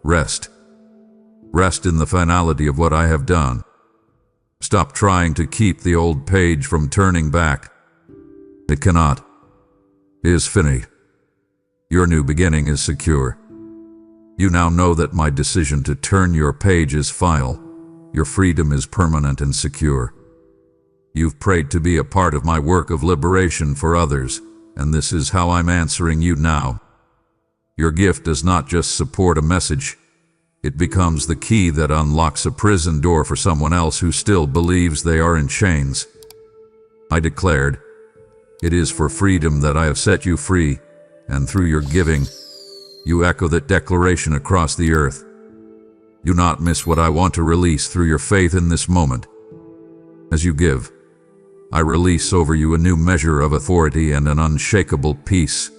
rest. Rest in the finality of what I have done. Stop trying to keep the old page from turning back. It cannot. It is finished. Your new beginning is secure. You now know that my decision to turn your page is final. Your freedom is permanent and secure. You've prayed to be a part of my work of liberation for others, and this is how I'm answering you now. Your gift does not just support a message. It becomes the key that unlocks a prison door for someone else who still believes they are in chains. I declared, "It is for freedom that I have set you free," and through your giving, you echo that declaration across the earth. Do not miss what I want to release through your faith in this moment. As you give, I release over you a new measure of authority and an unshakable peace,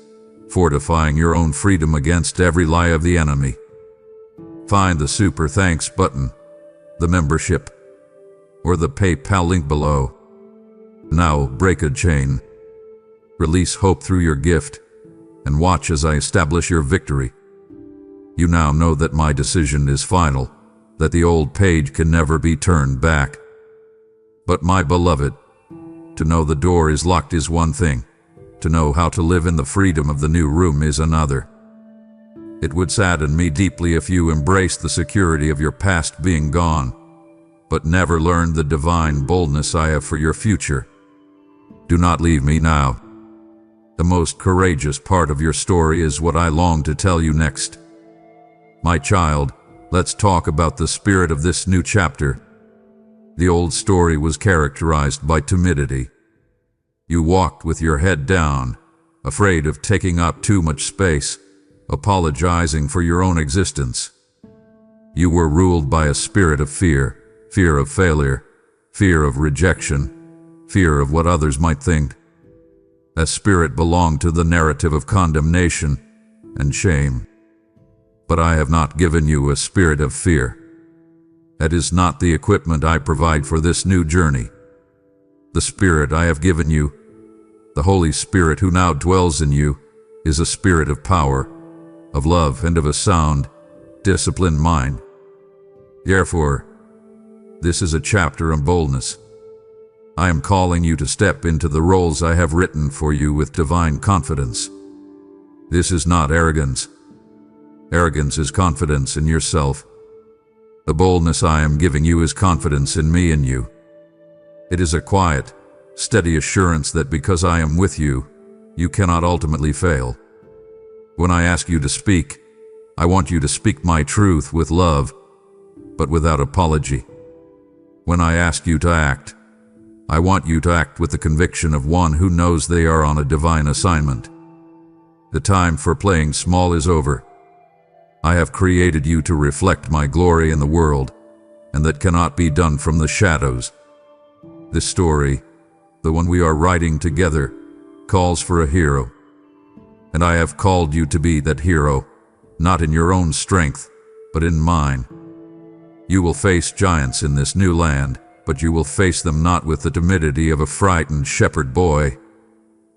fortifying your own freedom against every lie of the enemy. Find the Super Thanks button, the membership, or the PayPal link below. Now break a chain. Release hope through your gift, and watch as I establish your victory. You now know that my decision is final, that the old page can never be turned back. But my beloved, to know the door is locked is one thing. To know how to live in the freedom of the new room is another. It would sadden me deeply if you embraced the security of your past being gone, but never learned the divine boldness I have for your future. Do not leave me now. The most courageous part of your story is what I long to tell you next. My child, let's talk about the spirit of this new chapter. The old story was characterized by timidity. You walked with your head down, afraid of taking up too much space, apologizing for your own existence. You were ruled by a spirit of fear, fear of failure, fear of rejection, fear of what others might think. That spirit belonged to the narrative of condemnation and shame. But I have not given you a spirit of fear. That is not the equipment I provide for this new journey. The Spirit I have given you, the Holy Spirit who now dwells in you, is a spirit of power, of love, and of a sound, disciplined mind. Therefore, this is a chapter on boldness. I am calling you to step into the roles I have written for you with divine confidence. This is not arrogance. Arrogance is confidence in yourself. The boldness I am giving you is confidence in me and you. It is a quiet, steady assurance that because I am with you, you cannot ultimately fail. When I ask you to speak, I want you to speak my truth with love, but without apology. When I ask you to act, I want you to act with the conviction of one who knows they are on a divine assignment. The time for playing small is over. I have created you to reflect my glory in the world, and that cannot be done from the shadows. This story, the one we are writing together, calls for a hero. And I have called you to be that hero, not in your own strength, but in mine. You will face giants in this new land, but you will face them not with the timidity of a frightened shepherd boy,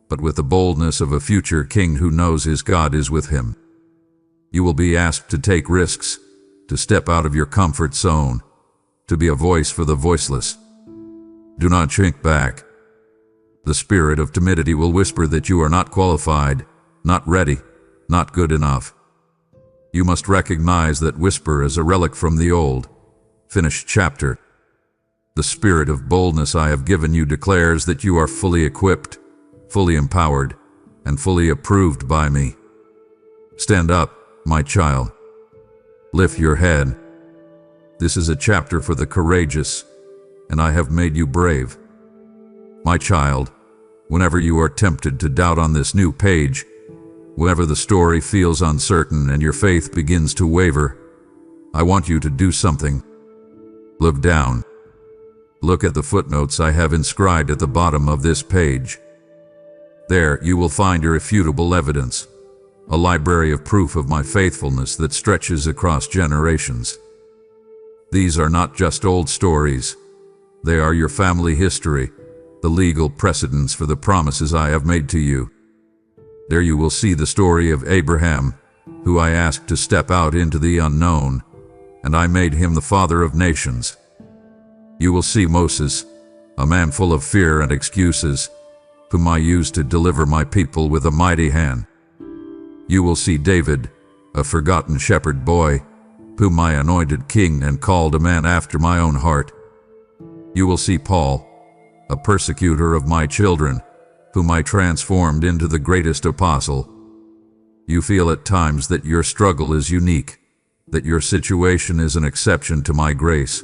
but with the boldness of a future king who knows his God is with him. You will be asked to take risks, to step out of your comfort zone, to be a voice for the voiceless. Do not shrink back. The spirit of timidity will whisper that you are not qualified, not ready, not good enough. You must recognize that whisper as a relic from the old, finished chapter. The spirit of boldness I have given you declares that you are fully equipped, fully empowered, and fully approved by me. Stand up, my child. Lift your head. This is a chapter for the courageous, and I have made you brave. My child, whenever you are tempted to doubt on this new page, whenever the story feels uncertain and your faith begins to waver, I want you to do something. Look down. Look at the footnotes I have inscribed at the bottom of this page. There you will find irrefutable evidence, a library of proof of my faithfulness that stretches across generations. These are not just old stories. They are your family history, the legal precedents for the promises I have made to you. There you will see the story of Abraham, who I asked to step out into the unknown, and I made him the father of nations. You will see Moses, a man full of fear and excuses, whom I used to deliver my people with a mighty hand. You will see David, a forgotten shepherd boy, whom I anointed king and called a man after my own heart. You will see Paul, a persecutor of my children, whom I transformed into the greatest apostle. You feel at times that your struggle is unique, that your situation is an exception to my grace,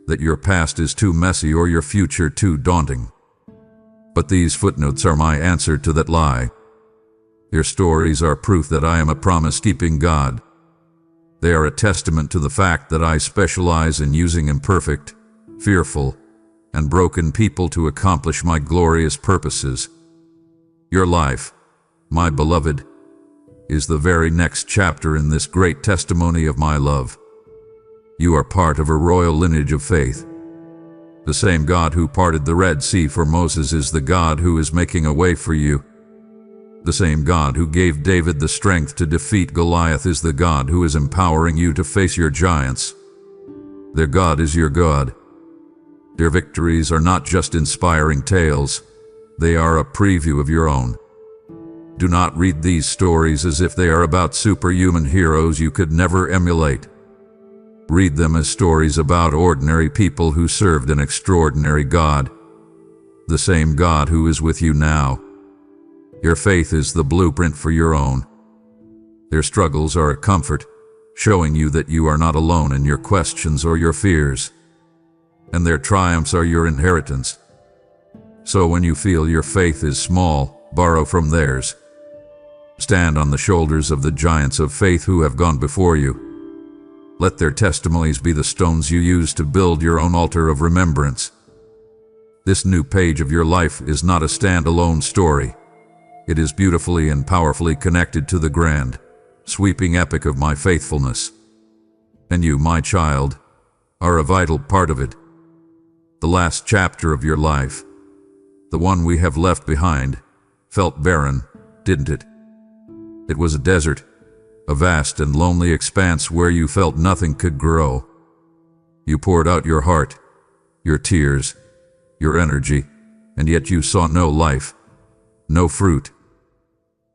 that your past is too messy or your future too daunting. But these footnotes are my answer to that lie. Your stories are proof that I am a promise-keeping God. They are a testament to the fact that I specialize in using imperfect, fearful, and broken people to accomplish my glorious purposes. Your life, my beloved, is the very next chapter in this great testimony of my love. You are part of a royal lineage of faith. The same God who parted the Red Sea for Moses is the God who is making a way for you. The same God who gave David the strength to defeat Goliath is the God who is empowering you to face your giants. Their God is your God. Their victories are not just inspiring tales, they are a preview of your own. Do not read these stories as if they are about superhuman heroes you could never emulate. Read them as stories about ordinary people who served an extraordinary God, the same God who is with you now. Your faith is the blueprint for your own. Their struggles are a comfort, showing you that you are not alone in your questions or your fears. And their triumphs are your inheritance. So when you feel your faith is small, borrow from theirs. Stand on the shoulders of the giants of faith who have gone before you. Let their testimonies be the stones you use to build your own altar of remembrance. This new page of your life is not a standalone story. It is beautifully and powerfully connected to the grand, sweeping epic of my faithfulness. And you, my child, are a vital part of it. The last chapter of your life, the one we have left behind, felt barren, didn't it? It was a desert, a vast and lonely expanse where you felt nothing could grow. You poured out your heart, your tears, your energy, and yet you saw no life, no fruit.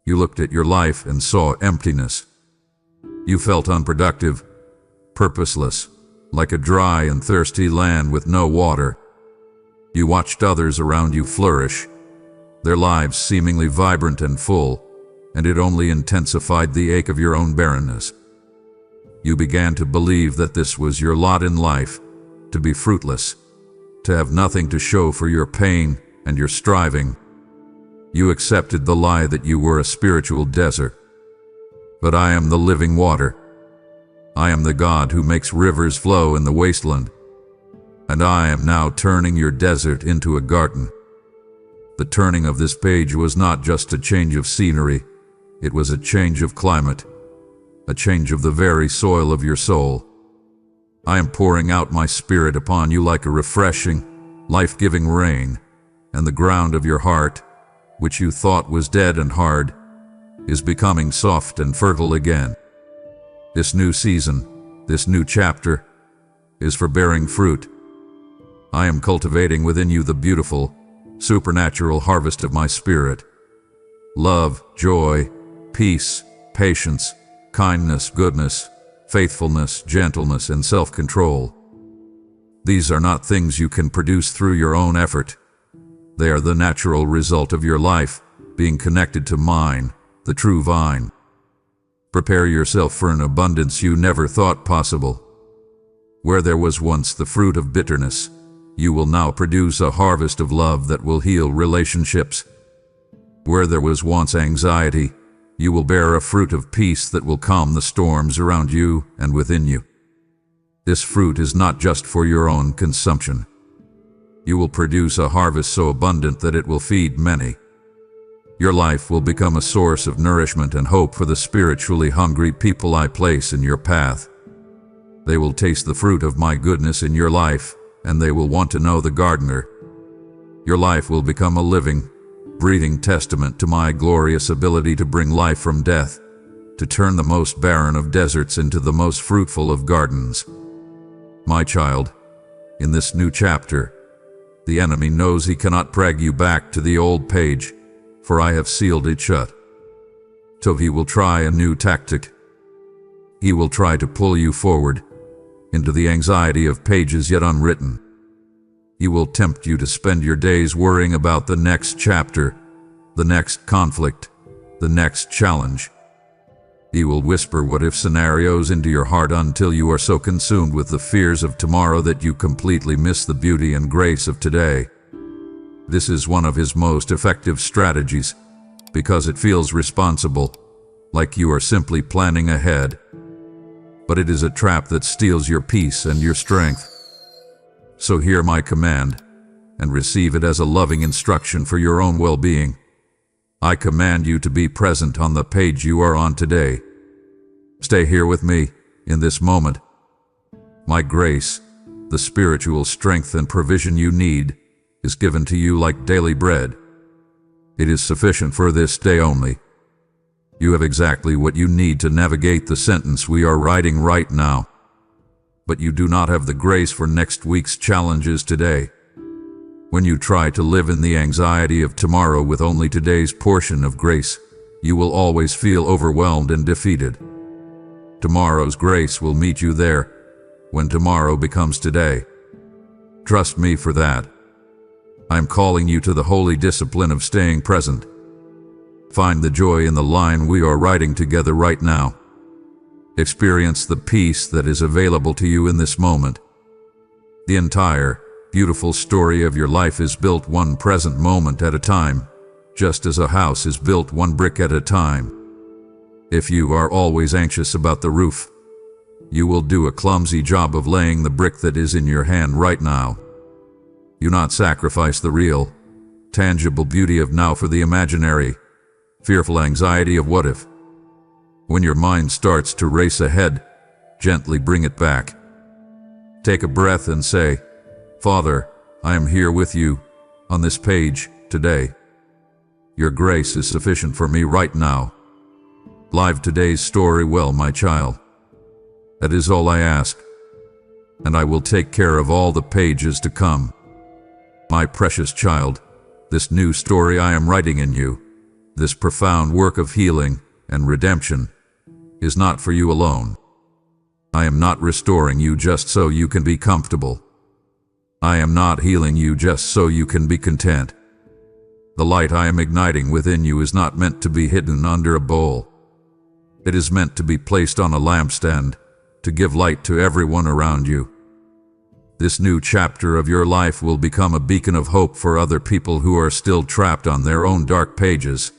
You looked at your life and saw emptiness. You felt unproductive, purposeless, like a dry and thirsty land with no water. You watched others around you flourish, their lives seemingly vibrant and full, and it only intensified the ache of your own barrenness. You began to believe that this was your lot in life, to be fruitless, to have nothing to show for your pain and your striving. You accepted the lie that you were a spiritual desert. But I am the living water. I am the God who makes rivers flow in the wasteland. And I am now turning your desert into a garden. The turning of this page was not just a change of scenery, it was a change of climate, a change of the very soil of your soul. I am pouring out my spirit upon you like a refreshing, life-giving rain, and the ground of your heart, which you thought was dead and hard, is becoming soft and fertile again. This new season, this new chapter, is for bearing fruit. I am cultivating within you the beautiful, supernatural harvest of my spirit. Love, joy, peace, patience, kindness, goodness, faithfulness, gentleness, and self-control. These are not things you can produce through your own effort. They are the natural result of your life being connected to mine, the true vine. Prepare yourself for an abundance you never thought possible. Where there was once the fruit of bitterness, you will now produce a harvest of love that will heal relationships. Where there was once anxiety, you will bear a fruit of peace that will calm the storms around you and within you. This fruit is not just for your own consumption. You will produce a harvest so abundant that it will feed many. Your life will become a source of nourishment and hope for the spiritually hungry people I place in your path. They will taste the fruit of my goodness in your life, and they will want to know the gardener. Your life will become a living, breathing testament to my glorious ability to bring life from death, to turn the most barren of deserts into the most fruitful of gardens. My child, in this new chapter, the enemy knows he cannot drag you back to the old page, for I have sealed it shut. So he will try a new tactic. He will try to pull you forward into the anxiety of pages yet unwritten. He will tempt you to spend your days worrying about the next chapter, the next conflict, the next challenge. He will whisper what-if scenarios into your heart until you are so consumed with the fears of tomorrow that you completely miss the beauty and grace of today. This is one of his most effective strategies, because it feels responsible, like you are simply planning ahead. But it is a trap that steals your peace and your strength. So hear my command, and receive it as a loving instruction for your own well-being. I command you to be present on the page you are on today. Stay here with me, in this moment. My grace, the spiritual strength and provision you need, is given to you like daily bread. It is sufficient for this day only. You have exactly what you need to navigate the sentence we are writing right now. But you do not have the grace for next week's challenges today. When you try to live in the anxiety of tomorrow with only today's portion of grace, you will always feel overwhelmed and defeated. Tomorrow's grace will meet you there, when tomorrow becomes today. Trust me for that. I am calling you to the holy discipline of staying present. Find the joy in the line we are writing together right now. Experience the peace that is available to you in this moment. The entire, beautiful story of your life is built one present moment at a time, just as a house is built one brick at a time. If you are always anxious about the roof, you will do a clumsy job of laying the brick that is in your hand right now. Do not sacrifice the real, tangible beauty of now for the imaginary, fearful anxiety of what if. When your mind starts to race ahead, gently bring it back. Take a breath and say, Father, I am here with you, on this page, today. Your grace is sufficient for me right now. Live today's story well, my child. That is all I ask, and I will take care of all the pages to come. My precious child, this new story I am writing in you, this profound work of healing and redemption, is not for you alone. I am not restoring you just so you can be comfortable. I am not healing you just so you can be content. The light I am igniting within you is not meant to be hidden under a bowl. It is meant to be placed on a lampstand, to give light to everyone around you. This new chapter of your life will become a beacon of hope for other people who are still trapped on their own dark pages.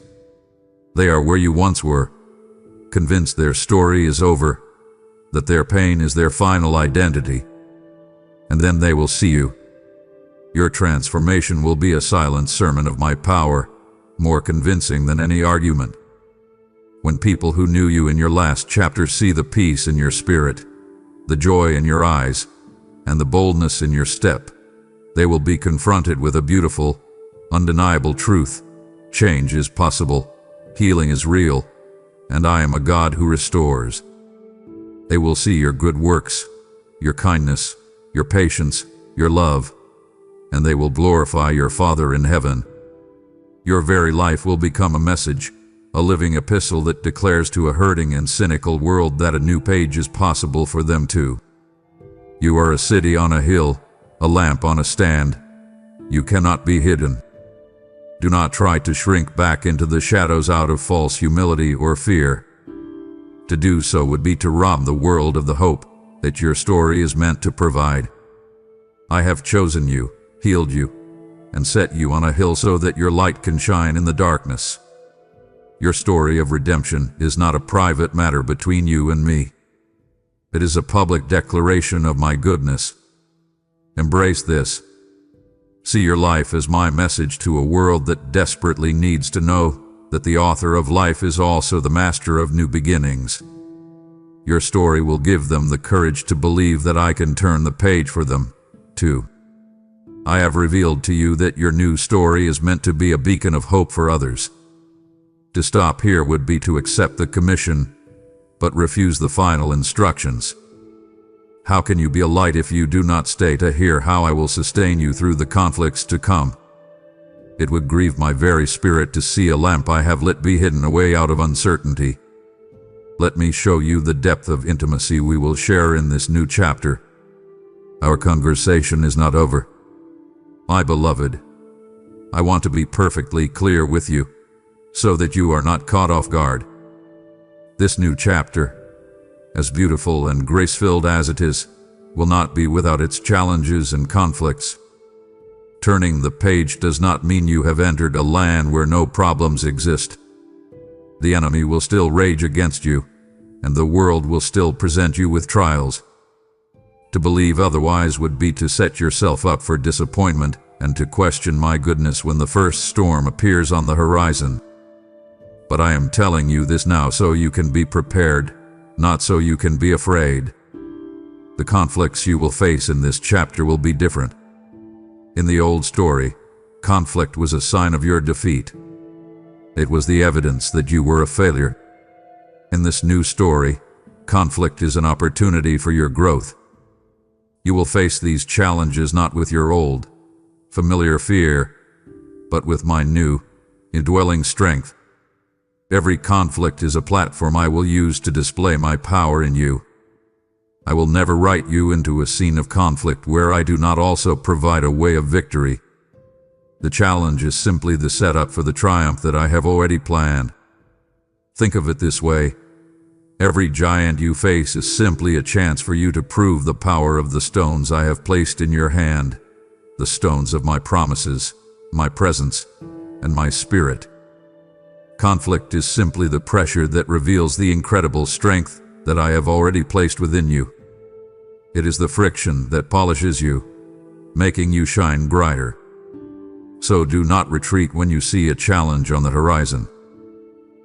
They are where you once were, convinced their story is over, that their pain is their final identity. And then they will see you. Your transformation will be a silent sermon of my power, more convincing than any argument. When people who knew you in your last chapter see the peace in your spirit, the joy in your eyes, and the boldness in your step, they will be confronted with a beautiful, undeniable truth. Change is possible, healing is real, and I am a God who restores. They will see your good works, your kindness, your patience, your love, and they will glorify your Father in heaven. Your very life will become a message, a living epistle that declares to a hurting and cynical world that a new page is possible for them too. You are a city on a hill, a lamp on a stand. You cannot be hidden. Do not try to shrink back into the shadows out of false humility or fear. To do so would be to rob the world of the hope that your story is meant to provide. I have chosen you, healed you, and set you on a hill so that your light can shine in the darkness. Your story of redemption is not a private matter between you and me. It is a public declaration of my goodness. Embrace this. See your life as my message to a world that desperately needs to know that the author of life is also the master of new beginnings. Your story will give them the courage to believe that I can turn the page for them, too. I have revealed to you that your new story is meant to be a beacon of hope for others. To stop here would be to accept the commission, but refuse the final instructions. How can you be a light if you do not stay to hear how I will sustain you through the conflicts to come? It would grieve my very spirit to see a lamp I have lit be hidden away out of uncertainty. Let me show you the depth of intimacy we will share in this new chapter. Our conversation is not over. My beloved, I want to be perfectly clear with you, so that you are not caught off guard. This new chapter, as beautiful and grace-filled as it is, will not be without its challenges and conflicts. Turning the page does not mean you have entered a land where no problems exist. The enemy will still rage against you, and the world will still present you with trials. To believe otherwise would be to set yourself up for disappointment and to question my goodness when the first storm appears on the horizon. But I am telling you this now so you can be prepared, not so you can be afraid. The conflicts you will face in this chapter will be different. In the old story, conflict was a sign of your defeat. It was the evidence that you were a failure. In this new story, conflict is an opportunity for your growth. You will face these challenges not with your old, familiar fear, but with my new, indwelling strength. Every conflict is a platform I will use to display my power in you. I will never write you into a scene of conflict where I do not also provide a way of victory. The challenge is simply the setup for the triumph that I have already planned. Think of it this way. Every giant you face is simply a chance for you to prove the power of the stones I have placed in your hand, the stones of my promises, my presence, and my spirit. Conflict is simply the pressure that reveals the incredible strength that I have already placed within you. It is the friction that polishes you, making you shine brighter. So do not retreat when you see a challenge on the horizon.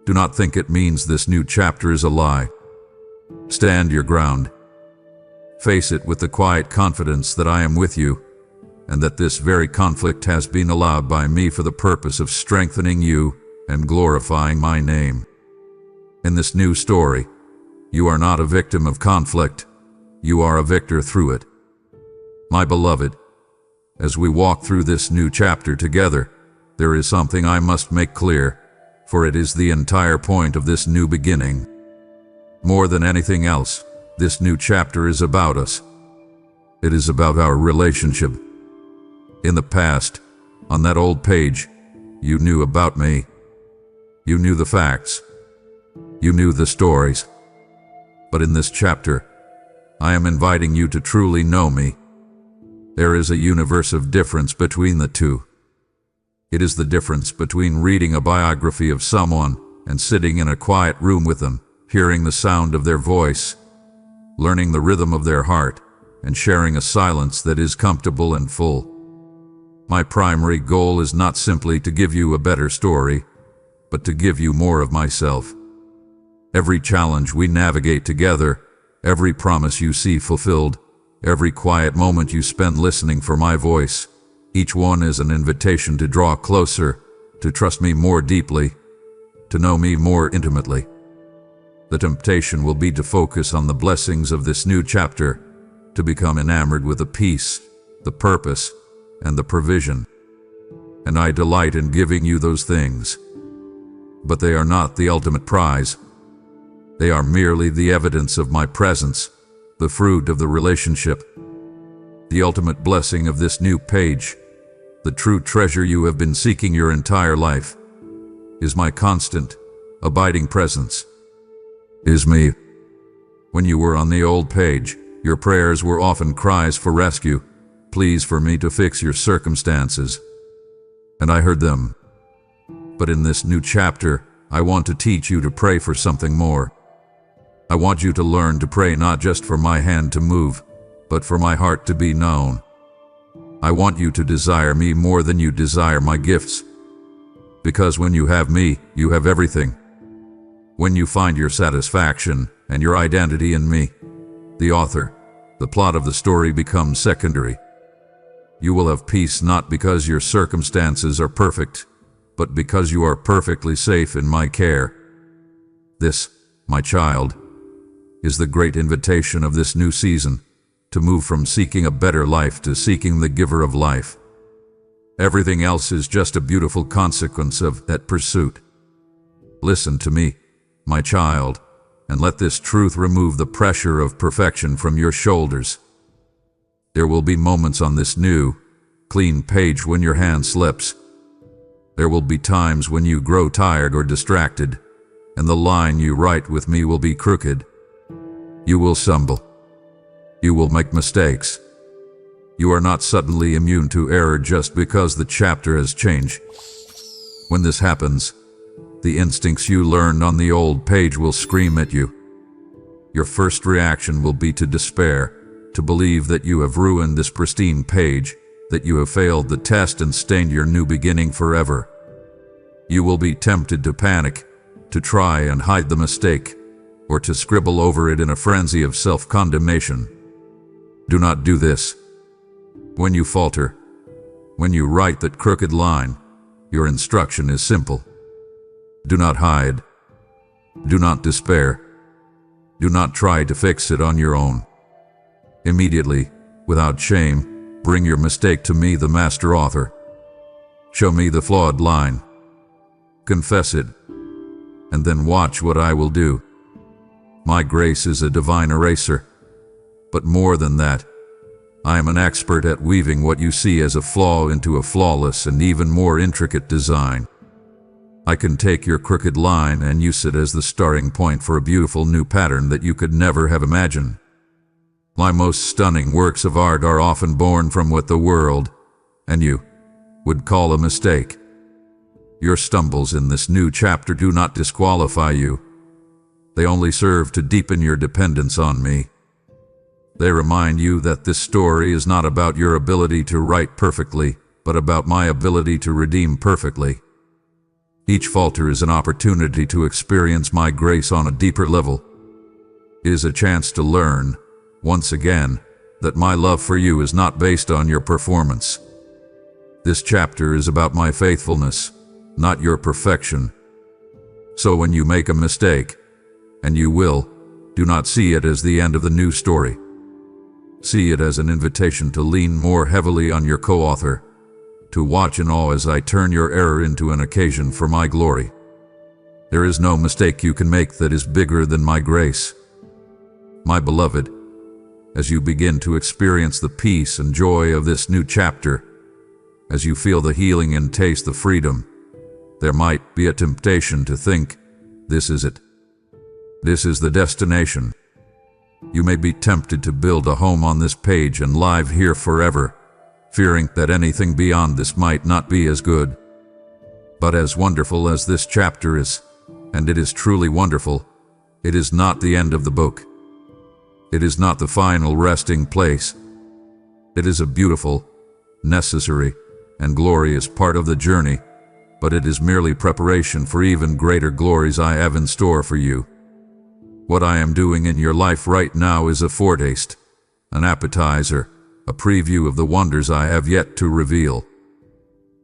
Do not think it means this new chapter is a lie. Stand your ground. Face it with the quiet confidence that I am with you, and that this very conflict has been allowed by me for the purpose of strengthening you and glorifying my name. In this new story, you are not a victim of conflict. You are a victor through it. My beloved, as we walk through this new chapter together, there is something I must make clear, for it is the entire point of this new beginning. More than anything else, this new chapter is about us. It is about our relationship. In the past, on that old page, you knew about me. You knew the facts. You knew the stories. But in this chapter, I am inviting you to truly know me. There is a universe of difference between the two. It is the difference between reading a biography of someone and sitting in a quiet room with them, hearing the sound of their voice, learning the rhythm of their heart, and sharing a silence that is comfortable and full. My primary goal is not simply to give you a better story, but to give you more of myself. Every challenge we navigate together, every promise you see fulfilled, every quiet moment you spend listening for my voice, each one is an invitation to draw closer, to trust me more deeply, to know me more intimately. The temptation will be to focus on the blessings of this new chapter, to become enamored with the peace, the purpose, and the provision. And I delight in giving you those things. But they are not the ultimate prize. They are merely the evidence of my presence, the fruit of the relationship. The ultimate blessing of this new page, the true treasure you have been seeking your entire life, is my constant, abiding presence. Is me. When you were on the old page, your prayers were often cries for rescue, pleas for me to fix your circumstances. And I heard them. But in this new chapter, I want to teach you to pray for something more. I want you to learn to pray not just for my hand to move, but for my heart to be known. I want you to desire me more than you desire my gifts. Because when you have me, you have everything. When you find your satisfaction and your identity in me, the author, the plot of the story becomes secondary. You will have peace not because your circumstances are perfect, but because you are perfectly safe in my care. This, my child, is the great invitation of this new season, to move from seeking a better life to seeking the giver of life. Everything else is just a beautiful consequence of that pursuit. Listen to me, my child, and let this truth remove the pressure of perfection from your shoulders. There will be moments on this new, clean page when your hand slips. There will be times when you grow tired or distracted, and the line you write with me will be crooked. You will stumble. You will make mistakes. You are not suddenly immune to error just because the chapter has changed. When this happens, the instincts you learned on the old page will scream at you. Your first reaction will be to despair, to believe that you have ruined this pristine page, that you have failed the test and stained your new beginning forever. You will be tempted to panic, to try and hide the mistake, or to scribble over it in a frenzy of self-condemnation. Do not do this. When you falter, when you write that crooked line, your instruction is simple. Do not hide. Do not despair. Do not try to fix it on your own. Immediately, without shame, bring your mistake to me, the master author. Show me the flawed line. Confess it, and then watch what I will do. My grace is a divine eraser. But more than that, I am an expert at weaving what you see as a flaw into a flawless and even more intricate design. I can take your crooked line and use it as the starting point for a beautiful new pattern that you could never have imagined. My most stunning works of art are often born from what the world, and you, would call a mistake. Your stumbles in this new chapter do not disqualify you. They only serve to deepen your dependence on me. They remind you that this story is not about your ability to write perfectly, but about my ability to redeem perfectly. Each falter is an opportunity to experience my grace on a deeper level. It is a chance to learn, once again, that my love for you is not based on your performance. This chapter is about my faithfulness, not your perfection. So when you make a mistake, and you will, do not see it as the end of the new story. See it as an invitation to lean more heavily on your co-author, to watch in awe as I turn your error into an occasion for my glory. There is no mistake you can make that is bigger than my grace. My beloved, as you begin to experience the peace and joy of this new chapter, as you feel the healing and taste the freedom, there might be a temptation to think, this is it. This is the destination. You may be tempted to build a home on this page and live here forever, fearing that anything beyond this might not be as good. But as wonderful as this chapter is, and it is truly wonderful, it is not the end of the book. It is not the final resting place. It is a beautiful, necessary, and glorious part of the journey, but it is merely preparation for even greater glories I have in store for you. What I am doing in your life right now is a foretaste, an appetizer, a preview of the wonders I have yet to reveal.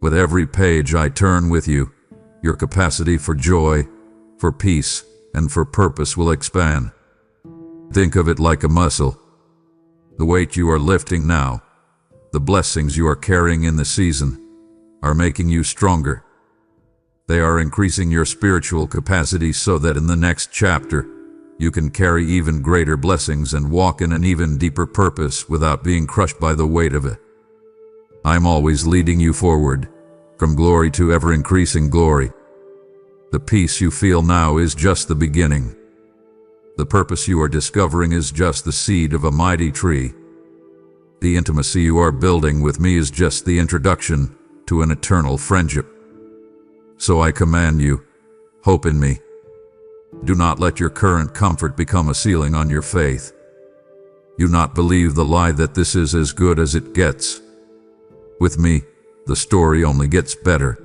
With every page I turn with you, your capacity for joy, for peace, and for purpose will expand. Think of it like a muscle. The weight you are lifting now, the blessings you are carrying in the season, are making you stronger. They are increasing your spiritual capacity so that in the next chapter, you can carry even greater blessings and walk in an even deeper purpose without being crushed by the weight of it. I'm always leading you forward, from glory to ever-increasing glory. The peace you feel now is just the beginning. The purpose you are discovering is just the seed of a mighty tree. The intimacy you are building with me is just the introduction to an eternal friendship. So I command you, hope in me. Do not let your current comfort become a ceiling on your faith. Do not believe the lie that this is as good as it gets. With me, the story only gets better.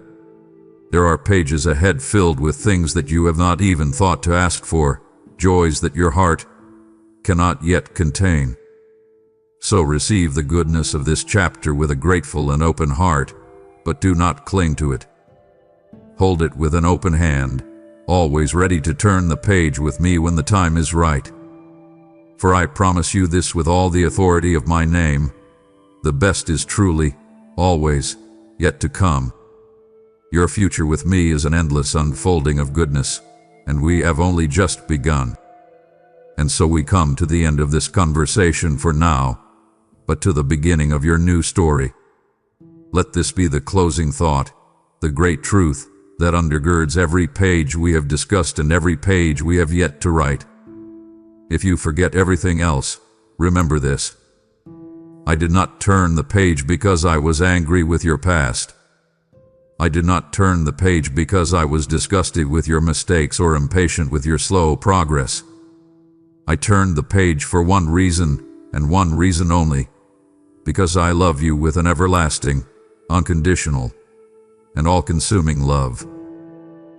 There are pages ahead filled with things that you have not even thought to ask for, joys that your heart cannot yet contain. So receive the goodness of this chapter with a grateful and open heart, but do not cling to it. Hold it with an open hand, always ready to turn the page with me when the time is right. For I promise you this with all the authority of my name, the best is truly, always, yet to come. Your future with me is an endless unfolding of goodness, and we have only just begun. And so we come to the end of this conversation for now, but to the beginning of your new story. Let this be the closing thought, the great truth that undergirds every page we have discussed and every page we have yet to write. If you forget everything else, remember this. I did not turn the page because I was angry with your past. I did not turn the page because I was disgusted with your mistakes or impatient with your slow progress. I turned the page for one reason, and one reason only, because I love you with an everlasting, unconditional, and all-consuming love.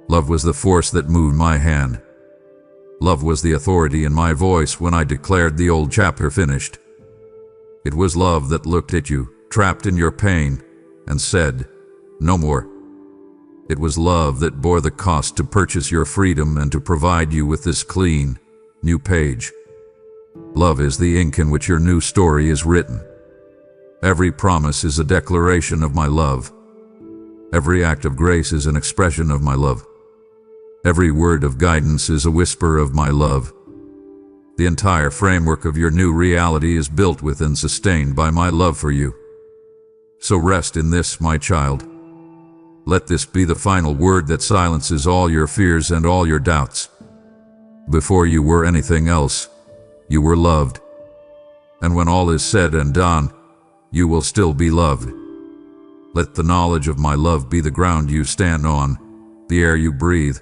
Love was the force that moved my hand. Love was the authority in my voice when I declared the old chapter finished. It was love that looked at you, trapped in your pain, and said, "No more." It was love that bore the cost to purchase your freedom and to provide you with this clean, new page. Love is the ink in which your new story is written. Every promise is a declaration of my love. Every act of grace is an expression of my love. Every word of guidance is a whisper of my love. The entire framework of your new reality is built with and sustained by my love for you. So rest in this, my child. Let this be the final word that silences all your fears and all your doubts. Before you were anything else, you were loved. And when all is said and done, you will still be loved. Let the knowledge of my love be the ground you stand on, the air you breathe,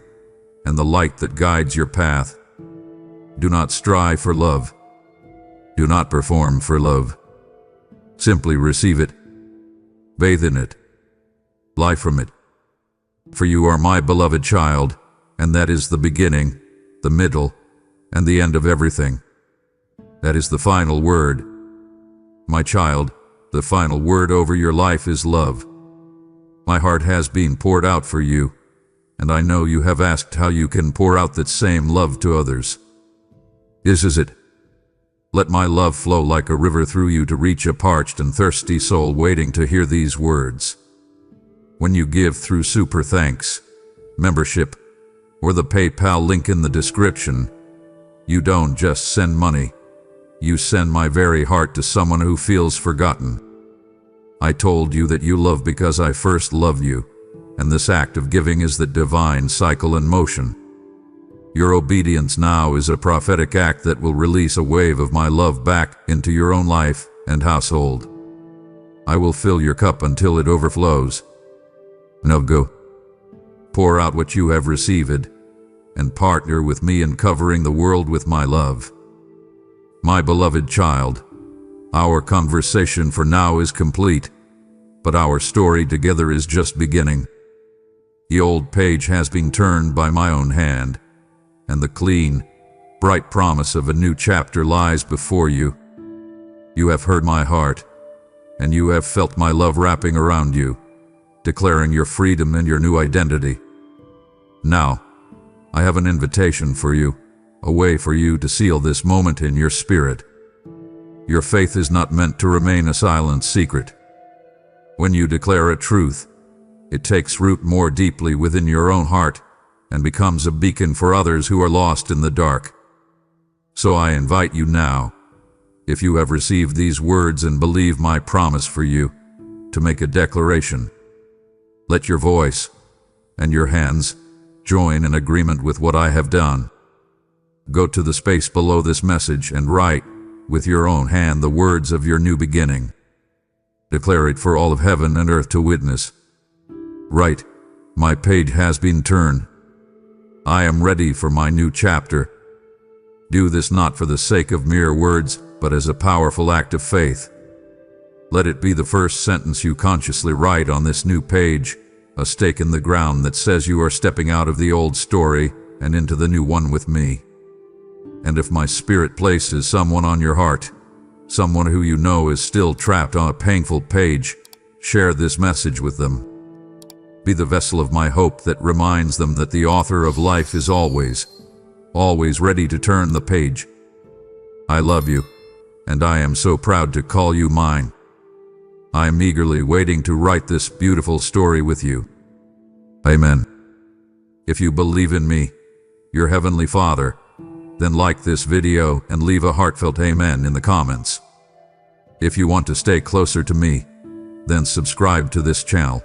and the light that guides your path. Do not strive for love. Do not perform for love. Simply receive it. Bathe in it. Lie from it. For you are my beloved child, and that is the beginning, the middle, and the end of everything. That is the final word. My child, the final word over your life is love. My heart has been poured out for you, and I know you have asked how you can pour out that same love to others. This is it. Let my love flow like a river through you to reach a parched and thirsty soul waiting to hear these words. When you give through Super Thanks, membership, or the PayPal link in the description, you don't just send money. You send my very heart to someone who feels forgotten. I told you that you love because I first loved you, and this act of giving is the divine cycle in motion. Your obedience now is a prophetic act that will release a wave of my love back into your own life and household. I will fill your cup until it overflows. Now go. Pour out what you have received, and partner with me in covering the world with my love. My beloved child, our conversation for now is complete, but our story together is just beginning. The old page has been turned by my own hand, and the clean, bright promise of a new chapter lies before you. You have heard my heart, and you have felt my love wrapping around you, declaring your freedom and your new identity. Now, I have an invitation for you, a way for you to seal this moment in your spirit. Your faith is not meant to remain a silent secret. When you declare a truth, it takes root more deeply within your own heart and becomes a beacon for others who are lost in the dark. So I invite you now, if you have received these words and believe my promise for you, to make a declaration. Let your voice and your hands join in agreement with what I have done. Go to the space below this message and write with your own hand the words of your new beginning. Declare it for all of heaven and earth to witness. Write, "My page has been turned. I am ready for my new chapter." Do this not for the sake of mere words, but as a powerful act of faith. Let it be the first sentence you consciously write on this new page, a stake in the ground that says you are stepping out of the old story and into the new one with me. And if my spirit places someone on your heart, someone who you know is still trapped on a painful page, share this message with them. Be the vessel of my hope that reminds them that the author of life is always ready to turn the page. I love you, and I am so proud to call you mine. I am eagerly waiting to write this beautiful story with you. Amen. If you believe in me, your Heavenly Father, Then like this video and leave a heartfelt amen in the comments. If you want to stay closer to me, then subscribe to this channel.